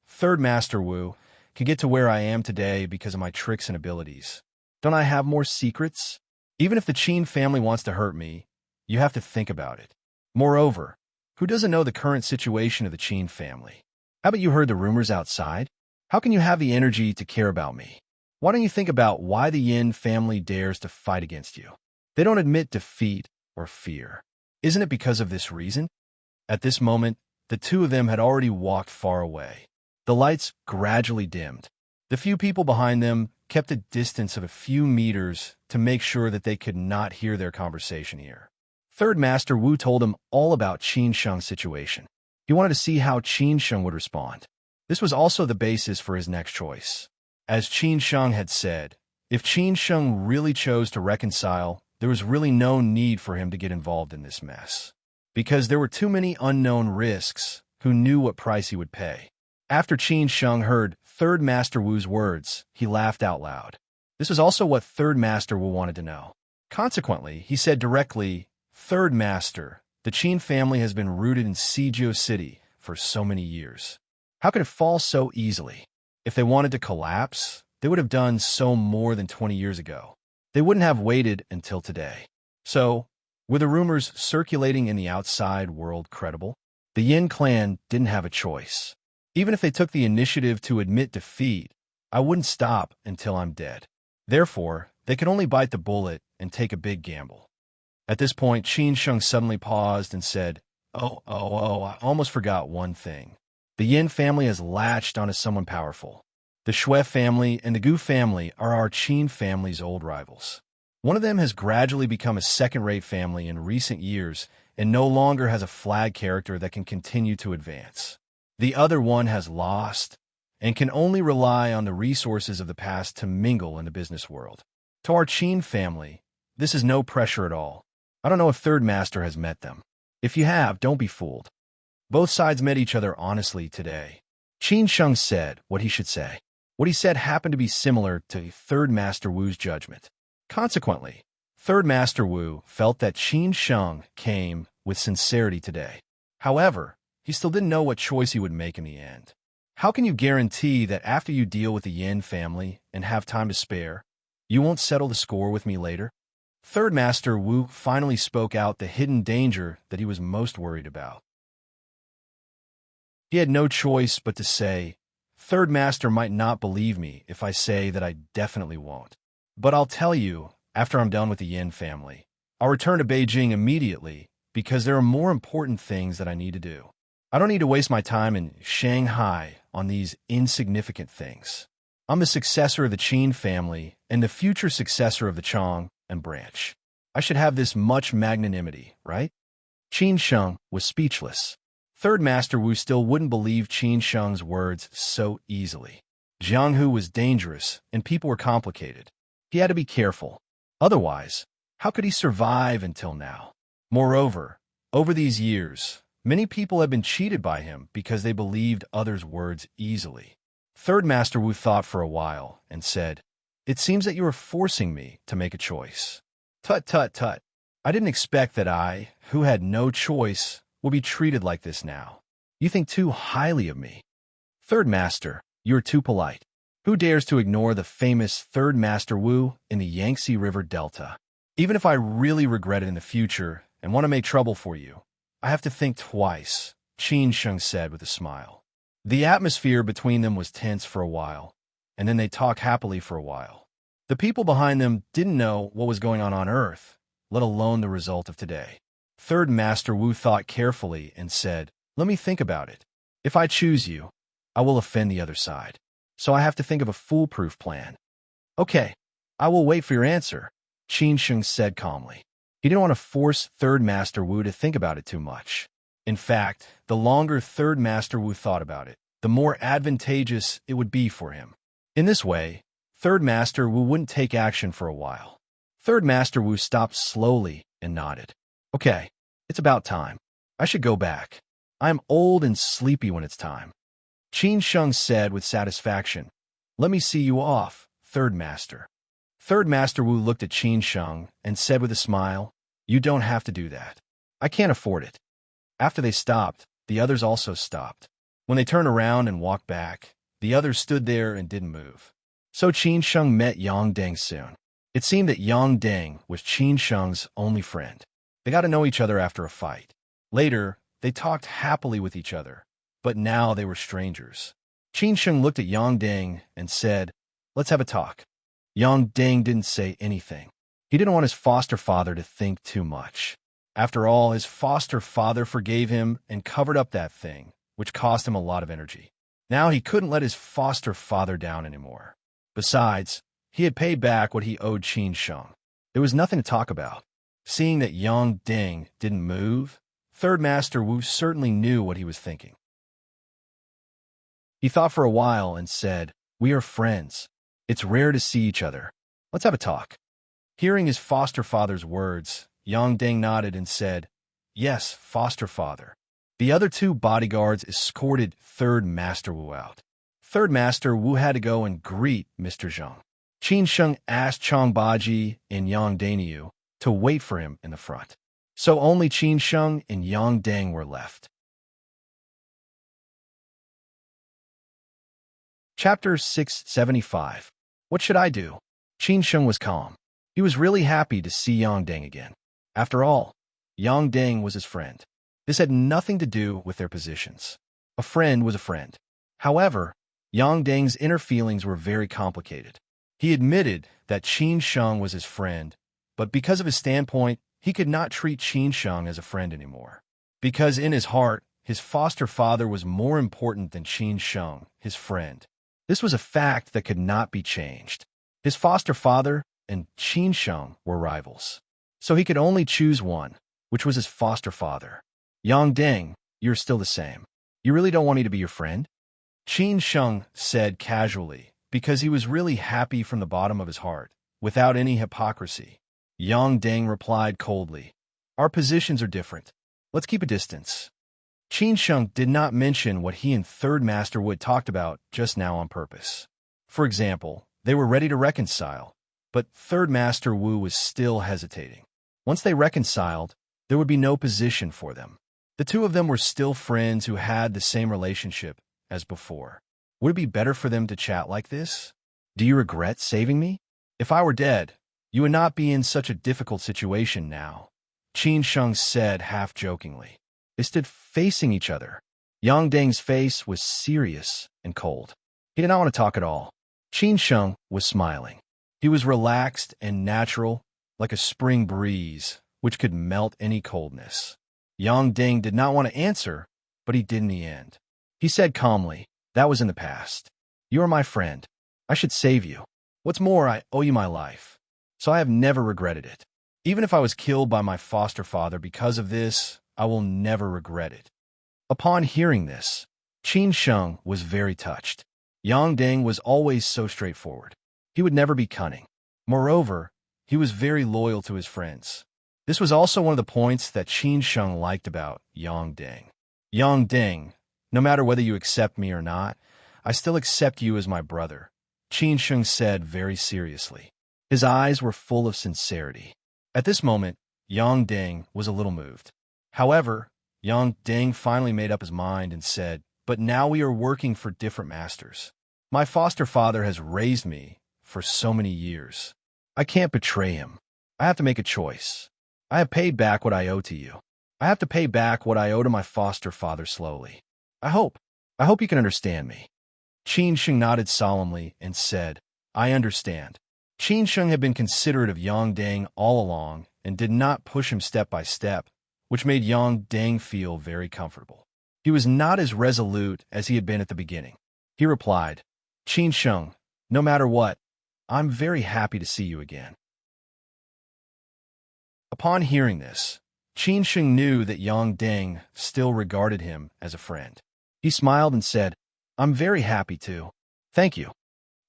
Third Master Wu, can get to where I am today because of my tricks and abilities. Don't I have more secrets? Even if the Qin family wants to hurt me, you have to think about it. Moreover, who doesn't know the current situation of the Qin family? Haven't you heard the rumors outside? How can you have the energy to care about me? Why don't you think about why the Yin family dares to fight against you? They don't admit defeat or fear. Isn't it because of this reason?" At this moment, the two of them had already walked far away. The lights gradually dimmed. The few people behind them kept a distance of a few meters to make sure that they could not hear their conversation here. Third Master Wu told him all about Qin Sheng's situation. He wanted to see how Qin Sheng would respond. This was also the basis for his next choice. As Qin Sheng had said, if Qin Sheng really chose to reconcile, there was really no need for him to get involved in this mess. Because there were too many unknown risks, who knew what price he would pay. After Qin Sheng heard Third Master Wu's words, he laughed out loud. This was also what Third Master Wu wanted to know. Consequently, he said directly, "Third Master, the Qin family has been rooted in Sijio City for so many years. How could it fall so easily? If they wanted to collapse, they would have done so more than 20 years ago. They wouldn't have waited until today." So, were the rumors circulating in the outside world credible? The Yin clan didn't have a choice. Even if they took the initiative to admit defeat, I wouldn't stop until I'm dead. Therefore, they could only bite the bullet and take a big gamble. At this point, Qin Sheng suddenly paused and said, Oh, I almost forgot one thing. The Yin family has latched onto someone powerful. The Shui family and the Gu family are our Qin family's old rivals. One of them has gradually become a second-rate family in recent years and no longer has a flag character that can continue to advance. The other one has lost and can only rely on the resources of the past to mingle in the business world. To our Qin family, this is no pressure at all. I don't know if Third Master has met them. If you have, don't be fooled. Both sides met each other honestly today. Qin Sheng said what he should say. What he said happened to be similar to Third Master Wu's judgment. Consequently, Third Master Wu felt that Qin Sheng came with sincerity today. However, he still didn't know what choice he would make in the end. How can you guarantee that after you deal with the Yin family and have time to spare, you won't settle the score with me later? Third Master Wu finally spoke out the hidden danger that he was most worried about. He had no choice but to say, Third Master might not believe me if I say that I definitely won't. But I'll tell you, after I'm done with the Yin family, I'll return to Beijing immediately because there are more important things that I need to do. I don't need to waste my time in Shanghai on these insignificant things. I'm the successor of the Qin family and the future successor of the Chong and branch. I should have this much magnanimity, right? Qin Sheng was speechless. Third Master Wu still wouldn't believe Qin Sheng's words so easily. Jianghu was dangerous and people were complicated. He had to be careful. Otherwise, how could he survive until now? Moreover, over these years, many people have been cheated by him because they believed others' words easily. Third Master Wu thought for a while and said, It seems that you are forcing me to make a choice. Tut, tut, tut. I didn't expect that I, who had no choice, would be treated like this now. You think too highly of me. Third Master, you are too polite. Who dares to ignore the famous Third Master Wu in the Yangtze River Delta? Even if I really regret it in the future and want to make trouble for you, I have to think twice, Qin Sheng said with a smile. The atmosphere between them was tense for a while, and then they talked happily for a while. The people behind them didn't know what was going on Earth, let alone the result of today. Third Master Wu thought carefully and said, Let me think about it. If I choose you, I will offend the other side. So I have to think of a foolproof plan. Okay, I will wait for your answer, Qin Sheng said calmly. He didn't want to force Third Master Wu to think about it too much. In fact, the longer Third Master Wu thought about it, the more advantageous it would be for him. In this way, Third Master Wu wouldn't take action for a while. Third Master Wu stopped slowly and nodded. Okay, it's about time. I should go back. I am old and sleepy when it's time. Qin Sheng said with satisfaction. Let me see you off, Third Master. Third Master Wu looked at Qin Sheng and said with a smile, You don't have to do that. I can't afford it. After they stopped, the others also stopped. When they turned around and walked back, the others stood there and didn't move. So Qin Sheng met Yang Deng soon. It seemed that Yang Deng was Qin Sheng's only friend. They got to know each other after a fight. Later, they talked happily with each other, but now they were strangers. Qin Sheng looked at Yang Deng and said, Let's have a talk. Yang Deng didn't say anything. He didn't want his foster father to think too much. After all, his foster father forgave him and covered up that thing, which cost him a lot of energy. Now he couldn't let his foster father down anymore. Besides, he had paid back what he owed Qin Sheng. There was nothing to talk about. Seeing that Yang Deng didn't move, Third Master Wu certainly knew what he was thinking. He thought for a while and said, We are friends. It's rare to see each other. Let's have a talk. Hearing his foster father's words, Yang Deng nodded and said, Yes, foster father. The other two bodyguards escorted Third Master Wu out. Third Master Wu had to go and greet Mr. Zheng. Qin Sheng asked Chang Baji and Yang Daniu to wait for him in the front. So only Qin Sheng and Yang Deng were left. Chapter 675. What should I do? Qin Sheng was calm. He was really happy to see Yang Deng again. After all, Yang Deng was his friend. This had nothing to do with their positions. A friend was a friend. However, Yang Deng's inner feelings were very complicated. He admitted that Qin Sheng was his friend, but because of his standpoint, he could not treat Qin Sheng as a friend anymore. Because in his heart, his foster father was more important than Qin Sheng, his friend. This was a fact that could not be changed. His foster father and Qin Sheng were rivals. So he could only choose one, which was his foster father. Yang Deng, you're still the same. You really don't want me to be your friend? Qin Sheng said casually, because he was really happy from the bottom of his heart, without any hypocrisy. Yang Deng replied coldly, Our positions are different. Let's keep a distance. Qin Sheng did not mention what he and Third Master Wu talked about just now on purpose. For example, they were ready to reconcile, but Third Master Wu was still hesitating. Once they reconciled, there would be no position for them. The two of them were still friends who had the same relationship as before. Would it be better for them to chat like this? Do you regret saving me? If I were dead, you would not be in such a difficult situation now, Qin Sheng said half-jokingly. They stood facing each other. Yang Deng's face was serious and cold. He did not want to talk at all. Qin Sheng was smiling. He was relaxed and natural, like a spring breeze, which could melt any coldness. Yang Deng did not want to answer, but he did in the end. He said calmly, That was in the past. You are my friend. I should save you. What's more, I owe you my life. So I have never regretted it. Even if I was killed by my foster father because of this, I will never regret it. Upon hearing this, Qin Sheng was very touched. Yang Deng was always so straightforward. He would never be cunning. Moreover, he was very loyal to his friends. This was also one of the points that Qin Sheng liked about Yang Deng. Yang Deng, no matter whether you accept me or not, I still accept you as my brother, Qin Sheng said very seriously. His eyes were full of sincerity. At this moment, Yang Deng was a little moved. However, Yang Deng finally made up his mind and said, But now we are working for different masters. My foster father has raised me for so many years. I can't betray him. I have to make a choice. I have paid back what I owe to you. I have to pay back what I owe to my foster father slowly. I hope you can understand me. Qin Sheng nodded solemnly and said, I understand. Qin Sheng had been considerate of Yang Deng all along and did not push him step by step, which made Yang Deng feel very comfortable. He was not as resolute as he had been at the beginning. He replied, Qin Sheng, no matter what, I'm very happy to see you again. Upon hearing this, Qin Sheng knew that Yang Deng still regarded him as a friend. He smiled and said, "I'm very happy to. Thank you.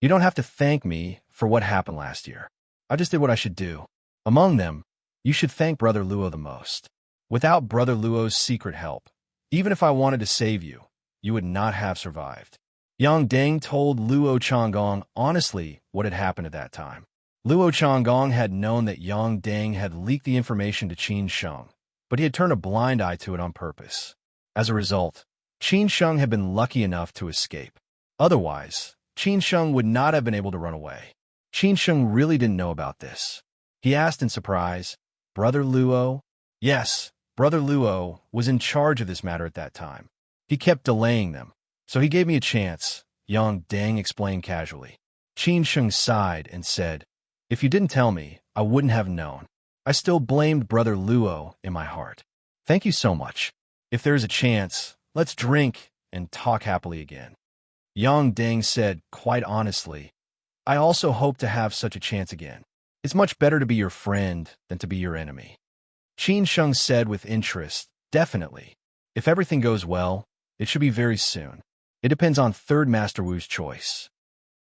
You don't have to thank me for what happened last year. I just did what I should do. Among them, you should thank Brother Luo the most. Without Brother Luo's secret help, even if I wanted to save you, you would not have survived." Yang Deng told Luo Changgong honestly what had happened at that time. Luo Changgong had known that Yang Deng had leaked the information to Qin Sheng, but he had turned a blind eye to it on purpose. As a result, Qin Sheng had been lucky enough to escape. Otherwise, Qin Sheng would not have been able to run away. Qin Sheng really didn't know about this. He asked in surprise, "Brother Luo?" Yes, Brother Luo was in charge of this matter at that time. He kept delaying them, so he gave me a chance, Yang Deng explained casually. Qin Sheng sighed and said, "If you didn't tell me, I wouldn't have known. I still blamed Brother Luo in my heart. Thank you so much. If there's a chance, let's drink and talk happily again." Yang Deng said, quite honestly, "I also hope to have such a chance again. It's much better to be your friend than to be your enemy." Qin Sheng said with interest, "Definitely. If everything goes well, it should be very soon. It depends on Third Master Wu's choice."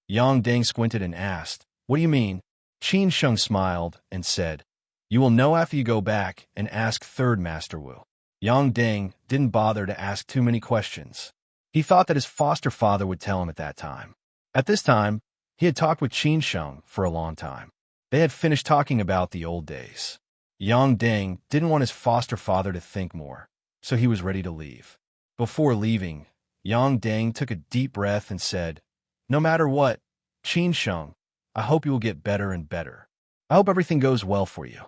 Yang Deng squinted and asked, "What do you mean?" Qin Sheng smiled and said, "You will know after you go back and ask Third Master Wu." Yang Deng didn't bother to ask too many questions. He thought that his foster father would tell him at that time. At this time, he had talked with Qin Sheng for a long time. They had finished talking about the old days. Yang Deng didn't want his foster father to think more, so he was ready to leave. Before leaving, Yang Deng took a deep breath and said, "No matter what, Qin Sheng, I hope you will get better and better. I hope everything goes well for you."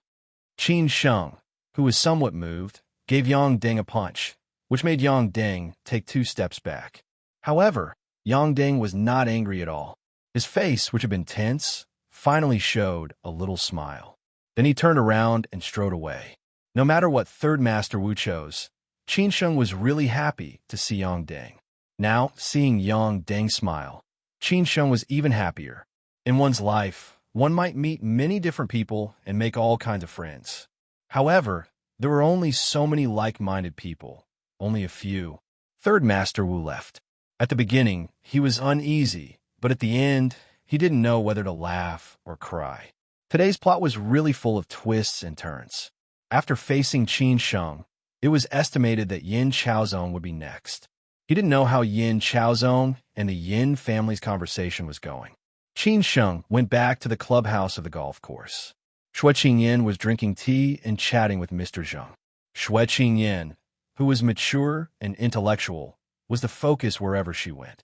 Qin Sheng, who was somewhat moved, gave Yang Deng a punch, which made Yang Deng take 2 steps back. However, Yang Deng was not angry at all. His face, which had been tense, finally showed a little smile. Then he turned around and strode away. No matter what Third Master Wu chose, Qin Sheng was really happy to see Yang Deng. Now, seeing Yang Deng smile, Qin Sheng was even happier. In one's life, one might meet many different people and make all kinds of friends. However, there were only so many like-minded people, only a few. Third Master Wu left. At the beginning, he was uneasy, but at the end, he didn't know whether to laugh or cry. Today's plot was really full of twists and turns. After facing Qin Sheng, it was estimated that Yin Chaozong would be next. He didn't know how Yin Chaozong and the Yin family's conversation was going. Qin Sheng went back to the clubhouse of the golf course. Xue Qingyan was drinking tea and chatting with Mr. Zheng. Xue Qingyan, who was mature and intellectual, was the focus wherever she went.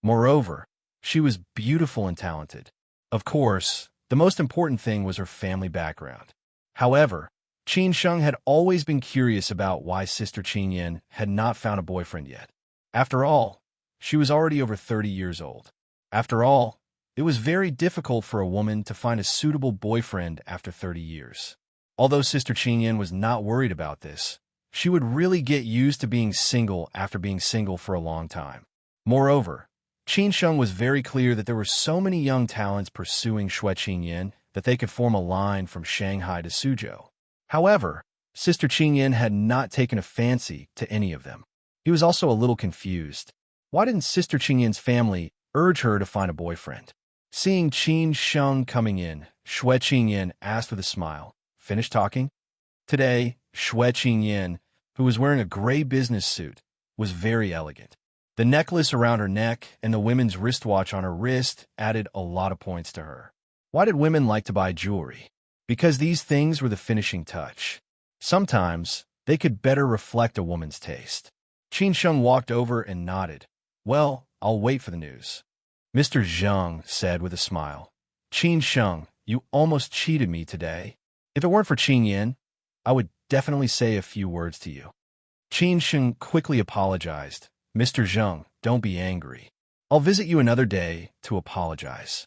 Moreover, she was beautiful and talented. Of course, the most important thing was her family background. However, Qin Sheng had always been curious about why Sister Qingyan had not found a boyfriend yet. After all, she was already over 30 years old. After all, it was very difficult for a woman to find a suitable boyfriend after 30 years. Although Sister Qingyan was not worried about this, she would really get used to being single after being single for a long time. Moreover, Qin Sheng was very clear that there were so many young talents pursuing Xue Qingyan that they could form a line from Shanghai to Suzhou. However, Sister Qingyan had not taken a fancy to any of them. He was also a little confused. Why didn't Sister Qingyan's family urge her to find a boyfriend? Seeing Qin Sheng coming in, Xue Qingyan asked with a smile, "Finished talking?" Today, Xue Qingyan, who was wearing a gray business suit, was very elegant. The necklace around her neck and the women's wristwatch on her wrist added a lot of points to her. Why did women like to buy jewelry? Because these things were the finishing touch. Sometimes, they could better reflect a woman's taste. Qin Sheng walked over and nodded. "Well, I'll wait for the news." Mr. Zheng said with a smile, "Qin Sheng, you almost cheated me today. If it weren't for Qingyan, I would definitely say a few words to you." Qin Sheng quickly apologized. "Mr. Zheng, don't be angry. I'll visit you another day to apologize."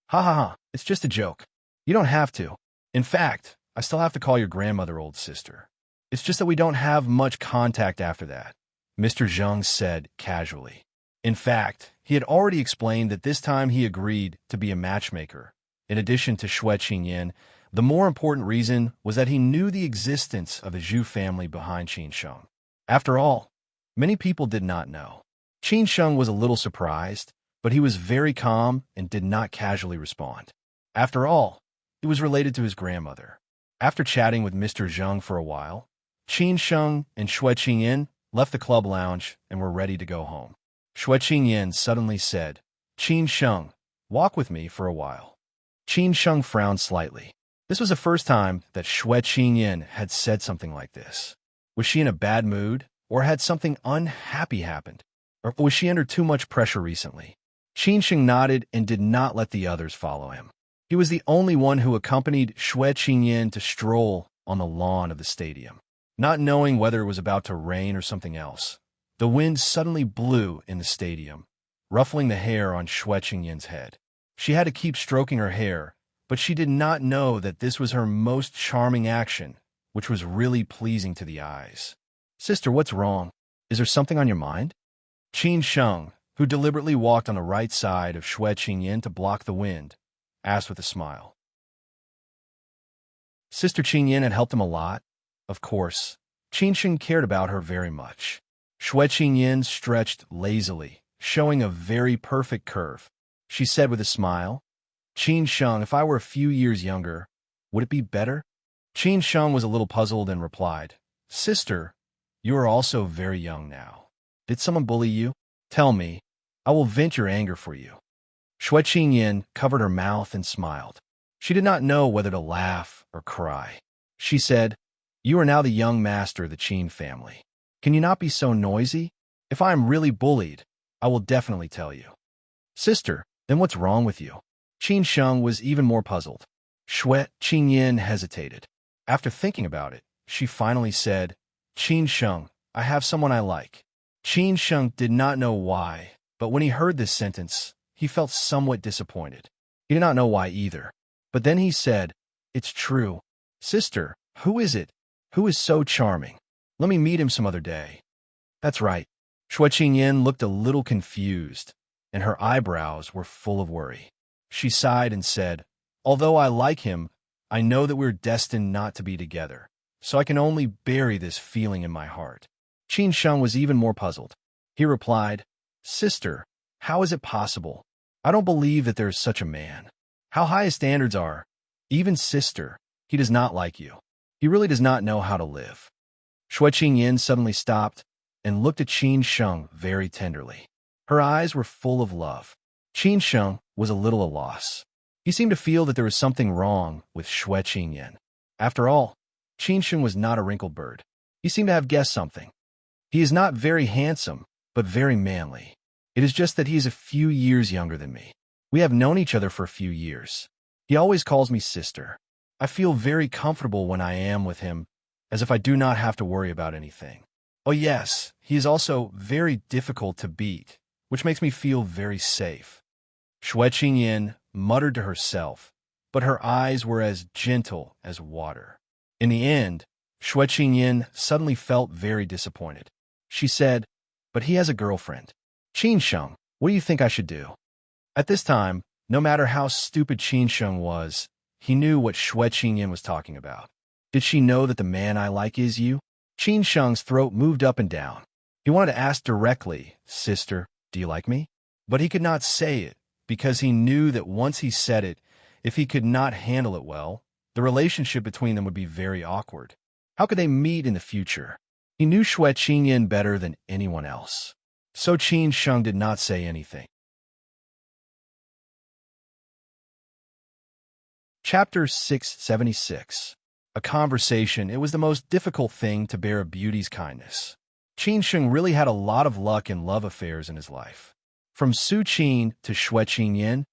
"Ha ha ha, it's just a joke. You don't have to. In fact, I still have to call your grandmother old sister. It's just that we don't have much contact after that," Mr. Zheng said casually. In fact, he had already explained that this time he agreed to be a matchmaker, in addition to Xue Qingyan, The more important reason was that he knew the existence of the Zhu family behind Qin Sheng. After all, many people did not know. Qin Sheng was a little surprised, but he was very calm and did not casually respond. After all, it was related to his grandmother. After chatting with Mr. Zheng for a while, Qin Sheng and Xue Qingyan left the club lounge and were ready to go home. Xue Qingyan suddenly said, "Qin Sheng, walk with me for a while." Qin Sheng frowned slightly. This was the first time that Xue Qingyan had said something like this. Was she in a bad mood, or had something unhappy happened? Or was she under too much pressure recently? Qin Sheng nodded and did not let the others follow him. He was the only one who accompanied Xue Qingyan to stroll on the lawn of the stadium. Not knowing whether it was about to rain or something else, the wind suddenly blew in the stadium, ruffling the hair on Xue Qingyan's head. She had to keep stroking her hair, but she did not know that this was her most charming action, which was really pleasing to the eyes. "Sister, what's wrong? Is there something on your mind?" Qin Sheng, who deliberately walked on the right side of Xue Qingyan to block the wind, asked with a smile. Sister Qingyan had helped him a lot. Of course, Qin Sheng cared about her very much. Xue Qingyan stretched lazily, showing a very perfect curve. She said with a smile, "Qin Sheng, if I were a few years younger, would it be better?" Qin Sheng was a little puzzled and replied, "Sister, you are also very young now. Did someone bully you? Tell me. I will vent your anger for you." Xue Qingyan covered her mouth and smiled. She did not know whether to laugh or cry. She said, "You are now the young master of the Qin family. Can you not be so noisy? If I am really bullied, I will definitely tell you." "Sister, then what's wrong with you?" Qin Sheng was even more puzzled. Xue Qingyan hesitated. After thinking about it, she finally said, "Qin Sheng, I have someone I like." Qin Sheng did not know why, but when he heard this sentence, he felt somewhat disappointed. He did not know why either. But then he said, "It's true. Sister, who is it? Who is so charming? Let me meet him some other day." "That's right." Xue Qingyan looked a little confused, and her eyebrows were full of worry. She sighed and said, "Although I like him, I know that we're destined not to be together, so I can only bury this feeling in my heart." Qin Sheng was even more puzzled. He replied, "Sister, how is it possible? I don't believe that there is such a man. How high his standards are. Even sister, he does not like you. He really does not know how to live." Xue Qingyan suddenly stopped and looked at Qin Sheng very tenderly. Her eyes were full of love. Qin Sheng was a little at a loss. He seemed to feel that there was something wrong with Xue Qingyan. After all, Qin Sheng was not a wrinkled bird. He seemed to have guessed something. "He is not very handsome, but very manly. It is just that he is a few years younger than me. We have known each other for a few years. He always calls me sister. I feel very comfortable when I am with him, as if I do not have to worry about anything. Oh yes, he is also very difficult to beat, which makes me feel very safe." Xue Qingyan muttered to herself, but her eyes were as gentle as water. In the end, Xue Qingyan suddenly felt very disappointed. She said, "But he has a girlfriend. Qin Sheng, what do you think I should do?" At this time, no matter how stupid Qin Sheng was, he knew what Xue Qingyan was talking about. "Did she know that the man I like is you?" Qin Sheng's throat moved up and down. He wanted to ask directly, "Sister, do you like me?" But he could not say it, because he knew that once he said it, if he could not handle it well, the relationship between them would be very awkward. How could they meet in the future? He knew Xue Qingyan better than anyone else. So Qin Sheng did not say anything. Chapter 676. A conversation. It was the most difficult thing to bear a beauty's kindness. Qin Sheng really had a lot of luck in love affairs in his life. From Su Qin to Xue Qingyan,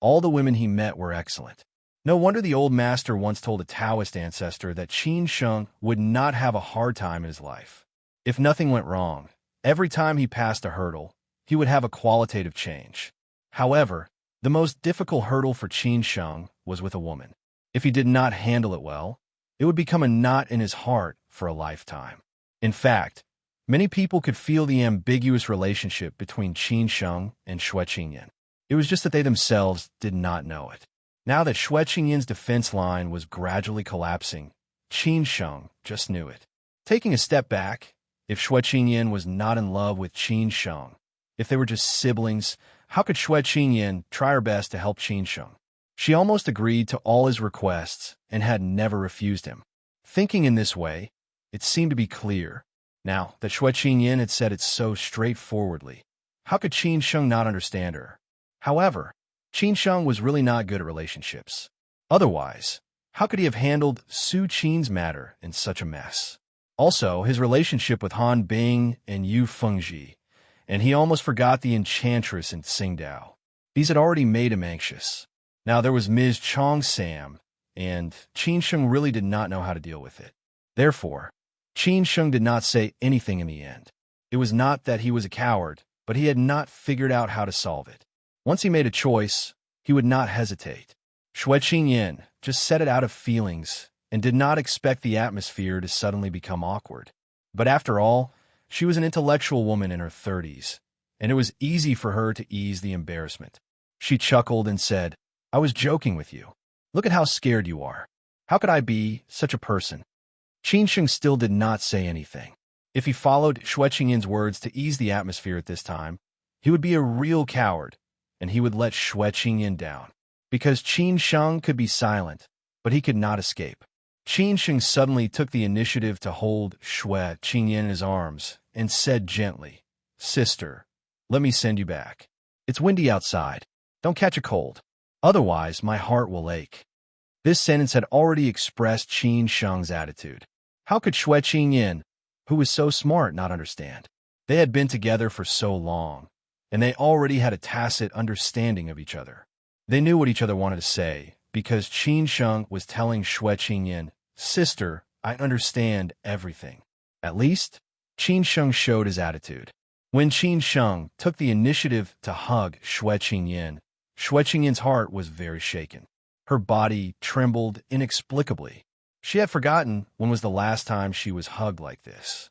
all the women he met were excellent. No wonder the old master once told a Taoist ancestor that Qin Sheng would not have a hard time in his life. If nothing went wrong, every time he passed a hurdle, he would have a qualitative change. However, the most difficult hurdle for Qin Sheng was with a woman. If he did not handle it well, it would become a knot in his heart for a lifetime. In fact, many people could feel the ambiguous relationship between Qin Sheng and Xue Qingyan. It was just that they themselves did not know it. Now that Xue Qingyin's defense line was gradually collapsing, Qin Sheng just knew it. Taking a step back, if Xue Qingyin was not in love with Qin Sheng, if they were just siblings, how could Xue Qingyin try her best to help Qin Sheng? She almost agreed to all his requests and had never refused him. Thinking in this way, it seemed to be clear. Now that Xue Qingyin had said it so straightforwardly, how could Qin Sheng not understand her? However, Qin Sheng was really not good at relationships. Otherwise, how could he have handled Su Qin's matter in such a mess? Also, his relationship with Han Bing and Yu Fengji, and he almost forgot the enchantress in Tsingtao. These had already made him anxious. Now there was Ms. Chong Sam, and Qin Sheng really did not know how to deal with it. Therefore, Qin Sheng did not say anything in the end. It was not that he was a coward, but he had not figured out how to solve it. Once he made a choice, he would not hesitate. Xue Qingyin just said it out of feelings and did not expect the atmosphere to suddenly become awkward. But after all, she was an intellectual woman in her 30s, and it was easy for her to ease the embarrassment. She chuckled and said, "I was joking with you. Look at how scared you are. How could I be such a person?" Qin Sheng still did not say anything. If he followed Xue Qingyin's words to ease the atmosphere at this time, he would be a real coward, and he would let Xue Qingyin down. Because Qin Sheng could be silent, but he could not escape. Qin Sheng suddenly took the initiative to hold Xue Qingyin in his arms and said gently, "Sister, let me send you back. It's windy outside. Don't catch a cold. Otherwise, my heart will ache." This sentence had already expressed Qin Sheng's attitude. How could Xue Qingyin, who was so smart, not understand? They had been together for so long, and they already had a tacit understanding of each other. They knew what each other wanted to say, because Qin Sheng was telling Xue Qingyin, "Sister, I understand everything." At least, Qin Sheng showed his attitude. When Qin Sheng took the initiative to hug Xue Qingyin's heart was very shaken. Her body trembled inexplicably. She had forgotten when was the last time she was hugged like this.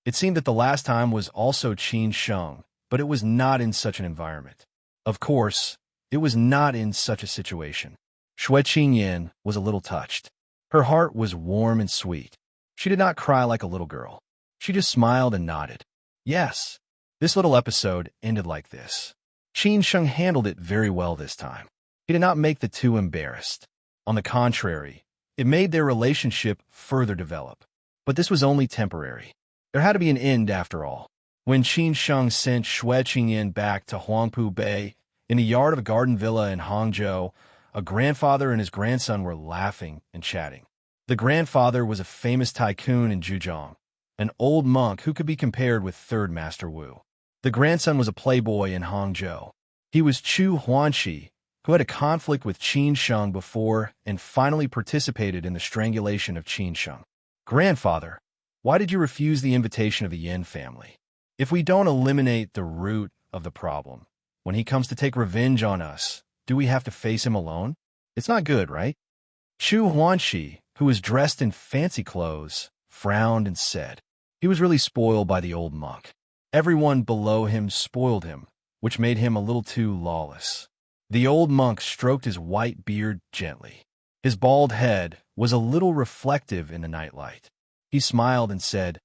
It seemed that the last time was also Qin Sheng, but it was not in such an environment. Of course, it was not in such a situation. Xue Qingyin was a little touched. Her heart was warm and sweet. She did not cry like a little girl. She just smiled and nodded. Yes, this little episode ended like this. Qin Sheng handled it very well this time. He did not make the two embarrassed. On the contrary, it made their relationship further develop. But this was only temporary. There had to be an end after all. When Qin Sheng sent Xue Qingyin back to Huangpu Bay, in the yard of a garden villa in Hangzhou, a grandfather and his grandson were laughing and chatting. The grandfather was a famous tycoon in Zhujiang, an old monk who could be compared with Third Master Wu. The grandson was a playboy in Hangzhou. He was Chu Huanqi, who had a conflict with Qin Sheng before and finally participated in the strangulation of Qin Sheng. "Grandfather, why did you refuse the invitation of the Yin family? If we don't eliminate the root of the problem, when he comes to take revenge on us, do we have to face him alone? It's not good, right?" Chu Huanqi, who was dressed in fancy clothes, frowned and said, he was really spoiled by the old monk. Everyone below him spoiled him, which made him a little too lawless. The old monk stroked his white beard gently. His bald head was a little reflective in the nightlight. He smiled and said,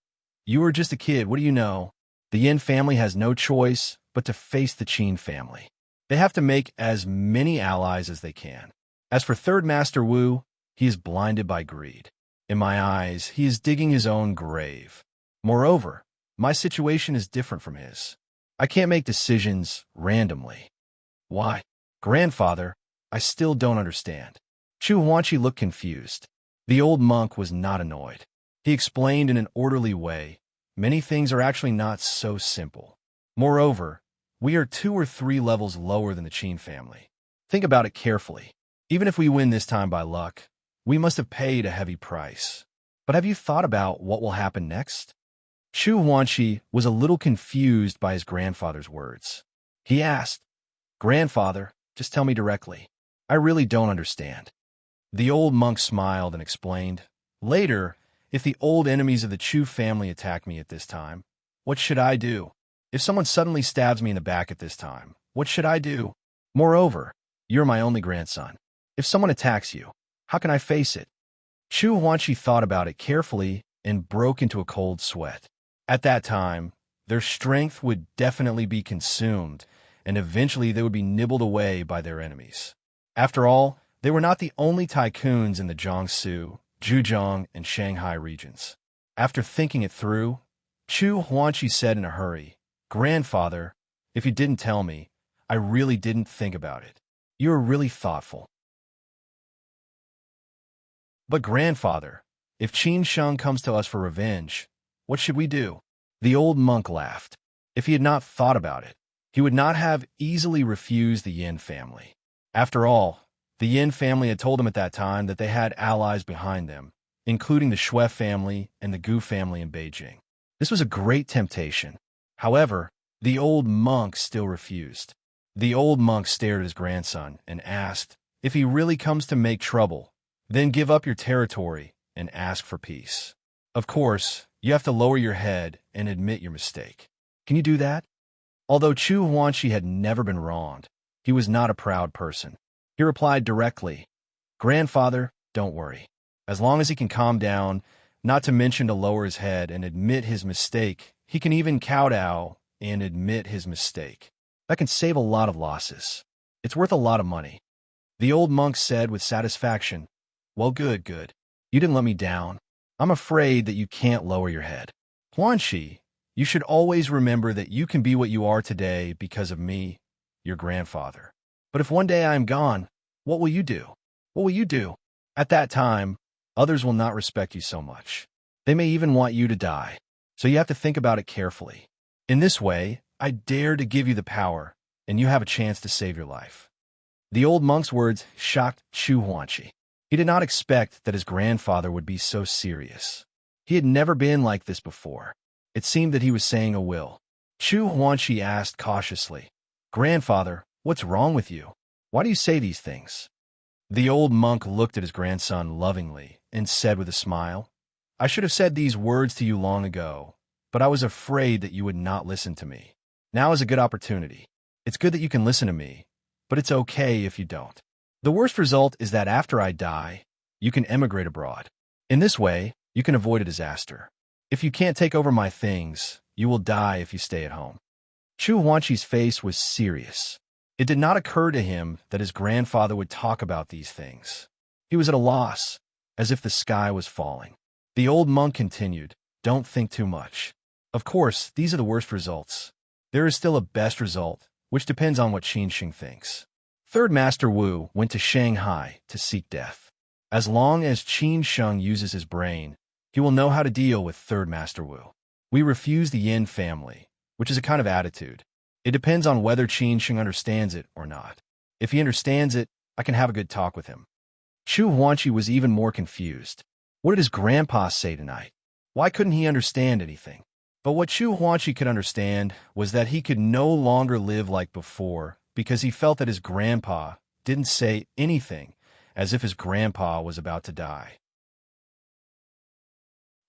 "You are just a kid, what do you know? The Yin family has no choice but to face the Qin family. They have to make as many allies as they can. As for Third Master Wu, he is blinded by greed. In my eyes, he is digging his own grave. Moreover, my situation is different from his. I can't make decisions randomly." "Why?" "Grandfather, I still don't understand." Chu Huanqi looked confused. The old monk was not annoyed. He explained in an orderly way, "Many things are actually not so simple. Moreover, we are 2 or 3 levels lower than the Qin family. Think about it carefully. Even if we win this time by luck, we must have paid a heavy price. But have you thought about what will happen next?" Chu Huanqi was a little confused by his grandfather's words. He asked, "Grandfather, just tell me directly. I really don't understand." The old monk smiled and explained, "Later, if the old enemies of the Chu family attack me at this time, what should I do? If someone suddenly stabs me in the back at this time, what should I do? Moreover, You're my only grandson. If someone attacks you, how can I face it? Chu Huanqi thought about it carefully and broke into a cold sweat. At that time, their strength would definitely be consumed, and eventually they would be nibbled away by their enemies. After all, they were not the only tycoons in the Jiangsu, Zhejiang, and Shanghai regions. After thinking it through, Chu Huanqi said in a hurry, "Grandfather, if you didn't tell me, I really didn't think about it. You are really thoughtful." "But grandfather, if Qin Sheng comes to us for revenge, what should we do?" The old monk laughed. If he had not thought about it, he would not have easily refused the Yin family. After all, the Yin family had told him at that time that they had allies behind them, including the Shui family and the Gu family in Beijing. This was a great temptation. However, the old monk still refused. The old monk stared at his grandson and asked, "If he really comes to make trouble, then give up your territory and ask for peace. Of course, you have to lower your head and admit your mistake. Can you do that?" Although Chu Huanqi had never been wronged, he was not a proud person. He replied directly, "Grandfather, don't worry. As long as he can calm down, not to mention to lower his head and admit his mistake, he can even kowtow and admit his mistake. That can save a lot of losses. It's worth a lot of money." The old monk said with satisfaction, "Well, good. You didn't let me down. I'm afraid that you can't lower your head. Huanqi, you should always remember that you can be what you are today because of me, your grandfather. But if one day I am gone, what will you do? What will you do? At that time, others will not respect you so much. They may even want you to die. So you have to think about it carefully. In this way, I dare to give you the power, and you have a chance to save your life." The old monk's words shocked Chu Huanqi. He did not expect that his grandfather would be so serious. He had never been like this before. It seemed that he was saying a will. Chu Huanqi asked cautiously, "Grandfather, what's wrong with you? Why do you say these things?" The old monk looked at his grandson lovingly and said with a smile, "I should have said these words to you long ago, but I was afraid that you would not listen to me. Now is a good opportunity. It's good that you can listen to me, but it's okay if you don't. The worst result is that after I die, you can emigrate abroad. In this way, you can avoid a disaster. If you can't take over my things, you will die if you stay at home." Chu Huanqi's face was serious. It did not occur to him that his grandfather would talk about these things. He was at a loss, as if the sky was falling. The old monk continued, "Don't think too much. Of course, these are the worst results. There is still a best result, which depends on what Qin Sheng thinks. Third Master Wu went to Shanghai to seek death. As long as Qin Sheng uses his brain, he will know how to deal with Third Master Wu. We refuse the Yin family, which is a kind of attitude. It depends on whether Qin Sheng understands it or not. If he understands it, I can have a good talk with him." Chu Huanqi was even more confused. What did his grandpa say tonight? Why couldn't he understand anything? But what Chu Huanqi could understand was that he could no longer live like before because he felt that his grandpa didn't say anything as if his grandpa was about to die.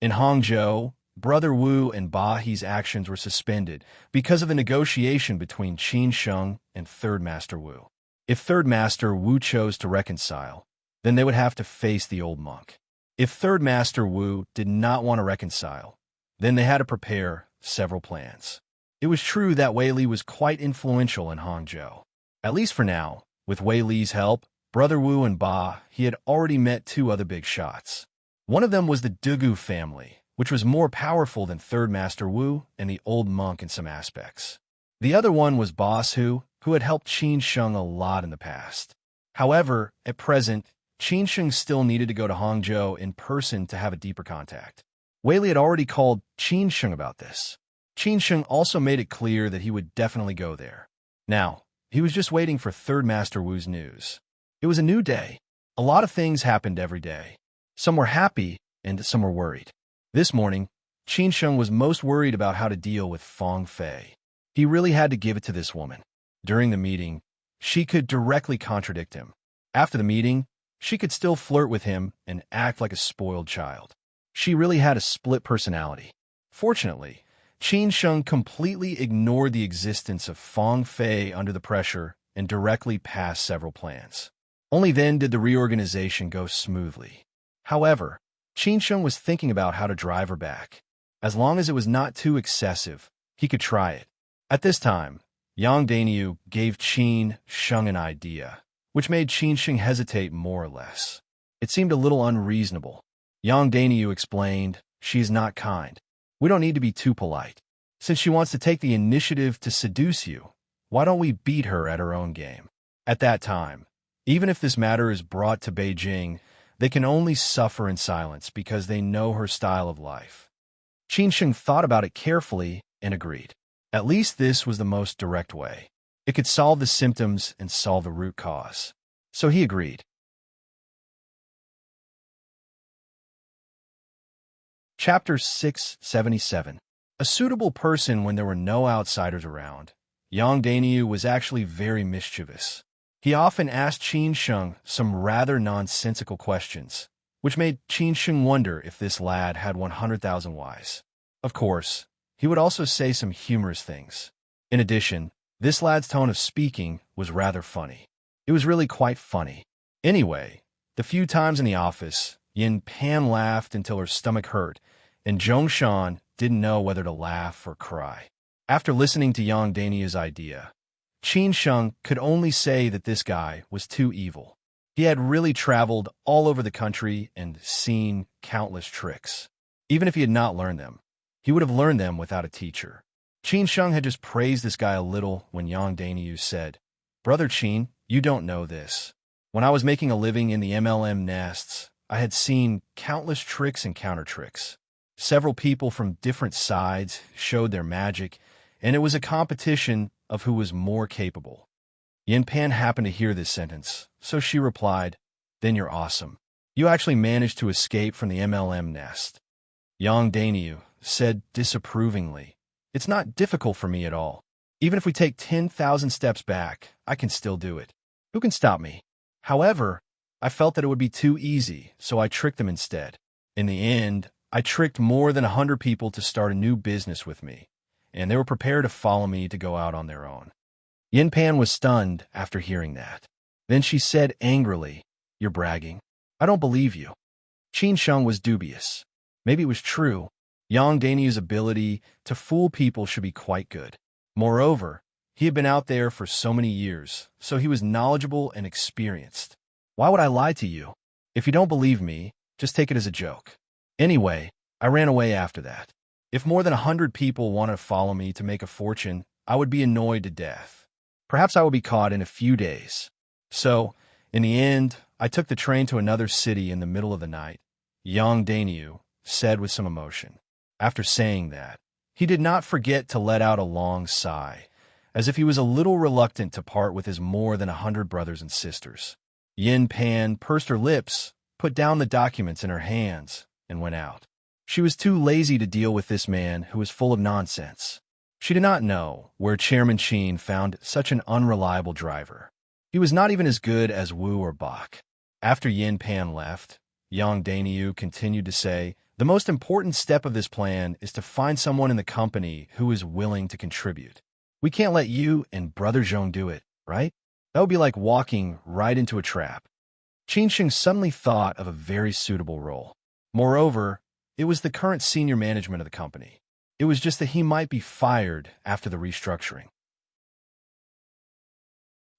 In Hangzhou, Brother Wu and Ba He's actions were suspended because of the negotiation between Qin Sheng and Third Master Wu. If Third Master Wu chose to reconcile, then they would have to face the old monk. If Third Master Wu did not want to reconcile, then they had to prepare several plans. It was true that Wei Li was quite influential in Hangzhou. At least for now, with Wei Li's help, Brother Wu and Ba he had already met two other big shots. One of them was the Dugu family, which was more powerful than Third Master Wu and the old monk in some aspects. The other one was Boss Hu had helped Qin Sheng a lot in the past. However, at present, Qin Sheng still needed to go to Hangzhou in person to have a deeper contact. Wei Li had already called Qin Sheng about this. Qin Sheng also made it clear that he would definitely go there. Now, he was just waiting for Third Master Wu's news. It was a new day. A lot of things happened every day. Some were happy and some were worried. This morning, Qin Sheng was most worried about how to deal with Fang Fei. He really had to give it to this woman. During the meeting, she could directly contradict him. After the meeting, she could still flirt with him and act like a spoiled child. She really had a split personality. Fortunately, Qin Sheng completely ignored the existence of Fang Fei under the pressure and directly passed several plans. Only then did the reorganization go smoothly. However, Qin was thinking about how to drive her back. As long as it was not too excessive, he could try it. At this time, Yang Daniu gave Qin an idea, which made Qin hesitate more or less. It seemed a little unreasonable. Yang Daniu explained, "She is not kind. We don't need to be too polite. Since she wants to take the initiative to seduce you, why don't we beat her at her own game?" At that time, even if this matter is brought to Beijing, they can only suffer in silence because they know her style of life. Qin thought about it carefully and agreed. At least this was the most direct way. It could solve the symptoms and solve the root cause. So he agreed. Chapter 677. A suitable person when there were no outsiders around. Yang Daniu was actually very mischievous. He often asked Qin some rather nonsensical questions, which made Qin wonder if this lad had 100,000 whys. Of course, he would also say some humorous things. In addition, this lad's tone of speaking was rather funny. It was really quite funny. Anyway, the few times in the office, Yin Pan laughed until her stomach hurt, and Zhongshan didn't know whether to laugh or cry. After listening to Yang Daniu's idea, Qin could only say that this guy was too evil. He had really traveled all over the country and seen countless tricks. Even if he had not learned them, he would have learned them without a teacher. Qin had just praised this guy a little when Yang Daniu said, "Brother Qin, you don't know this. When I was making a living in the MLM nests, I had seen countless tricks and counter tricks. Several people from different sides showed their magic, and it was a competition of who was more capable." Yin Pan happened to hear this sentence, so she replied, "Then you're awesome. You actually managed to escape from the MLM nest." Yang Daniu said disapprovingly, "It's not difficult for me at all. Even if we take 10,000 steps back, I can still do it. Who can stop me? However, I felt that it would be too easy, so I tricked them instead. In the end, I tricked more than 100 people to start a new business with me, and they were prepared to follow me to go out on their own." Yin Pan was stunned after hearing that. Then she said angrily, "You're bragging. I don't believe you." Qin was dubious. Maybe it was true. Yang Daniu's ability to fool people should be quite good. Moreover, he had been out there for so many years, so he was knowledgeable and experienced. "Why would I lie to you? If you don't believe me, just take it as a joke. Anyway, I ran away after that. If more than 100 people wanted to follow me to make a fortune, I would be annoyed to death. Perhaps I would be caught in a few days. So, in the end, I took the train to another city in the middle of the night," Yang Daniu said with some emotion. After saying that, he did not forget to let out a long sigh, as if he was a little reluctant to part with his more than 100 brothers and sisters. Yin Pan pursed her lips, put down the documents in her hands, and went out. She was too lazy to deal with this man who was full of nonsense. She did not know where Chairman Qin found such an unreliable driver. He was not even as good as Wu or Bach. After Yin Pan left, Yang Daniu continued to say, "The most important step of this plan is to find someone in the company who is willing to contribute. We can't let you and Brother Zhong do it, right? That would be like walking right into a trap." Qin suddenly thought of a very suitable role. Moreover, it was the current senior management of the company. It was just that he might be fired after the restructuring.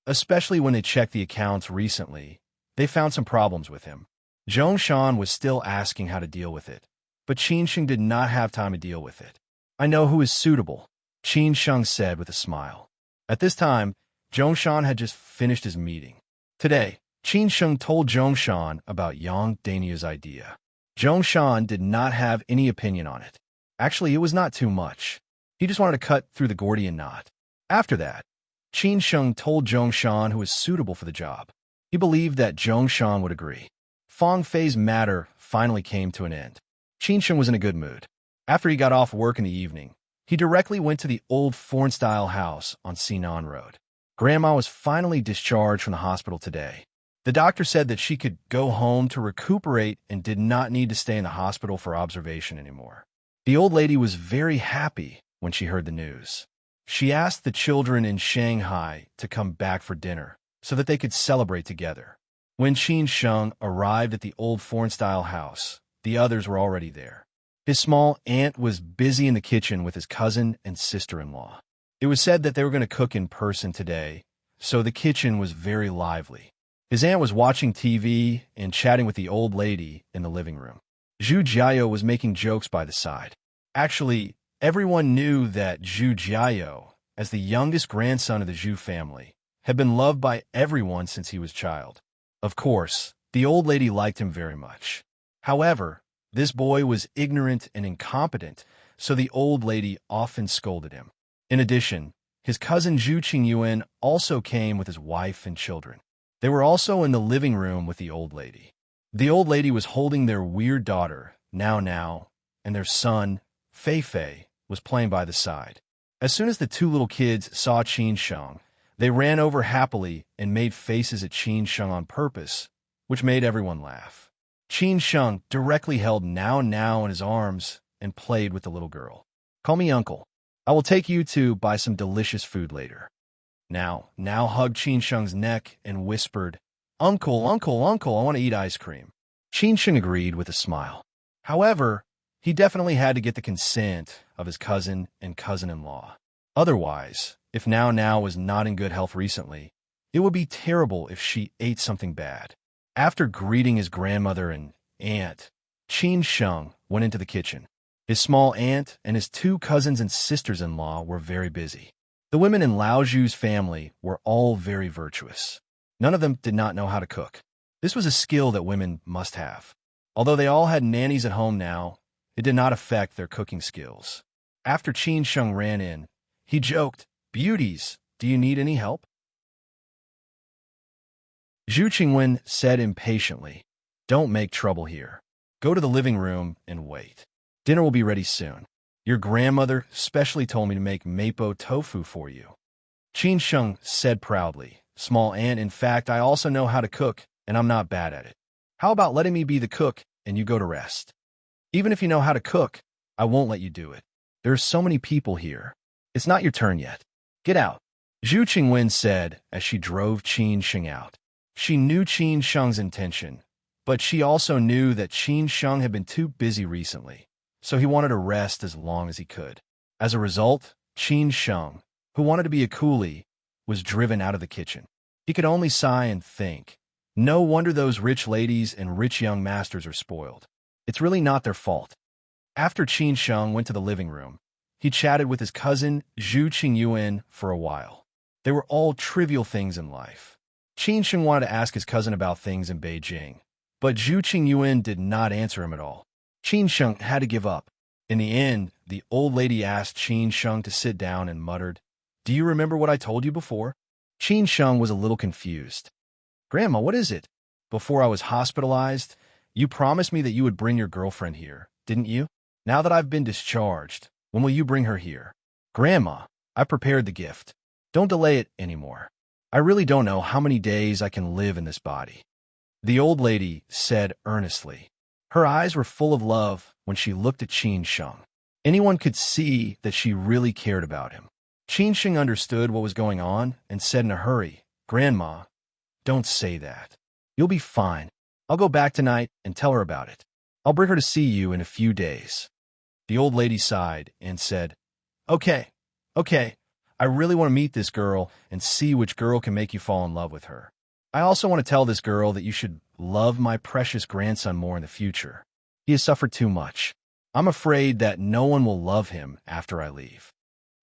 Especially when they checked the accounts recently, they found some problems with him. Zhongshan was still asking how to deal with it, but Qin did not have time to deal with it. "I know who is suitable," Qin said with a smile. At this time, Zhongshan had just finished his meeting. Today, Qin told Zhongshan about Yang Daniu's idea. Zhongshan did not have any opinion on it. Actually, it was not too much. He just wanted to cut through the Gordian knot. After that, Qin told Zhongshan who was suitable for the job. He believed that Zhongshan would agree. Fang Fei's matter finally came to an end. Qin was in a good mood. After he got off work in the evening, he directly went to the old foreign-style house on Sinan Road. Grandma was finally discharged from the hospital today. The doctor said that she could go home to recuperate and did not need to stay in the hospital for observation anymore. The old lady was very happy when she heard the news. She asked the children in Shanghai to come back for dinner so that they could celebrate together. When Qin Sheng arrived at the old foreign-style house, the others were already there. His small aunt was busy in the kitchen with his cousin and sister-in-law. It was said that they were going to cook in person today, so the kitchen was very lively. His aunt was watching TV and chatting with the old lady in the living room. Zhu Jiao was making jokes by the side. Actually, everyone knew that Zhu Jiao, as the youngest grandson of the Zhu family, had been loved by everyone since he was a child. Of course, the old lady liked him very much. However, this boy was ignorant and incompetent, so the old lady often scolded him. In addition, his cousin Zhu Qingyuan also came with his wife and children. They were also in the living room with the old lady. The old lady was holding their weird daughter, Now, and their son, Fei, was playing by the side. As soon as the two little kids saw Qin Sheng, they ran over happily and made faces at Qin Sheng on purpose, which made everyone laugh. Qin Sheng directly held Now in his arms and played with the little girl. "Call me uncle. I will take you to buy some delicious food later." Now hugged Qin Sheng's neck and whispered, "Uncle, I want to eat ice cream." Qin Sheng agreed with a smile. However, he definitely had to get the consent of his cousin and cousin-in-law. Otherwise, if Now was not in good health recently, it would be terrible if she ate something bad. After greeting his grandmother and aunt, Qin Sheng went into the kitchen. His small aunt and his two cousins and sisters-in-law were very busy. The women in Lao Zhu's family were all very virtuous. None of them did not know how to cook. This was a skill that women must have. Although they all had nannies at home now, it did not affect their cooking skills. After Qin Sheng ran in, he joked, "Beauties, do you need any help?" Zhu Qingwen said impatiently, "Don't make trouble here. Go to the living room and wait. Dinner will be ready soon. Your grandmother specially told me to make mapo tofu for you." Qin Sheng said proudly, "Small aunt, in fact, I also know how to cook, and I'm not bad at it. How about letting me be the cook and you go to rest? Even if you know how to cook, I won't let you do it. There are so many people here. It's not your turn yet. Get out." Zhu Qingwen said as she drove Qin Sheng out. She knew Qin Sheng's intention, but she also knew that Qin Sheng had been too busy recently, so he wanted to rest as long as he could. As a result, Qin Sheng, who wanted to be a coolie, was driven out of the kitchen. He could only sigh and think, no wonder those rich ladies and rich young masters are spoiled. It's really not their fault. After Qin Sheng went to the living room, he chatted with his cousin Zhu Qingyuan for a while. They were all trivial things in life. Qin Sheng wanted to ask his cousin about things in Beijing, but Zhu Qingyuan did not answer him at all. Qin Sheng had to give up. In the end, the old lady asked Qin Sheng to sit down and muttered, "Do you remember what I told you before?" Qin Sheng was a little confused. "Grandma, what is it? Before I was hospitalized, you promised me that you would bring your girlfriend here, didn't you? Now that I've been discharged, when will you bring her here?" "Grandma, I prepared the gift. Don't delay it anymore. I really don't know how many days I can live in this body," the old lady said earnestly. Her eyes were full of love when she looked at Qin Sheng. Anyone could see that she really cared about him. Qin Sheng understood what was going on and said in a hurry, "Grandma, don't say that. You'll be fine. I'll go back tonight and tell her about it. I'll bring her to see you in a few days." The old lady sighed and said, Okay. I really want to meet this girl and see which girl can make you fall in love with her. I also want to tell this girl that you should love my precious grandson more in the future. He has suffered too much. I'm afraid that no one will love him after I leave."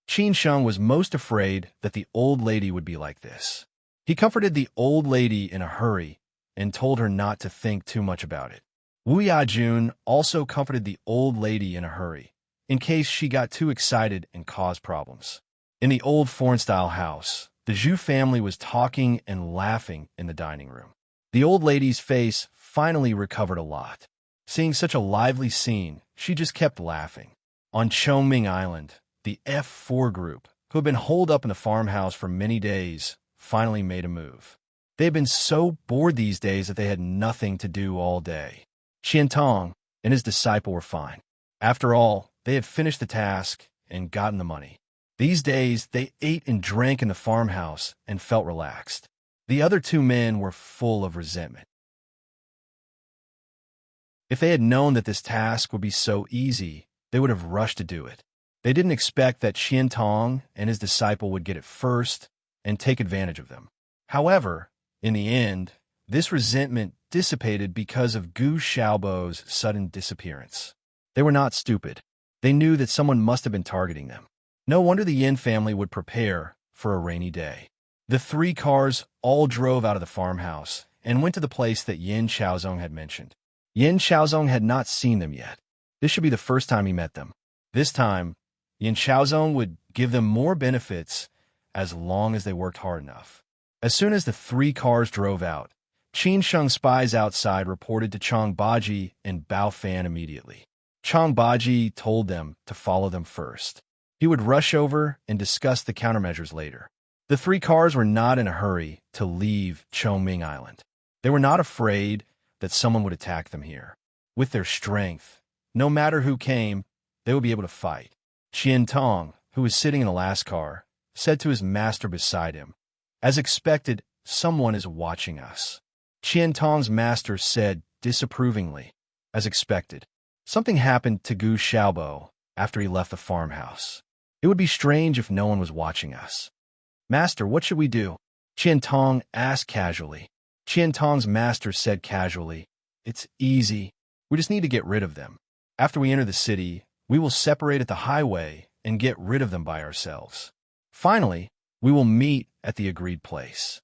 Qin Sheng was most afraid that the old lady would be like this. He comforted the old lady in a hurry and told her not to think too much about it. Wu Yajun also comforted the old lady in a hurry, in case she got too excited and caused problems. In the old foreign-style house, the Zhu family was talking and laughing in the dining room. The old lady's face finally recovered a lot. Seeing such a lively scene, she just kept laughing. On Chongming Island, the F4 group, who had been holed up in the farmhouse for many days, finally made a move. They had been so bored these days that they had nothing to do all day. Qiantong and his disciple were fine. After all, they had finished the task and gotten the money. These days, they ate and drank in the farmhouse and felt relaxed. The other two men were full of resentment. If they had known that this task would be so easy, they would have rushed to do it. They didn't expect that Qian Tong and his disciple would get it first and take advantage of them. However, in the end, this resentment dissipated because of Gu Xiaobo's sudden disappearance. They were not stupid. They knew that someone must have been targeting them. No wonder the Yin family would prepare for a rainy day. The three cars all drove out of the farmhouse and went to the place that Yin Xiaozong had mentioned. Yin Xiaozong had not seen them yet. This should be the first time he met them. This time, Yin Xiaozong would give them more benefits as long as they worked hard enough. As soon as the three cars drove out, Qin Sheng's spies outside reported to Chang Baji and Bao Fan immediately. Chang Baji told them to follow them first. He would rush over and discuss the countermeasures later. The three cars were not in a hurry to leave Chongming Island. They were not afraid that someone would attack them here. With their strength, no matter who came, they would be able to fight. Qian Tong, who was sitting in the last car, said to his master beside him, "As expected, someone is watching us." Qian Tong's master said disapprovingly, "As expected. Something happened to Gu Xiaobo after he left the farmhouse. It would be strange if no one was watching us." "Master, what should we do?" Qian Tong asked casually. Qian Tong's master said casually, "It's easy. We just need to get rid of them. After we enter the city, we will separate at the highway and get rid of them by ourselves. Finally, we will meet at the agreed place."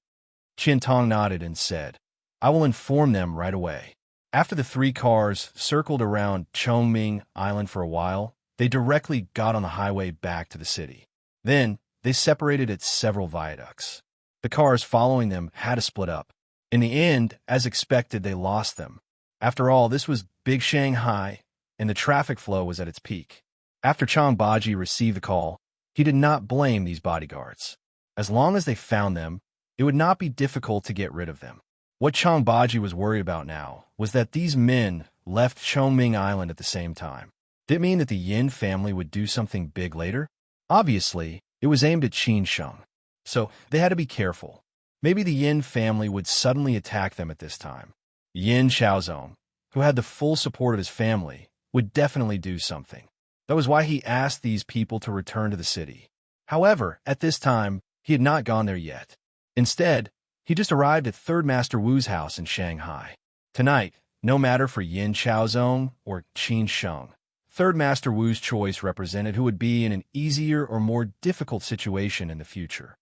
Qian Tong nodded and said, "I will inform them right away." After the three cars circled around Chongming Island for a while, they directly got on the highway back to the city. Then, they separated at several viaducts. The cars following them had to split up. In the end, as expected, they lost them. After all, this was Big Shanghai, and the traffic flow was at its peak. After Chang Baji received the call, he did not blame these bodyguards. As long as they found them, it would not be difficult to get rid of them. What Chang Baji was worried about now was that these men left Chongming Island at the same time. Did it mean that the Yin family would do something big later? Obviously, it was aimed at Qin Sheng, so they had to be careful. Maybe the Yin family would suddenly attack them at this time. Yin Xiaozong, who had the full support of his family, would definitely do something. That was why he asked these people to return to the city. However, at this time, he had not gone there yet. Instead, he just arrived at Third Master Wu's house in Shanghai. Tonight, no matter for Yin Xiaozong or Qin Sheng, Third Master Wu's choice represented who would be in an easier or more difficult situation in the future.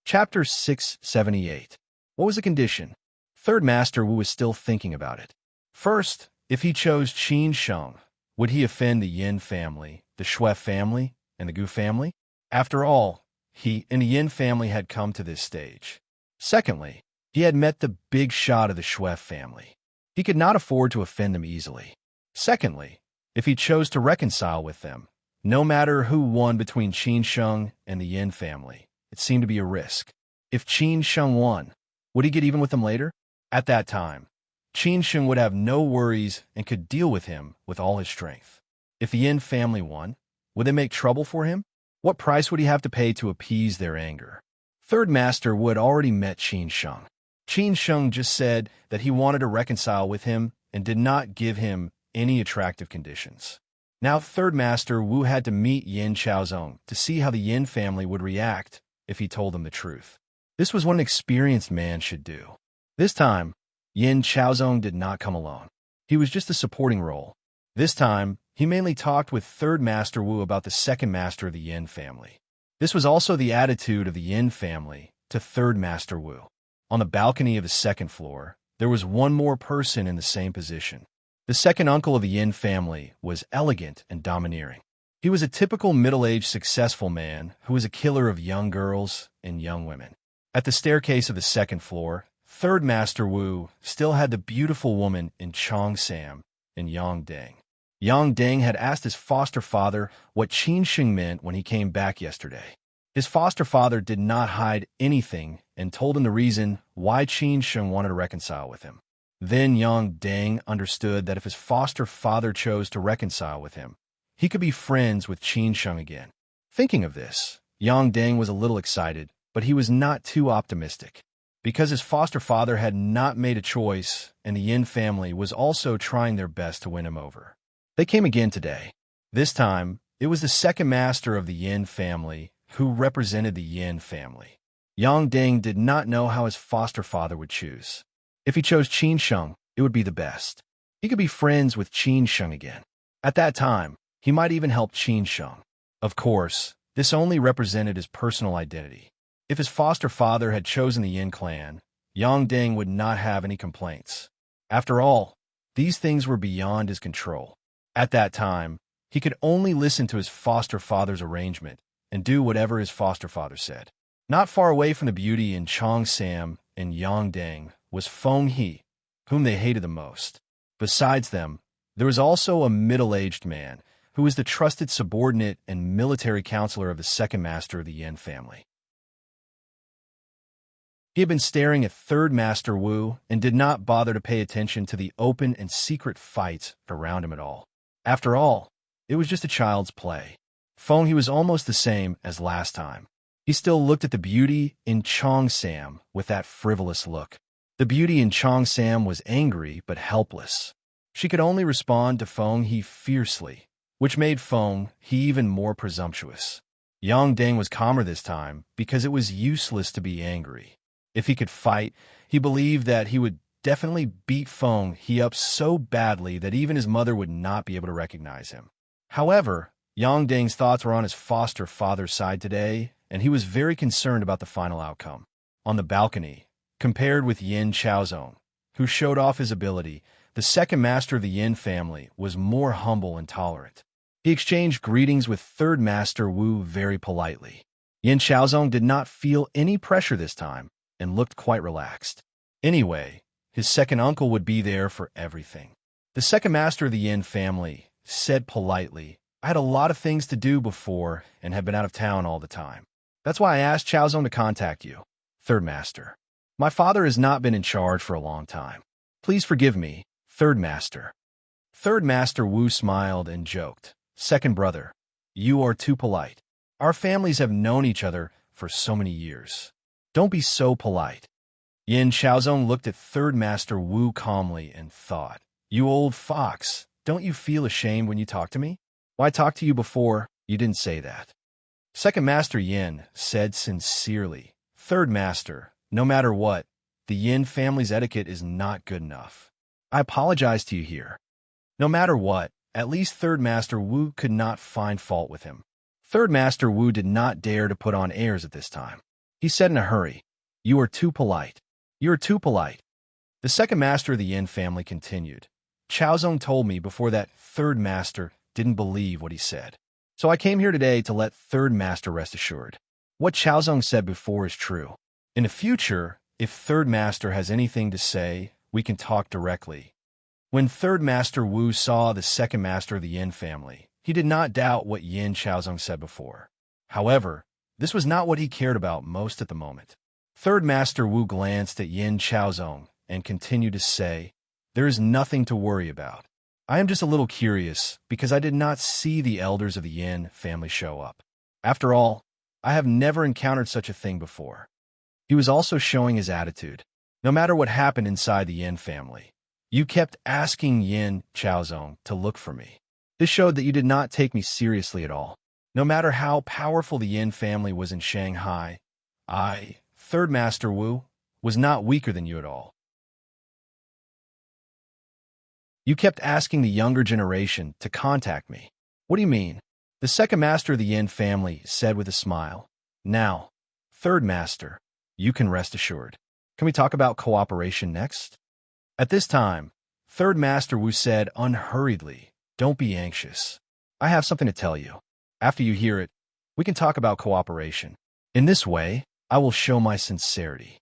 Chapter 678. What was the condition? Third Master Wu was still thinking about it. First, if he chose Qin Sheng, would he offend the Yin family, the Shui family, and the Gu family? After all, he and the Yin family had come to this stage. Secondly, he had met the big shot of the Shui family. He could not afford to offend them easily. Secondly, if he chose to reconcile with them, no matter who won between Qin Sheng and the Yin family, it seemed to be a risk. If Qin Sheng won, would he get even with them later? At that time, Qin Sheng would have no worries and could deal with him with all his strength. If the Yin family won, would they make trouble for him? What price would he have to pay to appease their anger? Third Master Wu had already met Qin Sheng. Qin Sheng just said that he wanted to reconcile with him and did not give him any attractive conditions. Now Third Master Wu had to meet Yin Xiaozong to see how the Yin family would react if he told them the truth. This was what an experienced man should do. This time, Yin Xiaozong did not come alone. He was just a supporting role. This time, he mainly talked with Third Master Wu about the second master of the Yin family. This was also the attitude of the Yin family to Third Master Wu. On the balcony of the second floor, there was one more person in the same position. The second uncle of the Yin family was elegant and domineering. He was a typical middle-aged successful man who was a killer of young girls and young women. At the staircase of the second floor, Third Master Wu still had the beautiful woman in Chong Sam and Yang Deng. Yang Deng had asked his foster father what Qin Sheng meant when he came back yesterday. His foster father did not hide anything and told him the reason why Qin Sheng wanted to reconcile with him. Then young Deng understood that if his foster father chose to reconcile with him, he could be friends with Qin Sheng again. Thinking of this, Yang Deng was a little excited, but he was not too optimistic. Because his foster father had not made a choice, and the Yin family was also trying their best to win him over. They came again today. This time, it was the second master of the Yin family who represented the Yin family. Yang Deng did not know how his foster father would choose. If he chose Qin Sheng, it would be the best. He could be friends with Qin Sheng again. At that time, he might even help Qin Sheng. Of course, this only represented his personal identity. If his foster father had chosen the Yin clan, Yang Deng would not have any complaints. After all, these things were beyond his control. At that time, he could only listen to his foster father's arrangement and do whatever his foster father said. Not far away from the beauty in Chong Sam and Yang Deng was Feng He, whom they hated the most. Besides them, there was also a middle-aged man who was the trusted subordinate and military counselor of the second master of the Yin family. He had been staring at Third Master Wu and did not bother to pay attention to the open and secret fights around him at all. After all, it was just a child's play. Feng He was almost the same as last time. He still looked at the beauty in Chong Sam with that frivolous look. The beauty in Chong Sam was angry but helpless. She could only respond to Feng He fiercely, which made Feng He even more presumptuous. Yang Deng was calmer this time because it was useless to be angry. If he could fight, he believed that he would definitely beat Feng He up so badly that even his mother would not be able to recognize him. However, Yang Deng's thoughts were on his foster father's side today, and he was very concerned about the final outcome. On the balcony, compared with Yin Chaozong, who showed off his ability, the second master of the Yin family was more humble and tolerant. He exchanged greetings with Third Master Wu very politely. Yin Chaozong did not feel any pressure this time and looked quite relaxed. Anyway, his second uncle would be there for everything. The second master of the Yin family said politely, "I had a lot of things to do before and have been out of town all the time. That's why I asked Chaozong to contact you, Third Master. My father has not been in charge for a long time. Please forgive me, Third Master." Third Master Wu smiled and joked, "Second brother, you are too polite. Our families have known each other for so many years. Don't be so polite." Yin Chaozong looked at Third Master Wu calmly and thought, "You old fox, don't you feel ashamed when you talk to me? Why, I talked to you before, you didn't say that." Second Master Yin said sincerely, "Third Master, no matter what, the Yin family's etiquette is not good enough. I apologize to you here." No matter what, at least Third Master Wu could not find fault with him. Third Master Wu did not dare to put on airs at this time. He said in a hurry, "You are too polite. You are too polite." The second master of the Yin family continued, "Chaozong told me before that Third Master didn't believe what he said. So I came here today to let Third Master rest assured. What Chaozong said before is true. In the future, if Third Master has anything to say, we can talk directly." When Third Master Wu saw the second master of the Yin family, he did not doubt what Yin Chaozong said before. However, this was not what he cared about most at the moment. Third Master Wu glanced at Yin Chaozong and continued to say, "There is nothing to worry about. I am just a little curious because I did not see the elders of the Yin family show up. After all, I have never encountered such a thing before." He was also showing his attitude. No matter what happened inside the Yin family, you kept asking Yin Chaozong to look for me. This showed that you did not take me seriously at all. No matter how powerful the Yin family was in Shanghai, I, Third Master Wu, was not weaker than you at all. You kept asking the younger generation to contact me. What do you mean? The second master of the Yin family said with a smile. Now, Third Master, you can rest assured. Can we talk about cooperation next? At this time, Third Master Wu said unhurriedly, "Don't be anxious. I have something to tell you. After you hear it, we can talk about cooperation. In this way, I will show my sincerity."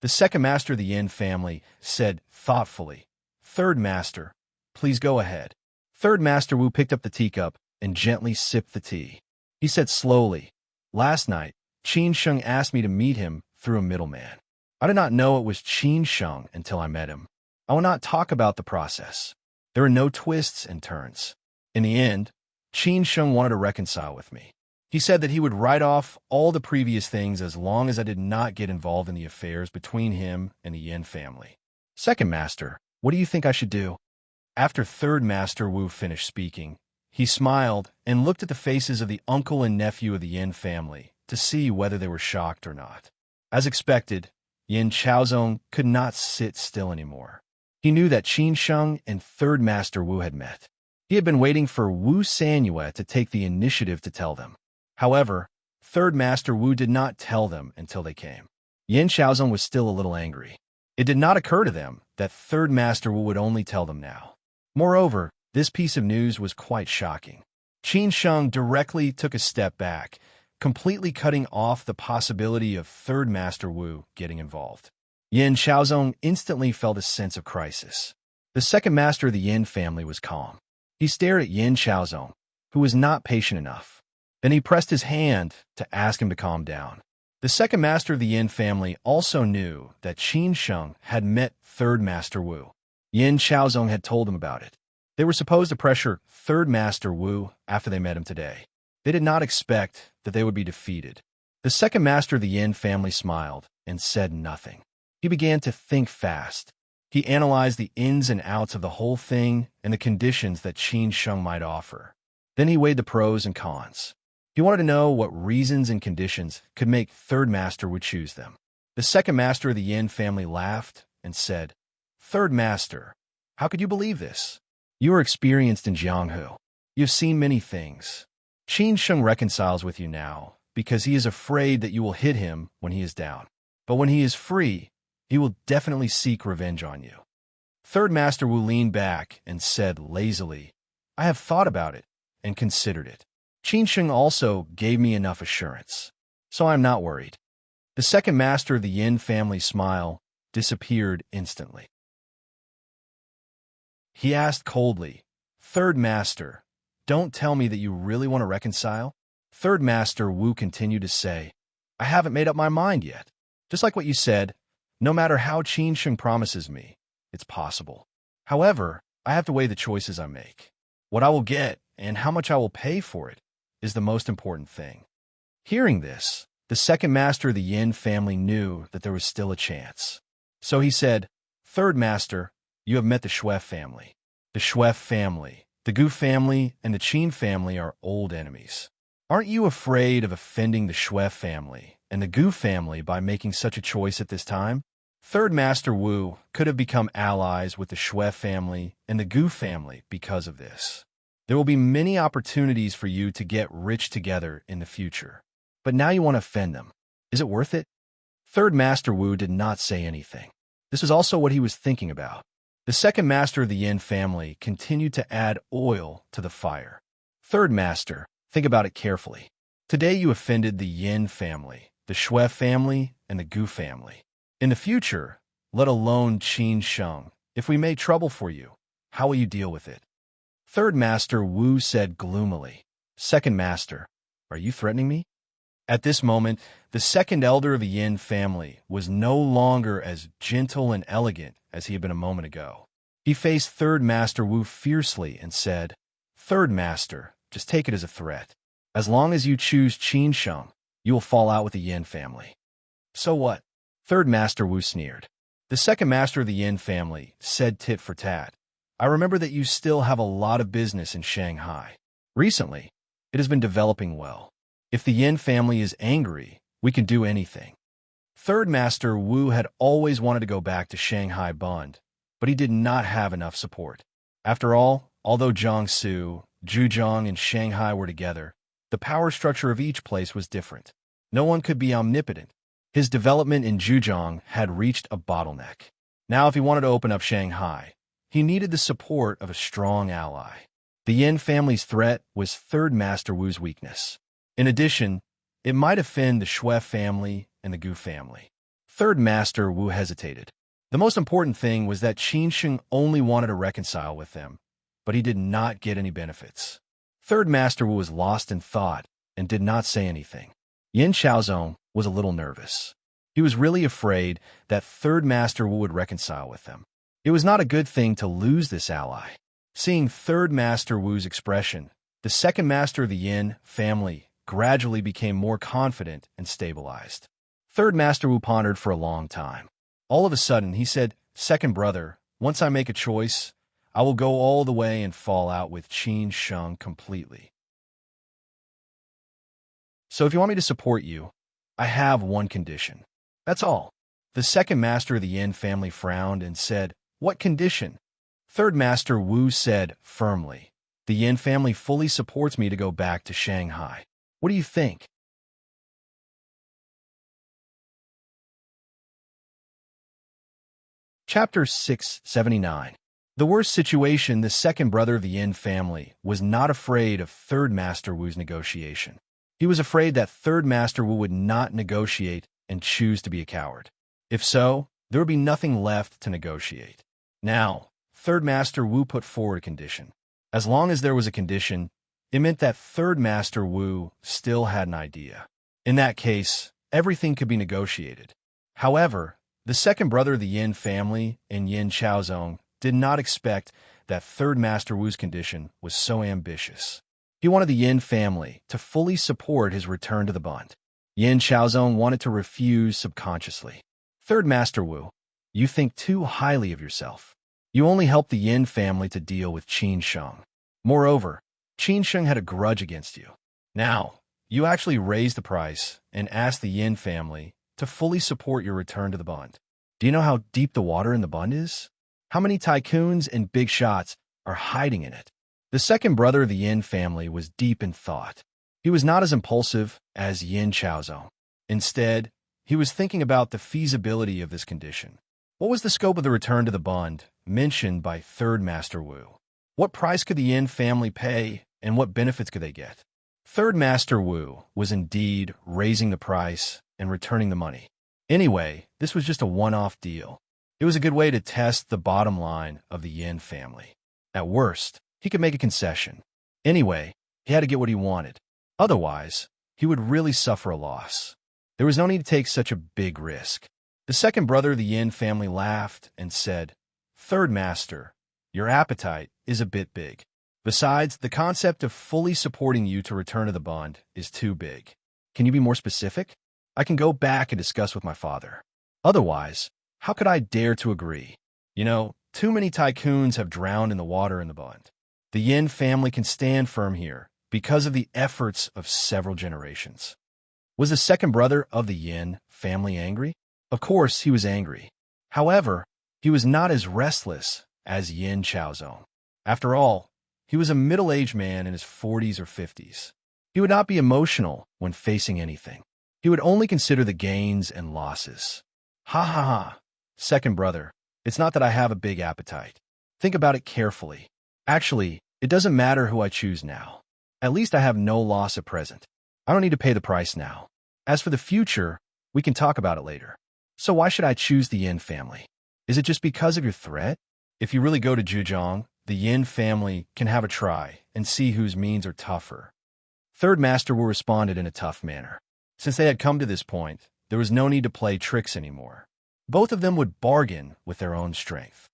The second master of the Yin family said thoughtfully, "Third Master, please go ahead." Third Master Wu picked up the teacup and gently sipped the tea. He said slowly, "Last night, Qin Sheng asked me to meet him through a middleman. I did not know it was Qin Sheng until I met him. I will not talk about the process. There are no twists and turns. In the end, Qin Sheng wanted to reconcile with me. He said that he would write off all the previous things as long as I did not get involved in the affairs between him and the Yin family. Second Master, what do you think I should do? After Third Master Wu finished speaking, he smiled and looked at the faces of the uncle and nephew of the Yin family to see whether they were shocked or not. As expected, Yin Chaozong could not sit still anymore. He knew that Qin Sheng and Third Master Wu had met. He had been waiting for Wu Sanyue to take the initiative to tell them. However, Third Master Wu did not tell them until they came. Yin Chaozong was still a little angry. It did not occur to them that Third Master Wu would only tell them now. Moreover, this piece of news was quite shocking. Qin Sheng directly took a step back, completely cutting off the possibility of Third Master Wu getting involved. Yin Chaozong instantly felt a sense of crisis. The second master of the Yin family was calm. He stared at Yin Chaozong, who was not patient enough. Then he pressed his hand to ask him to calm down. The second master of the Yin family also knew that Qin Sheng had met Third Master Wu. Yin Chaozong had told him about it. They were supposed to pressure Third Master Wu after they met him today. They did not expect that they would be defeated. The second master of the Yin family smiled and said nothing. He began to think fast. He analyzed the ins and outs of the whole thing and the conditions that Qin Sheng might offer. Then he weighed the pros and cons. He wanted to know what reasons and conditions could make Third Master Wu choose them. The second master of the Yin family laughed and said, "Third Master, how could you believe this? You are experienced in Jianghu. You have seen many things. Qin Sheng reconciles with you now because he is afraid that you will hit him when he is down. But when he is free, he will definitely seek revenge on you." Third Master Wu leaned back and said lazily, "I have thought about it and considered it. Qin Sheng also gave me enough assurance, so I am not worried." The second master of the Yin family smile disappeared instantly. He asked coldly, "Third Master, don't tell me that you really want to reconcile?" Third Master Wu continued to say, "I haven't made up my mind yet. Just like what you said, no matter how Qin Sheng promises me, it's possible. However, I have to weigh the choices I make. What I will get and how much I will pay for it is the most important thing." Hearing this, the second master of the Yin family knew that there was still a chance. So he said, "Third Master, you have met the Shui family. The Shui family, the Gu family, and the Qin family are old enemies. Aren't you afraid of offending the Shui family and the Gu family by making such a choice at this time?" Third Master Wu could have become allies with the Shui family and the Gu family because of this. There will be many opportunities for you to get rich together in the future. But now you want to offend them. Is it worth it? Third Master Wu did not say anything. This was also what he was thinking about. The second master of the Yin family continued to add oil to the fire. "Third Master, think about it carefully. Today you offended the Yin family, the Shui family, and the Gu family. In the future, let alone Qin Sheng, if we made trouble for you, how will you deal with it?" Third Master Wu said gloomily, "Second Master, are you threatening me?" At this moment, the second elder of the Yin family was no longer as gentle and elegant as he had been a moment ago. He faced Third Master Wu fiercely and said, "Third Master, just take it as a threat. As long as you choose Qin Sheng, you will fall out with the Yin family." "So what?" Third Master Wu sneered. The second master of the Yin family said tit for tat, "I remember that you still have a lot of business in Shanghai. Recently, it has been developing well. If the Yin family is angry, we can do anything." Third Master Wu had always wanted to go back to Shanghai Bund, but he did not have enough support. After all, although Jiangsu, Zhejiang, and Shanghai were together, the power structure of each place was different. No one could be omnipotent. His development in Zhejiang had reached a bottleneck. Now, if he wanted to open up Shanghai, he needed the support of a strong ally. The Yin family's threat was Third Master Wu's weakness. In addition, it might offend the Shui family and the Gu family. Third Master Wu hesitated. The most important thing was that Qin Sheng only wanted to reconcile with them, but he did not get any benefits. Third Master Wu was lost in thought and did not say anything. Yin Chaozong was a little nervous. He was really afraid that Third Master Wu would reconcile with them. It was not a good thing to lose this ally. Seeing Third Master Wu's expression, the second master of the Yin family gradually became more confident and stabilized. Third Master Wu pondered for a long time. All of a sudden, he said, "Second brother, once I make a choice, I will go all the way and fall out with Qin Sheng completely. So if you want me to support you, I have one condition. That's all." The second master of the Yin family frowned and said, "What condition?" Third Master Wu said firmly, "The Yin family fully supports me to go back to Shanghai. What do you think?" Chapter 679. The worst situation, the second brother of the Yin family was not afraid of Third Master Wu's negotiation. He was afraid that Third Master Wu would not negotiate and choose to be a coward. If so, there would be nothing left to negotiate. Now, Third Master Wu put forward a condition. As long as there was a condition, it meant that Third Master Wu still had an idea. In that case, everything could be negotiated. However, the second brother of the Yin family and Yin Chaozong did not expect that Third Master Wu's condition was so ambitious. He wanted the Yin family to fully support his return to the Bund. Yin Chaozong wanted to refuse subconsciously. "Third Master Wu, you think too highly of yourself. You only helped the Yin family to deal with Qin Sheng. Moreover, Qin Sheng had a grudge against you. Now, you actually raised the price and asked the Yin family to fully support your return to the Bund. Do you know how deep the water in the Bund is? How many tycoons and big shots are hiding in it?" The second brother of the Yin family was deep in thought. He was not as impulsive as Yin Chaozong. Instead, he was thinking about the feasibility of this condition. What was the scope of the return to the Bund mentioned by Third Master Wu? What price could the Yin family pay, and what benefits could they get? Third Master Wu was indeed raising the price and returning the money. Anyway, this was just a one-off deal. It was a good way to test the bottom line of the Yin family. At worst, he could make a concession. Anyway, he had to get what he wanted. Otherwise, he would really suffer a loss. There was no need to take such a big risk. The second brother of the Yin family laughed and said, "Third Master, your appetite is a bit big. Besides, the concept of fully supporting you to return to the Bund is too big. Can you be more specific? I can go back and discuss with my father. Otherwise, how could I dare to agree? You know, too many tycoons have drowned in the water in the Bund. The Yin family can stand firm here because of the efforts of several generations." Was the second brother of the Yin family angry? Of course, he was angry. However, he was not as restless as Yin Chaozong. After all, he was a middle-aged man in his 40s or 50s. He would not be emotional when facing anything. He would only consider the gains and losses. "Ha ha ha, second brother, it's not that I have a big appetite. Think about it carefully. Actually, it doesn't matter who I choose now. At least I have no loss at present. I don't need to pay the price now. As for the future, we can talk about it later. So why should I choose the Yin family? Is it just because of your threat? If you really go to Zhejiang, the Yin family can have a try and see whose means are tougher." Third Master Wu responded in a tough manner. Since they had come to this point, there was no need to play tricks anymore. Both of them would bargain with their own strength.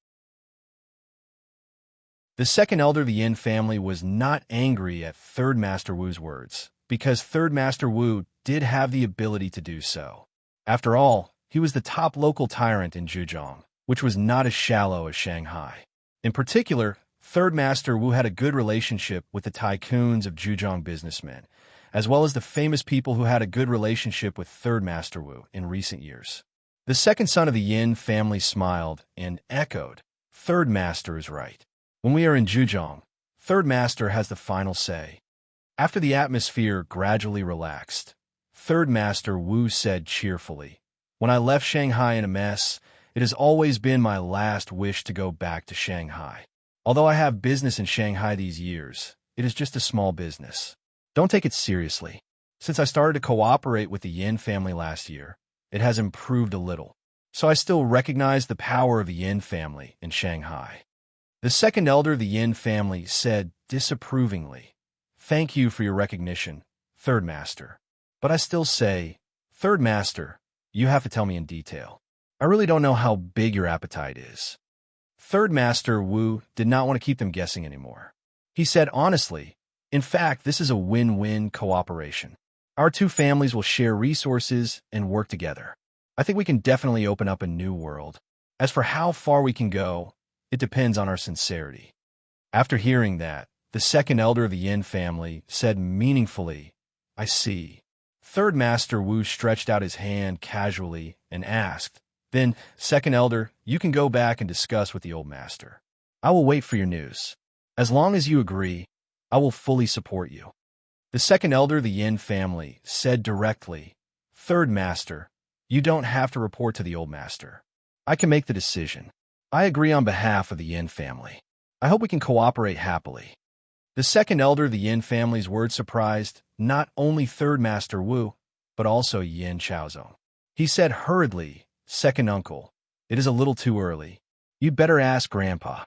The second elder of the Yin family was not angry at Third Master Wu's words, because Third Master Wu did have the ability to do so. After all, he was the top local tyrant in Zhejiang, which was not as shallow as Shanghai. In particular, Third Master Wu had a good relationship with the tycoons of Zhejiang businessmen, as well as the famous people who had a good relationship with Third Master Wu in recent years. The second son of the Yin family smiled and echoed, "Third Master is right. When we are in Zhejiang, Third Master has the final say." After the atmosphere gradually relaxed, Third Master Wu said cheerfully, "When I left Shanghai in a mess, it has always been my last wish to go back to Shanghai. Although I have business in Shanghai these years, it is just a small business. Don't take it seriously. Since I started to cooperate with the Yin family last year, it has improved a little. So I still recognize the power of the Yin family in Shanghai." The second elder of the Yin family said disapprovingly, "Thank you for your recognition, Third Master. But I still say, Third Master, you have to tell me in detail. I really don't know how big your appetite is." Third Master Wu did not want to keep them guessing anymore. He said honestly, in fact, this is a win-win cooperation. Our two families will share resources and work together. I think we can definitely open up a new world. As for how far we can go, it depends on our sincerity. After hearing that, the second elder of the Yin family said meaningfully, I see. Third Master Wu stretched out his hand casually and asked, then, second elder, you can go back and discuss with the old master. I will wait for your news. As long as you agree, I will fully support you. The second elder of the Yin family said directly, Third Master, you don't have to report to the old master. I can make the decision. I agree on behalf of the Yin family. I hope we can cooperate happily. The second elder of the Yin family's words surprised not only Third Master Wu, but also Yin Chaozong. He said hurriedly, Second uncle, it is a little too early. You'd better ask Grandpa.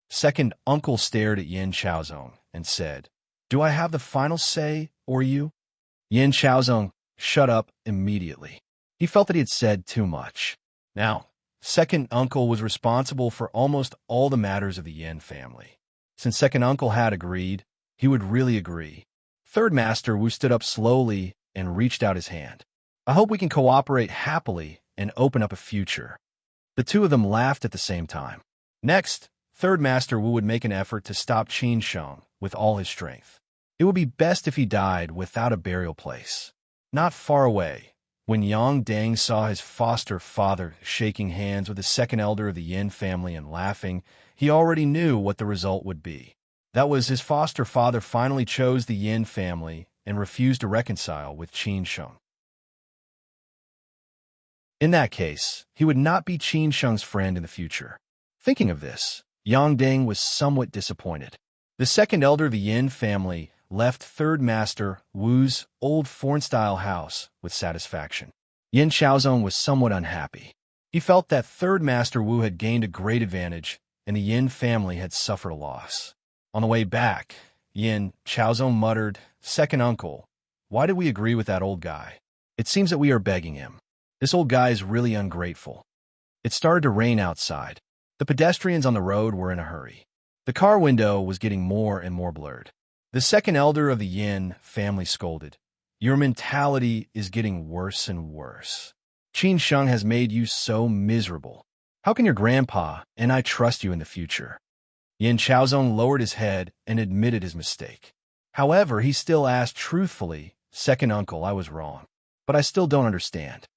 Second uncle stared at Yin Chaozong and said, do I have the final say, or you? Yin Chaozong shut up immediately. He felt that he had said too much. Now, second uncle was responsible for almost all the matters of the Yin family. Since second uncle had agreed, he would really agree. Third Master Wu stood up slowly and reached out his hand. I hope we can cooperate happily and open up a future. The two of them laughed at the same time. Next, Third Master Wu would make an effort to stop Qin Sheng with all his strength. It would be best if he died without a burial place. Not far away, when Yang Dang saw his foster father shaking hands with the second elder of the Yin family and laughing, he already knew what the result would be. That was, his foster father finally chose the Yin family and refused to reconcile with Qin Sheng. In that case, he would not be Qin Sheng's friend in the future. Thinking of this, Yang Ding was somewhat disappointed. The second elder of the Yin family left Third Master Wu's old foreign-style house with satisfaction. Yin Chaozong was somewhat unhappy. He felt that Third Master Wu had gained a great advantage, and the Yin family had suffered a loss. On the way back, Yin Chaozong muttered, Second uncle, why did we agree with that old guy? It seems that we are begging him. This old guy is really ungrateful. It started to rain outside. The pedestrians on the road were in a hurry. The car window was getting more and more blurred. The second elder of the Yin family scolded, Your mentality is getting worse and worse. Qin Sheng has made you so miserable. How can your grandpa and I trust you in the future? Yin Chaozong lowered his head and admitted his mistake. However, he still asked truthfully, Second uncle, I was wrong. But I still don't understand.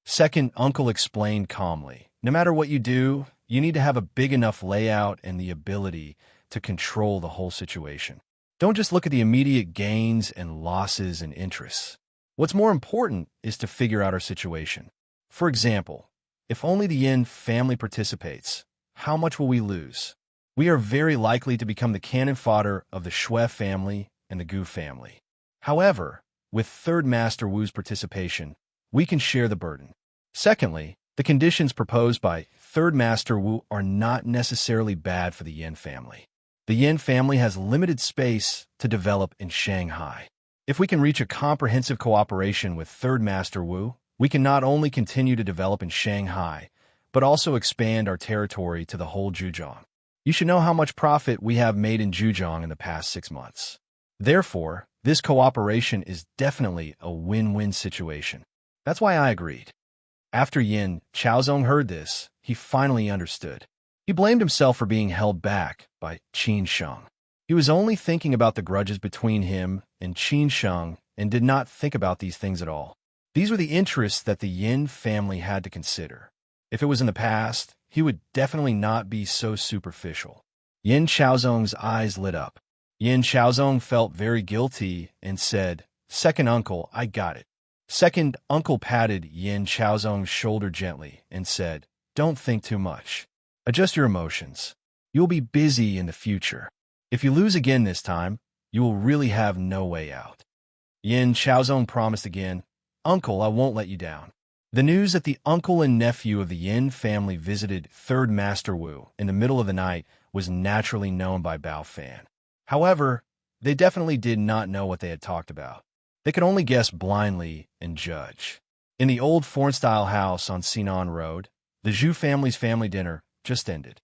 Second uncle explained calmly, no matter what you do, you need to have a big enough layout and the ability to control the whole situation. Don't just look at the immediate gains and losses and interests. What's more important is to figure out our situation. For example, if only the Yin family participates, how much will we lose? We are very likely to become the cannon fodder of the Shui family and the Gu family. However, with Third Master Wu's participation, we can share the burden. Secondly, the conditions proposed by Third Master Wu are not necessarily bad for the Yin family. The Yin family has limited space to develop in Shanghai. If we can reach a comprehensive cooperation with Third Master Wu, we can not only continue to develop in Shanghai, but also expand our territory to the whole Zhejiang. You should know how much profit we have made in Zhejiang in the past 6 months. Therefore, this cooperation is definitely a win-win situation. That's why I agreed. After Yin Chaozong heard this, he finally understood. He blamed himself for being held back by Qin Sheng. He was only thinking about the grudges between him and Qin Sheng and did not think about these things at all. These were the interests that the Yin family had to consider. If it was in the past, he would definitely not be so superficial. Yin Chaozong's eyes lit up. Yin Chaozong felt very guilty and said, Second uncle, I got it. Second uncle patted Yin Chaozong's shoulder gently and said, Don't think too much. Adjust your emotions. You will be busy in the future. If you lose again this time, you will really have no way out. Yin Chaozong promised again, Uncle, I won't let you down. The news that the uncle and nephew of the Yin family visited Third Master Wu in the middle of the night was naturally known by Bao Fan. However, they definitely did not know what they had talked about. They could only guess blindly and judge. In the old foreign-style house on Sinan Road, the Zhu family's family dinner just ended.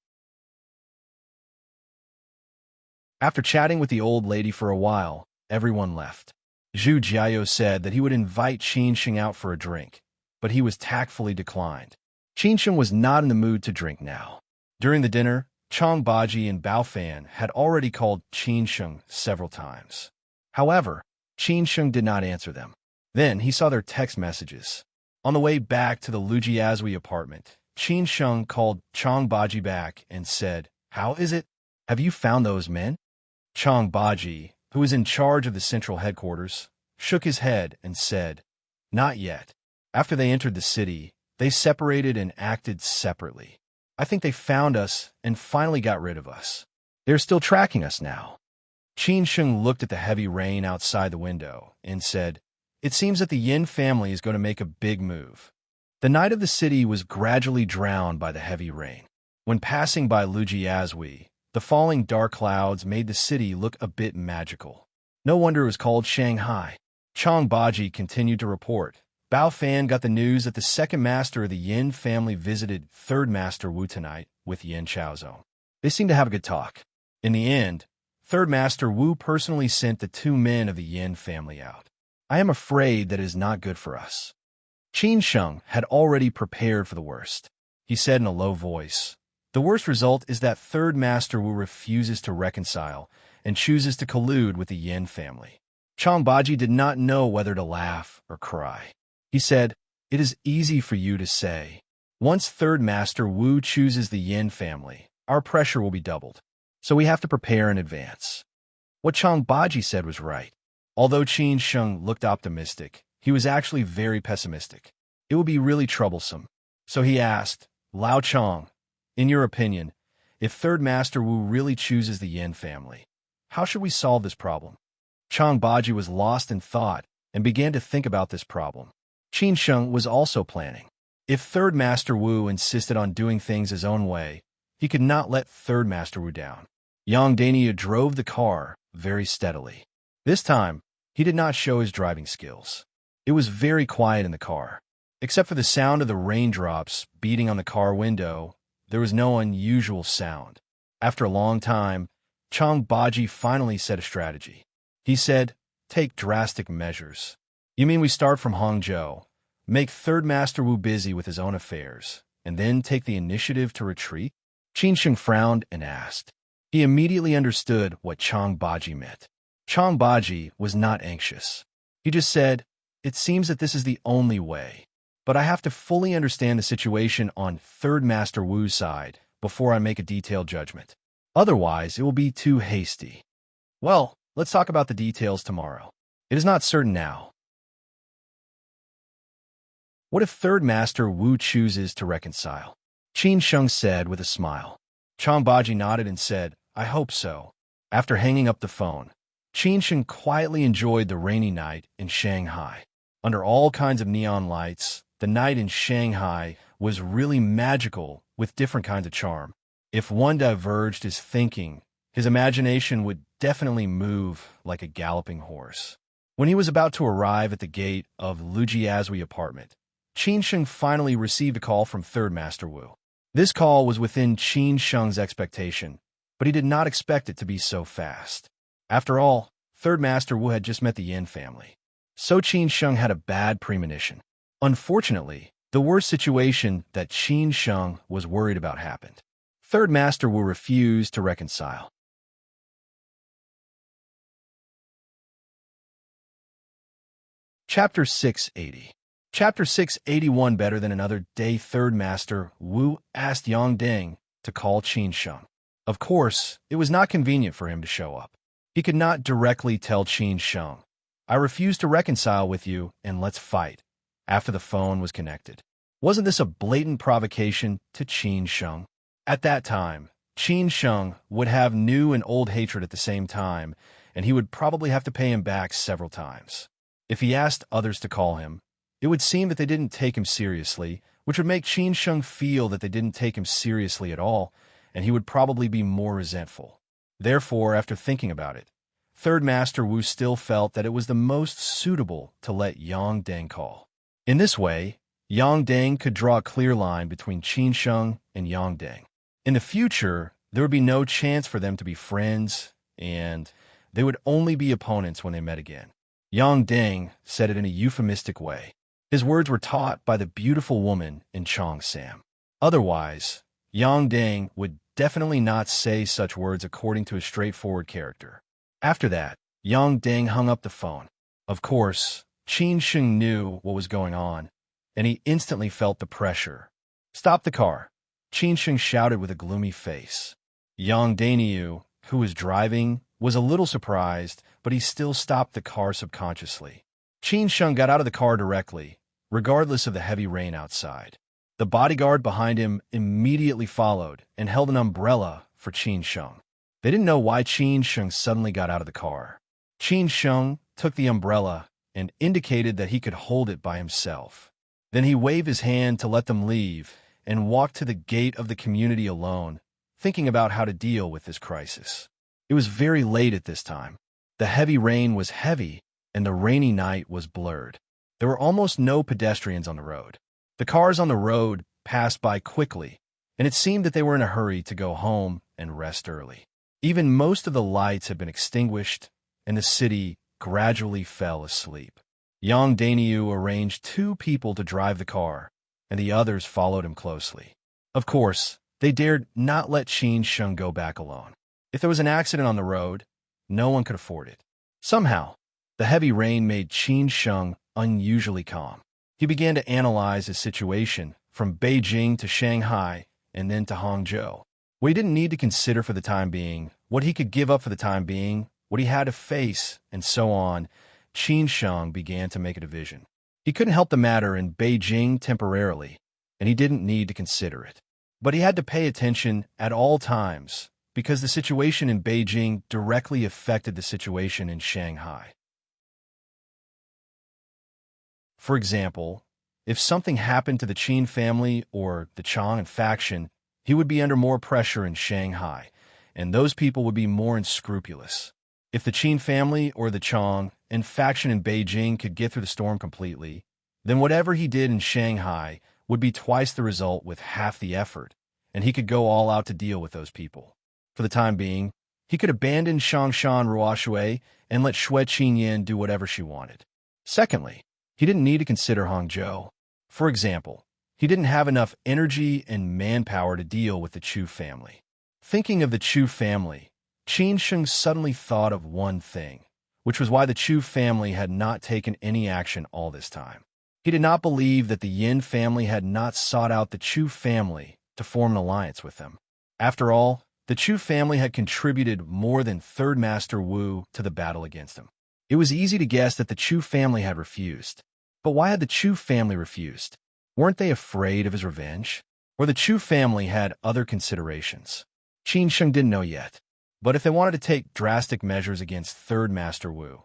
After chatting with the old lady for a while, everyone left. Zhu Jiao said that he would invite Qin Sheng out for a drink, but he was tactfully declined. Qin Sheng was not in the mood to drink now. During the dinner, Chang Baji and Bao Fan had already called Qin Sheng several times. However, Qin Sheng did not answer them. Then he saw their text messages. On the way back to the Lujiazui apartment, Qin Sheng called Chang Baji back and said, "How is it? Have you found those men?" Chang Baji, who was in charge of the central headquarters, shook his head and said, "Not yet. After they entered the city, they separated and acted separately. I think they found us and finally got rid of us. They're still tracking us now." Qin Sheng looked at the heavy rain outside the window and said, "It seems that the Yin family is going to make a big move." The night of the city was gradually drowned by the heavy rain. When passing by Lujiazui, the falling dark clouds made the city look a bit magical. No wonder it was called Shanghai. Chang Baji continued to report. Bao Fan got the news that the second master of the Yin family visited third master Wu tonight with Yin Chaozong. They seemed to have a good talk. In the end, third master Wu personally sent the two men of the Yin family out. "I am afraid that it is not good for us." Qin Sheng had already prepared for the worst. He said in a low voice, "The worst result is that third master Wu refuses to reconcile and chooses to collude with the Yin family." Chang Baji did not know whether to laugh or cry. He said, "It is easy for you to say. Once third master Wu chooses the Yin family, our pressure will be doubled. So we have to prepare in advance." What Chang Baji said was right. Although Qin Sheng looked optimistic, he was actually very pessimistic. It would be really troublesome. So he asked, "Lao Chang, in your opinion, if third master Wu really chooses the Yin family, how should we solve this problem?" Chang Baji was lost in thought and began to think about this problem. Qin Sheng was also planning. If third master Wu insisted on doing things his own way, he could not let third master Wu down. Yang Dania drove the car very steadily. This time, he did not show his driving skills. It was very quiet in the car. Except for the sound of the raindrops beating on the car window, there was no unusual sound. After a long time, Chang Baji finally set a strategy. He said, "Take drastic measures." "You mean we start from Hangzhou, make third master Wu busy with his own affairs, and then take the initiative to retreat?" Qin Sheng frowned and asked. He immediately understood what Chang Baji meant. Chang Baji was not anxious. He just said, "It seems that this is the only way, but I have to fully understand the situation on third master Wu's side before I make a detailed judgment. Otherwise, it will be too hasty." "Well, let's talk about the details tomorrow. It is not certain now. What if third master Wu chooses to reconcile?" Qin Sheng said with a smile. Chang Baji nodded and said, "I hope so." After hanging up the phone, Qin Sheng quietly enjoyed the rainy night in Shanghai. Under all kinds of neon lights, the night in Shanghai was really magical with different kinds of charm. If one diverged his thinking, his imagination would definitely move like a galloping horse. When he was about to arrive at the gate of Lujiazui apartment, Qin Sheng finally received a call from third master Wu. This call was within Qin Sheng's expectation, but he did not expect it to be so fast. After all, third master Wu had just met the Yin family. So Qin Sheng had a bad premonition. Unfortunately, the worst situation that Qin Sheng was worried about happened. Third master Wu refused to reconcile. Chapter 680. Chapter 681. Better than another day, third master Wu asked Yang Ding to call Qin Sheng. Of course, it was not convenient for him to show up. He could not directly tell Qin Sheng, "I refuse to reconcile with you and let's fight," after the phone was connected. Wasn't this a blatant provocation to Qin Sheng? At that time, Qin Sheng would have new and old hatred at the same time, and he would probably have to pay him back several times. If he asked others to call him, it would seem that they didn't take him seriously, which would make Qin Sheng feel that they didn't take him seriously at all, and he would probably be more resentful. Therefore, after thinking about it, third master Wu still felt that it was the most suitable to let Yang Deng call. In this way, Yang Deng could draw a clear line between Qin Sheng and Yang Deng. In the future, there would be no chance for them to be friends, and they would only be opponents when they met again. Yang Ding said it in a euphemistic way. His words were taught by the beautiful woman in Cheongsam. Otherwise, Yang Ding would definitely not say such words according to his straightforward character. After that, Yang Ding hung up the phone. Of course, Qin Sheng knew what was going on, and he instantly felt the pressure. "Stop the car," Qin Sheng shouted with a gloomy face. Yang Dainiu, who was driving, was a little surprised, but he still stopped the car subconsciously. Qin Sheng got out of the car directly, regardless of the heavy rain outside. The bodyguard behind him immediately followed and held an umbrella for Qin Sheng. They didn't know why Qin Sheng suddenly got out of the car. Qin Sheng took the umbrella and indicated that he could hold it by himself. Then he waved his hand to let them leave and walked to the gate of the community alone, thinking about how to deal with this crisis. It was very late at this time. The heavy rain was heavy, and the rainy night was blurred. There were almost no pedestrians on the road. The cars on the road passed by quickly, and it seemed that they were in a hurry to go home and rest early. Even most of the lights had been extinguished, and the city gradually fell asleep. Yang Dainiu arranged 2 people to drive the car, and the others followed him closely. Of course, they dared not let Qin Sheng go back alone. If there was an accident on the road, no one could afford it. Somehow, the heavy rain made Qin Sheng unusually calm. He began to analyze his situation from Beijing to Shanghai and then to Hangzhou. What he didn't need to consider for the time being, what he could give up for the time being, what he had to face, and so on, Qin Sheng began to make a division. He couldn't help the matter in Beijing temporarily, and he didn't need to consider it. But he had to pay attention at all times, because the situation in Beijing directly affected the situation in Shanghai. For example, if something happened to the Qin family or the Chang faction, he would be under more pressure in Shanghai, and those people would be more unscrupulous. If the Qin family or the Chang and faction in Beijing could get through the storm completely, then whatever he did in Shanghai would be twice the result with half the effort, and he could go all out to deal with those people. For the time being, he could abandon Shangshan Ruoshui and let Xue Qinyan do whatever she wanted. Secondly, he didn't need to consider Hangzhou. For example, he didn't have enough energy and manpower to deal with the Chu family. Thinking of the Chu family, Qin Sheng suddenly thought of one thing, which was why the Chu family had not taken any action all this time. He did not believe that the Yin family had not sought out the Chu family to form an alliance with them. After all, the Chu family had contributed more than Third Master Wu to the battle against him. It was easy to guess that the Chu family had refused. But why had the Chu family refused? Weren't they afraid of his revenge? Or the Chu family had other considerations? Qin Sheng didn't know yet. But if they wanted to take drastic measures against Third Master Wu,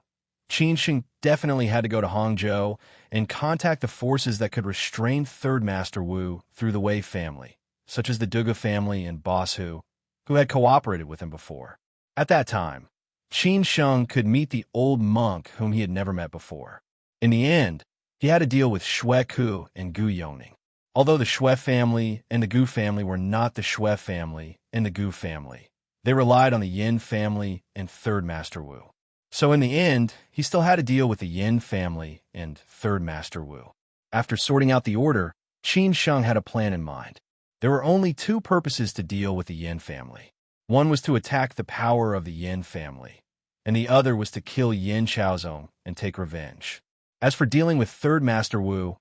Qin Sheng definitely had to go to Hangzhou and contact the forces that could restrain Third Master Wu through the Wei family, such as the Duga family and Boss Hu had cooperated with him before. At that time, Qin Sheng could meet the old monk whom he had never met before. In the end, he had to deal with Xue Ku and Gu Yoning. Although the Xue family and the Gu family were not the Xue family and the Gu family, they relied on the Yin family and Third Master Wu. So in the end, he still had to deal with the Yin family and Third Master Wu. After sorting out the order, Qin Sheng had a plan in mind. There were only 2 purposes to deal with the Yin family. One was to attack the power of the Yin family, and the other was to kill Yin Chaozong and take revenge. As for dealing with Third Master Wu,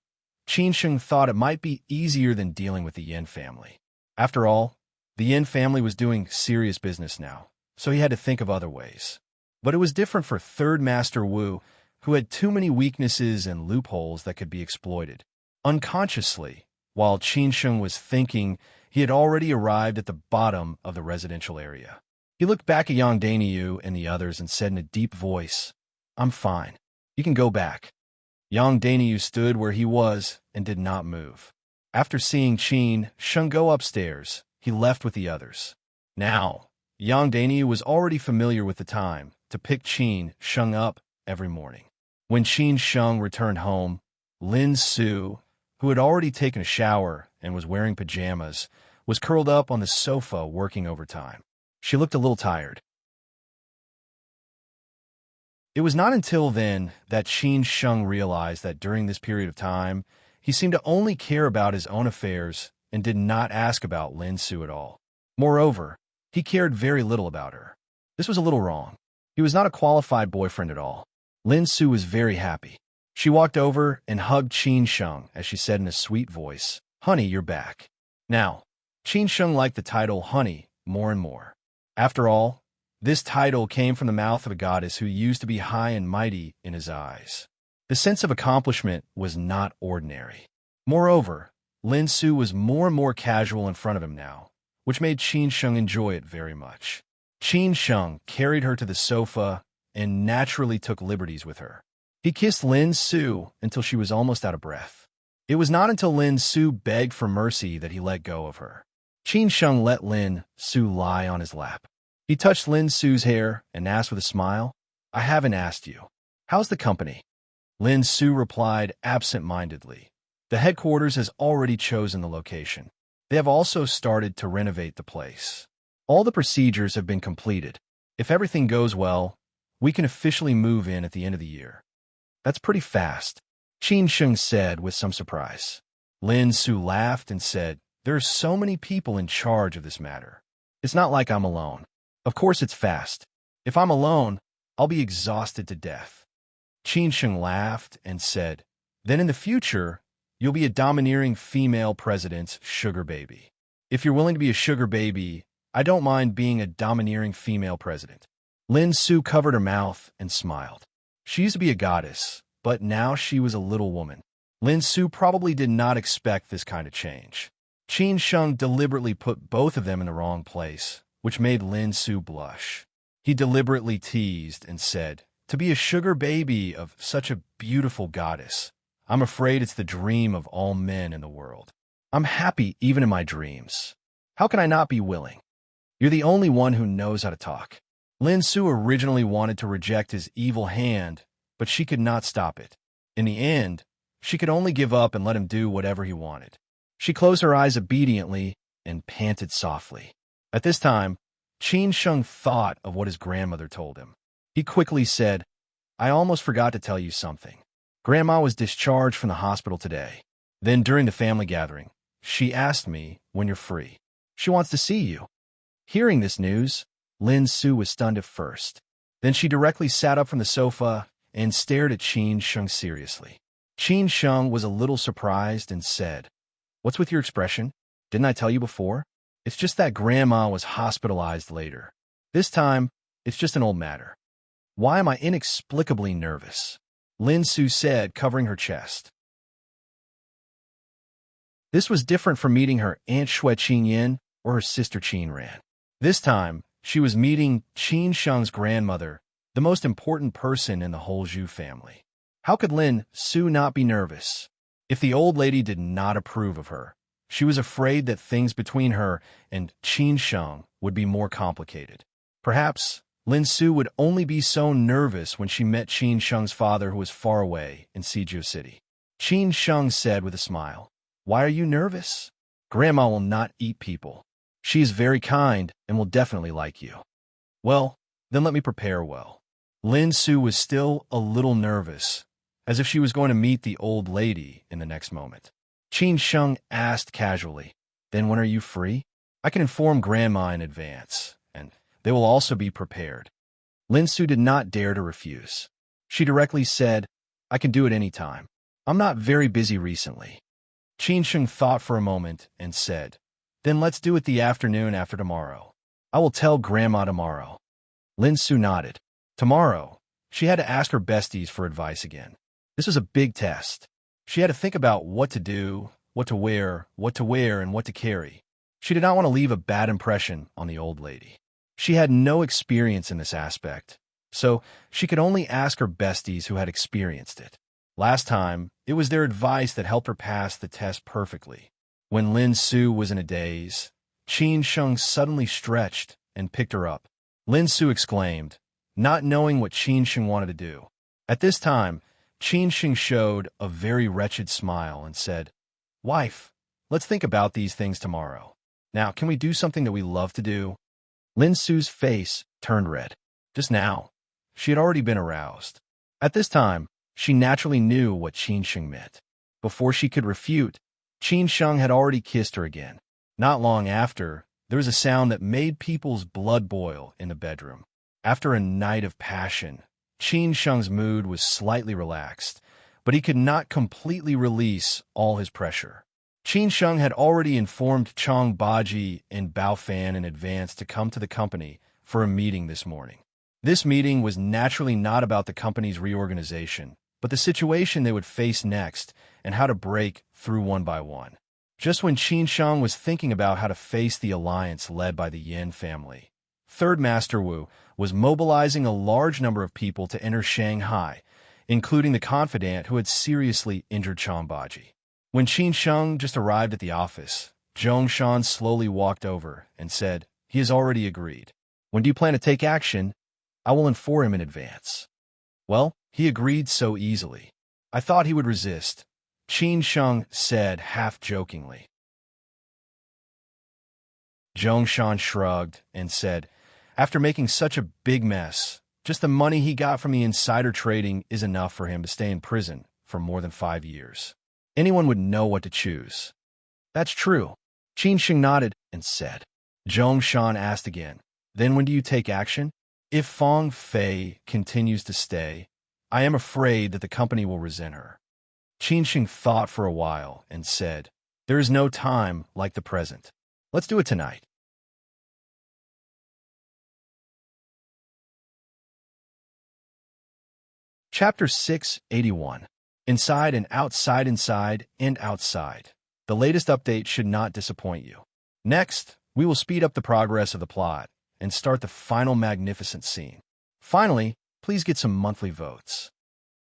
Qin Sheng thought it might be easier than dealing with the Yin family. After all, the Yin family was doing serious business now, so he had to think of other ways. But it was different for Third Master Wu, who had too many weaknesses and loopholes that could be exploited. Unconsciously, while Qin Sheng was thinking, he had already arrived at the bottom of the residential area. He looked back at Yang Dainiu and the others and said in a deep voice, "I'm fine. You can go back." Yang Dainiu stood where he was and did not move. After seeing Qin Sheng go upstairs, he left with the others. Now, Yang Dainiu was already familiar with the time to pick Qin Sheng up every morning. When Qin Sheng returned home, Lin Su, who had already taken a shower and was wearing pajamas, was curled up on the sofa working overtime. She looked a little tired. It was not until then that Qin Sheng realized that during this period of time, he seemed to only care about his own affairs and did not ask about Lin Su at all. Moreover, he cared very little about her. This was a little wrong. He was not a qualified boyfriend at all. Lin Su was very happy. She walked over and hugged Qin Sheng as she said in a sweet voice, "Honey, you're back." Now, Qin Sheng liked the title Honey more and more. After all, this title came from the mouth of a goddess who used to be high and mighty in his eyes. The sense of accomplishment was not ordinary. Moreover, Lin Su was more and more casual in front of him now, which made Qin Sheng enjoy it very much. Qin Sheng carried her to the sofa and naturally took liberties with her. He kissed Lin Su until she was almost out of breath. It was not until Lin Su begged for mercy that he let go of her. Qin Sheng let Lin Su lie on his lap. He touched Lin Su's hair and asked with a smile, "I haven't asked you. How's the company?" Lin Su replied absent-mindedly. The headquarters has already chosen the location. They have also started to renovate the place. All the procedures have been completed. If everything goes well, we can officially move in at the end of the year. That's pretty fast, Qin Sheng said with some surprise. Lin Su laughed and said, "There are so many people in charge of this matter. It's not like I'm alone. Of course it's fast. If I'm alone, I'll be exhausted to death." Qin Sheng laughed and said, "Then in the future, you'll be a domineering female president's sugar baby. If you're willing to be a sugar baby, I don't mind being a domineering female president." Lin Su covered her mouth and smiled. She used to be a goddess, but now she was a little woman. Lin Su probably did not expect this kind of change. Qin Sheng deliberately put both of them in the wrong place, which made Lin Su blush. He deliberately teased and said, "To be a sugar baby of such a beautiful goddess, I'm afraid it's the dream of all men in the world. I'm happy even in my dreams. How can I not be willing? You're the only one who knows how to talk." Lin Su originally wanted to reject his evil hand, but she could not stop it. In the end, she could only give up and let him do whatever he wanted. She closed her eyes obediently and panted softly. At this time, Qin Sheng thought of what his grandmother told him. He quickly said, "I almost forgot to tell you something. Grandma was discharged from the hospital today. Then during the family gathering, she asked me when you're free. She wants to see you." Hearing this news, Lin Su was stunned at first. Then she directly sat up from the sofa and stared at Qin Sheng seriously. Qin Sheng was a little surprised and said, "What's with your expression? Didn't I tell you before? It's just that Grandma was hospitalized later. This time, it's just an old matter. Why am I inexplicably nervous?" Lin Su said, covering her chest. This was different from meeting her Aunt Shui Qingyan or her sister Qin Ran. This time, she was meeting Qin Sheng's grandmother, the most important person in the whole Zhu family. How could Lin Su not be nervous? If the old lady did not approve of her, she was afraid that things between her and Qin Sheng would be more complicated. Perhaps Lin Su would only be so nervous when she met Qin Sheng's father who was far away in Siju City. Qin Sheng said with a smile, "Why are you nervous? Grandma will not eat people. She is very kind and will definitely like you." "Well, then let me prepare well." Lin Su was still a little nervous, as if she was going to meet the old lady in the next moment. Qin Sheng asked casually, "Then when are you free? I can inform Grandma in advance, and they will also be prepared." Lin Su did not dare to refuse. She directly said, "I can do it any time. I'm not very busy recently." Qin Sheng thought for a moment and said, "Then let's do it the afternoon after tomorrow. I will tell Grandma tomorrow." Lin Su nodded. Tomorrow, she had to ask her besties for advice again. This was a big test. She had to think about what to do, what to wear, and what to carry. She did not want to leave a bad impression on the old lady. She had no experience in this aspect, so she could only ask her besties who had experienced it. Last time, it was their advice that helped her pass the test perfectly. When Lin Su was in a daze, Qin Sheng suddenly stretched and picked her up. Lin Su exclaimed, not knowing what Qin Sheng wanted to do. At this time, Qin Sheng showed a very wretched smile and said, "Wife, let's think about these things tomorrow. Now, can we do something that we love to do?" Lin Su's face turned red. Just now, she had already been aroused. At this time, she naturally knew what Qin Sheng meant. Before she could refute, Qin Sheng had already kissed her again. Not long after, there was a sound that made people's blood boil in the bedroom. After a night of passion, Qin Sheng's mood was slightly relaxed, but he could not completely release all his pressure. Qin Sheng had already informed Chang Baji and Bao Fan in advance to come to the company for a meeting this morning. This meeting was naturally not about the company's reorganization, but the situation they would face next and how to break through one by one. Just when Qin Sheng was thinking about how to face the alliance led by the Yin family, Third Master Wu was mobilizing a large number of people to enter Shanghai, including the confidant who had seriously injured Chang Baji. When Qin Sheng just arrived at the office, Zhong Shan slowly walked over and said, "He has already agreed. When do you plan to take action? I will inform him in advance." "Well, he agreed so easily. I thought he would resist," Qin Sheng said half-jokingly. Zhong Shan shrugged and said, "After making such a big mess, just the money he got from the insider trading is enough for him to stay in prison for more than 5 years. Anyone would know what to choose." "That's true," Qin Sheng nodded and said. Zhong Shan asked again, "Then when do you take action?" "If Fang Fei continues to stay, I am afraid that the company will resent her." Qin Sheng thought for a while and said, "There is no time like the present. Let's do it tonight." Chapter 681. Inside and outside, inside and outside. The latest update should not disappoint you. Next, we will speed up the progress of the plot and start the final magnificent scene. Finally, please get some monthly votes.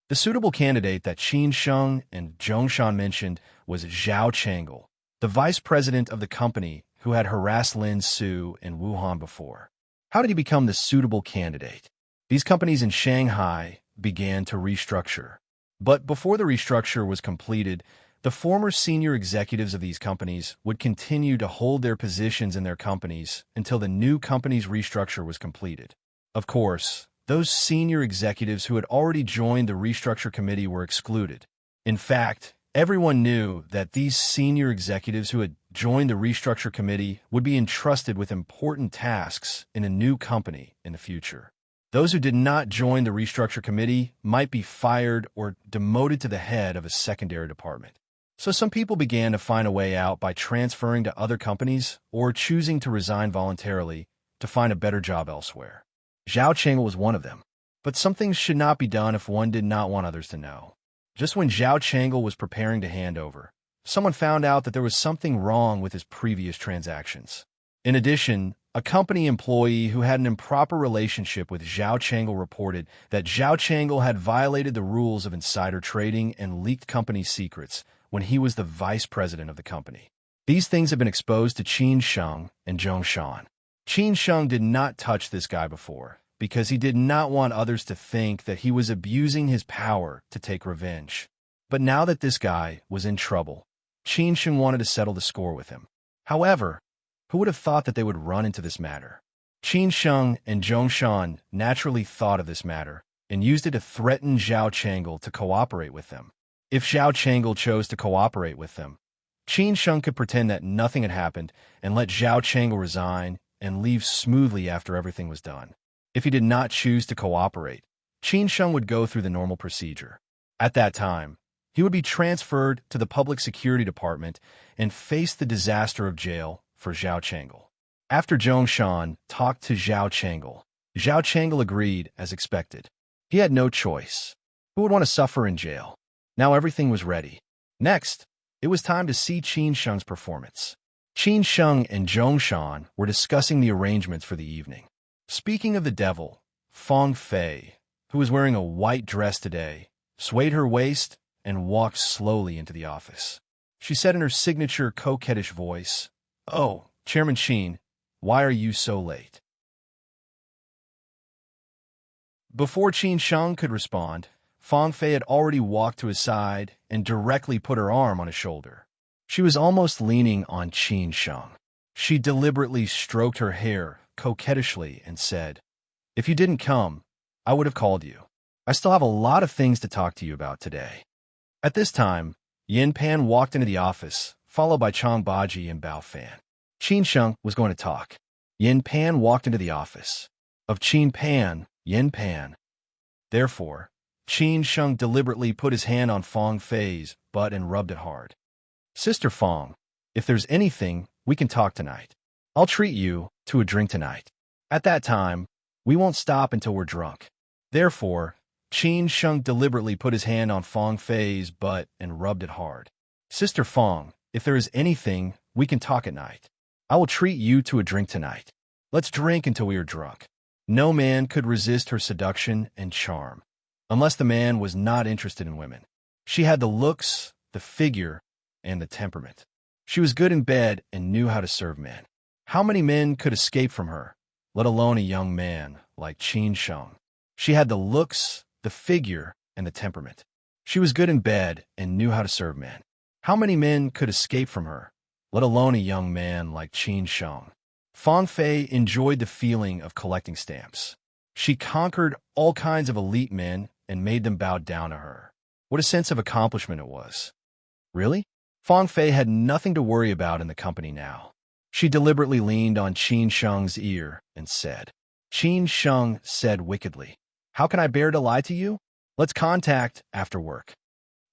The suitable candidate that Qin Sheng and Zhongshan mentioned was Zhao Chang'e, the vice president of the company who had harassed Lin Su in Wuhan before. How did he become the suitable candidate? These companies in Shanghai began to restructure. But before the restructure was completed, the former senior executives of these companies would continue to hold their positions in their companies until the new company's restructure was completed. Of course, those senior executives who had already joined the restructure committee were excluded. In fact, everyone knew that these senior executives who had joined the restructure committee would be entrusted with important tasks in a new company in the future. Those who did not join the restructure committee might be fired or demoted to the head of a secondary department. So some people began to find a way out by transferring to other companies or choosing to resign voluntarily to find a better job elsewhere. Zhao Chang'e was one of them. But some things should not be done if one did not want others to know. Just when Zhao Chang'e was preparing to hand over, someone found out that there was something wrong with his previous transactions. In addition, a company employee who had an improper relationship with Zhao Chang'e reported that Zhao Chang'e had violated the rules of insider trading and leaked company secrets when he was the vice president of the company. These things have been exposed to Qin Sheng and Zhong Shan. Qin Sheng did not touch this guy before because he did not want others to think that he was abusing his power to take revenge. But now that this guy was in trouble, Qin Sheng wanted to settle the score with him. However, who would have thought that they would run into this matter? Qin Sheng and Zhong Shan naturally thought of this matter and used it to threaten Zhao Chang'e to cooperate with them. If Zhao Chang'e chose to cooperate with them, Qin Sheng could pretend that nothing had happened and let Zhao Chang'e resign and leave smoothly after everything was done. If he did not choose to cooperate, Qin Sheng would go through the normal procedure. At that time, he would be transferred to the Public Security Department and face the disaster of jail for Zhao Chang'e. After Zhong Shan talked to Zhao Chang'e agreed as expected. He had no choice. Who would want to suffer in jail? Now everything was ready. Next, it was time to see Qin Sheng's performance. Qin Sheng and Zhong Shan were discussing the arrangements for the evening. Speaking of the devil, Fang Fei, who was wearing a white dress today, swayed her waist and walked slowly into the office. She said in her signature coquettish voice, "Oh, Chairman Qin, why are you so late?" Before Qin Sheng could respond, Fang Fei had already walked to his side and directly put her arm on his shoulder. She was almost leaning on Qin Sheng. She deliberately stroked her hair coquettishly and said, "If you didn't come, I would have called you. I still have a lot of things to talk to you about today. At this time, Yin Pan walked into the office, followed by Chang Baji and Bao Fan. Qin Sheng was going to talk. Yin Pan walked into the office. Of Qin Pan, Yin Pan. Therefore, Qin Sheng deliberately put his hand on Fong Fei's butt and rubbed it hard. Sister Fong, if there's anything, we can talk tonight. I'll treat you to a drink tonight. At that time, we won't stop until we're drunk. Therefore, Qin Sheng deliberately put his hand on Fong Fei's butt and rubbed it hard. Sister Fong, if there is anything, we can talk at night. I will treat you to a drink tonight. Let's drink until we are drunk. No man could resist her seduction and charm, unless the man was not interested in women. She had the looks, the figure, and the temperament. She was good in bed and knew how to serve men. How many men could escape from her, let alone a young man like Qin Sheng? She had the looks, the figure, and the temperament. She was good in bed and knew how to serve men. How many men could escape from her, let alone a young man like Qin Sheng? Fong Fei enjoyed the feeling of collecting stamps. She conquered all kinds of elite men and made them bow down to her. What a sense of accomplishment it was. Really? Fong Fei had nothing to worry about in the company now. She deliberately leaned on Qin Sheng's ear and said. Qin Sheng said wickedly, "How can I bear to lie to you? Let's contact after work."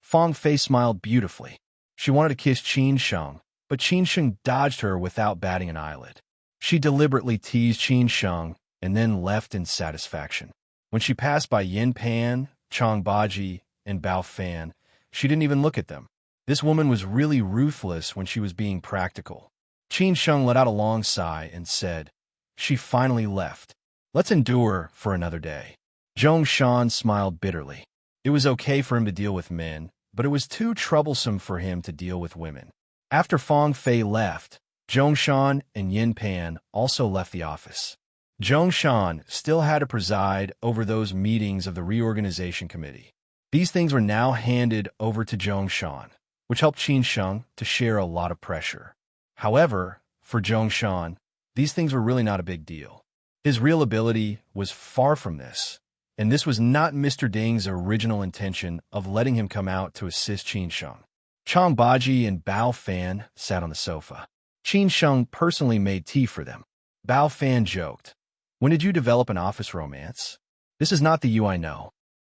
Fong Fei smiled beautifully. She wanted to kiss Qin Sheng, but Qin Sheng dodged her without batting an eyelid. She deliberately teased Qin Sheng and then left in satisfaction. When she passed by Yin Pan, Chang Baji, and Bao Fan, she didn't even look at them. This woman was really ruthless when she was being practical. Qin Sheng let out a long sigh and said, "She finally left. Let's endure for another day." Zhong Shan smiled bitterly. It was okay for him to deal with men, but it was too troublesome for him to deal with women. After Fong Fei left, Zhongshan and Yin Pan also left the office. Zhongshan still had to preside over those meetings of the reorganization committee. These things were now handed over to Zhongshan, which helped Qin Sheng to share a lot of pressure. However, for Zhongshan, these things were really not a big deal. His real ability was far from this, and this was not Mr. Ding's original intention of letting him come out to assist Qin Sheng. Chang Baji and Bao Fan sat on the sofa. Qin Sheng personally made tea for them. Bao Fan joked, "When did you develop an office romance? This is not the you I know."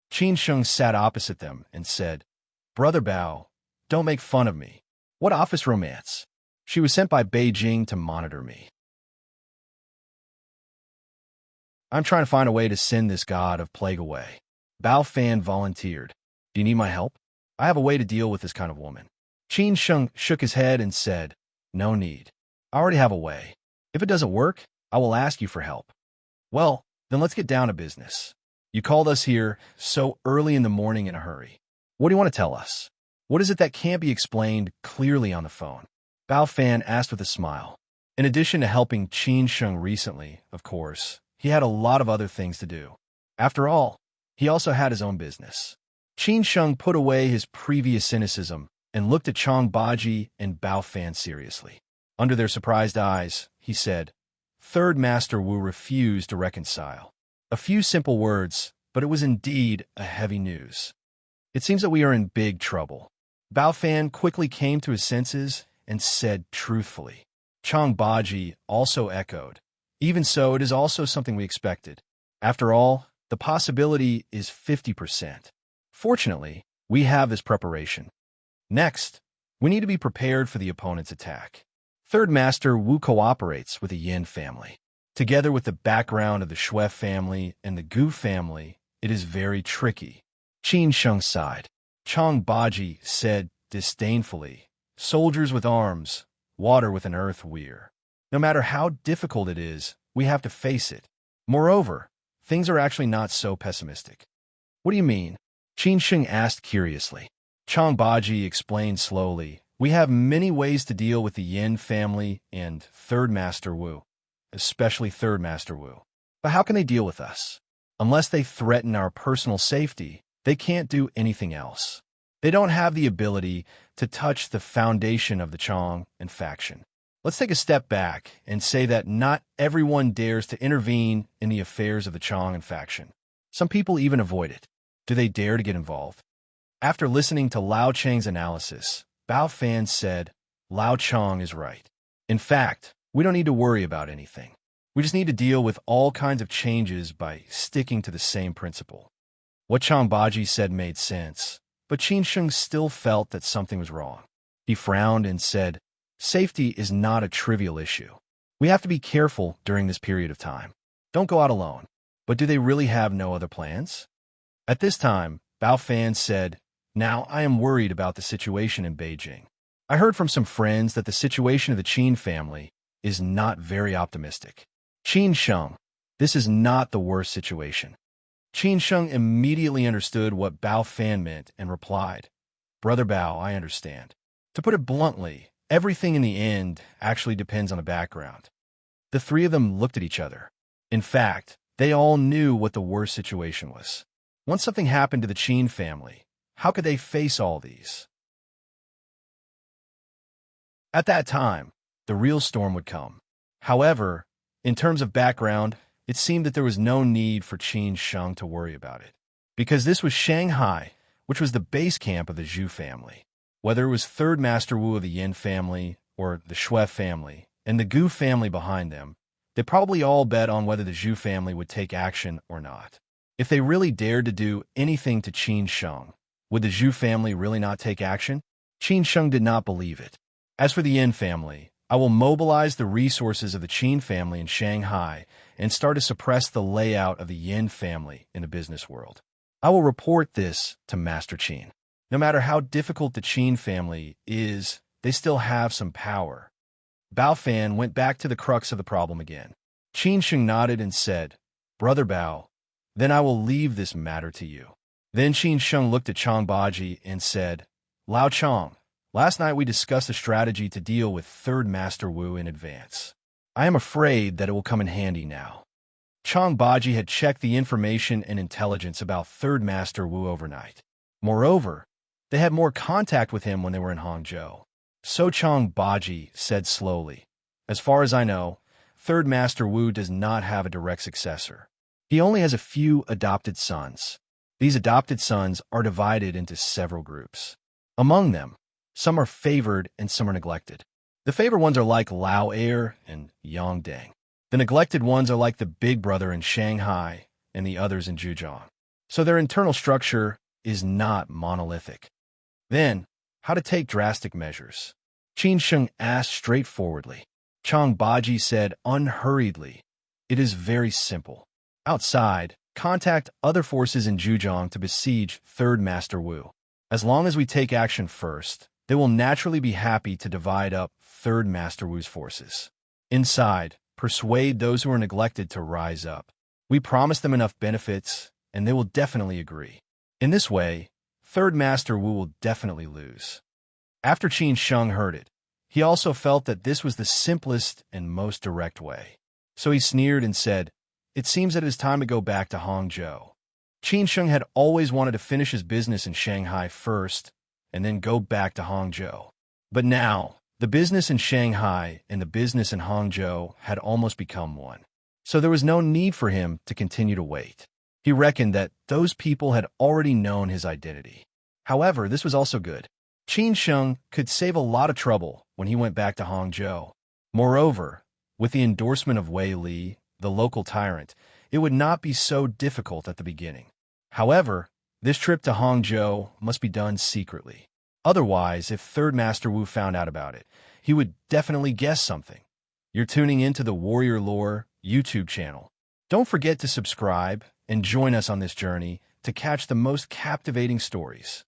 Qin Sheng sat opposite them and said, "Brother Bao, don't make fun of me. What office romance? She was sent by Beijing to monitor me. I'm trying to find a way to send this god of plague away." Bao Fan volunteered. "Do you need my help? I have a way to deal with this kind of woman." Qin Sheng shook his head and said, "No need. I already have a way. If it doesn't work, I will ask you for help." "Well, then let's get down to business. You called us here so early in the morning in a hurry. What do you want to tell us? What is it that can't be explained clearly on the phone?" Bao Fan asked with a smile. In addition to helping Qin Sheng recently, of course, he had a lot of other things to do. After all, he also had his own business. Qin Sheng put away his previous cynicism and looked at Chang Baji and Bao Fan seriously. Under their surprised eyes, he said, "Third Master Wu refused to reconcile." A few simple words, but it was indeed a heavy news. "It seems that we are in big trouble." Bao Fan quickly came to his senses and said truthfully. Chang Baji also echoed, "Even so, it is also something we expected. After all, the possibility is 50%. Fortunately, we have this preparation. Next, we need to be prepared for the opponent's attack. Third Master Wu cooperates with the Yin family. Together with the background of the Shui family and the Gu family, it is very tricky." Qin Sheng sighed. Chang Baji said disdainfully, "Soldiers with arms, water with an earth weir. No matter how difficult it is, we have to face it. Moreover, things are actually not so pessimistic." "What do you mean?" Qin Sheng asked curiously. Chang Baji explained slowly, "We have many ways to deal with the Yin family and Third Master Wu, especially Third Master Wu. But how can they deal with us? Unless they threaten our personal safety, they can't do anything else. They don't have the ability to touch the foundation of the Chang and faction. Let's take a step back and say that not everyone dares to intervene in the affairs of the Chang and faction. Some people even avoid it. Do they dare to get involved? After listening to Lao Chang's analysis, Bao Fan said, Lao Chang is right. In fact, we don't need to worry about anything. We just need to deal with all kinds of changes by sticking to the same principle. What Chang Baji said made sense, but Qin Sheng still felt that something was wrong. He frowned and said, safety is not a trivial issue. We have to be careful during this period of time. Don't go out alone. But do they really have no other plans? At this time, Bao Fan said, now I am worried about the situation in Beijing. I heard from some friends that the situation of the Qin family is not very optimistic. Qin Sheng, this is not the worst situation. Qin Sheng immediately understood what Bao Fan meant and replied, Brother Bao, I understand. To put it bluntly, everything in the end actually depends on the background. The three of them looked at each other. In fact, they all knew what the worst situation was. Once something happened to the Qin family, how could they face all these? At that time, the real storm would come. However, in terms of background, it seemed that there was no need for Qin Sheng to worry about it, because this was Shanghai, which was the base camp of the Zhu family. Whether it was Third Master Wu of the Yin family or the Shui family and the Gu family behind them, they probably all bet on whether the Zhu family would take action or not. If they really dared to do anything to Qin Sheng, would the Zhu family really not take action? Qin Sheng did not believe it. As for the Yin family, I will mobilize the resources of the Qin family in Shanghai and start to suppress the layout of the Yin family in the business world. I will report this to Master Qin. No matter how difficult the Qin family is, they still have some power. Bao Fan went back to the crux of the problem again. Qin Sheng nodded and said, Brother Bao, then I will leave this matter to you. Then Qin Sheng looked at Chang Baji and said, Lao Chang, last night we discussed a strategy to deal with Third Master Wu in advance. I am afraid that it will come in handy now. Chang Baji had checked the information and intelligence about Third Master Wu overnight. Moreover, they had more contact with him when they were in Hangzhou. So Chang Baji said slowly, as far as I know, Third Master Wu does not have a direct successor. He only has a few adopted sons. These adopted sons are divided into several groups. Among them, some are favored and some are neglected. The favored ones are like Lao Er and Yang Deng. The neglected ones are like the big brother in Shanghai and the others in Zhejiang. So their internal structure is not monolithic. Then, how to take drastic measures? Qin Sheng asked straightforwardly. Chang Baji said unhurriedly, it is very simple. Outside, contact other forces in Zhejiang to besiege Third Master Wu. As long as we take action first, they will naturally be happy to divide up Third Master Wu's forces. Inside, persuade those who are neglected to rise up. We promise them enough benefits, and they will definitely agree. In this way, Third Master Wu will definitely lose. After Qin Sheng heard it, he also felt that this was the simplest and most direct way. So he sneered and said, it seems that it is time to go back to Hangzhou. Qin Sheng had always wanted to finish his business in Shanghai first and then go back to Hangzhou. But now, the business in Shanghai and the business in Hangzhou had almost become one. So there was no need for him to continue to wait. He reckoned that those people had already known his identity. However, this was also good. Qin Sheng could save a lot of trouble when he went back to Hangzhou. Moreover, with the endorsement of Wei Li, the local tyrant, it would not be so difficult at the beginning. However, this trip to Hangzhou must be done secretly. Otherwise, if Third Master Wu found out about it, he would definitely guess something. You're tuning into the Warrior Lore YouTube channel. Don't forget to subscribe and join us on this journey to catch the most captivating stories.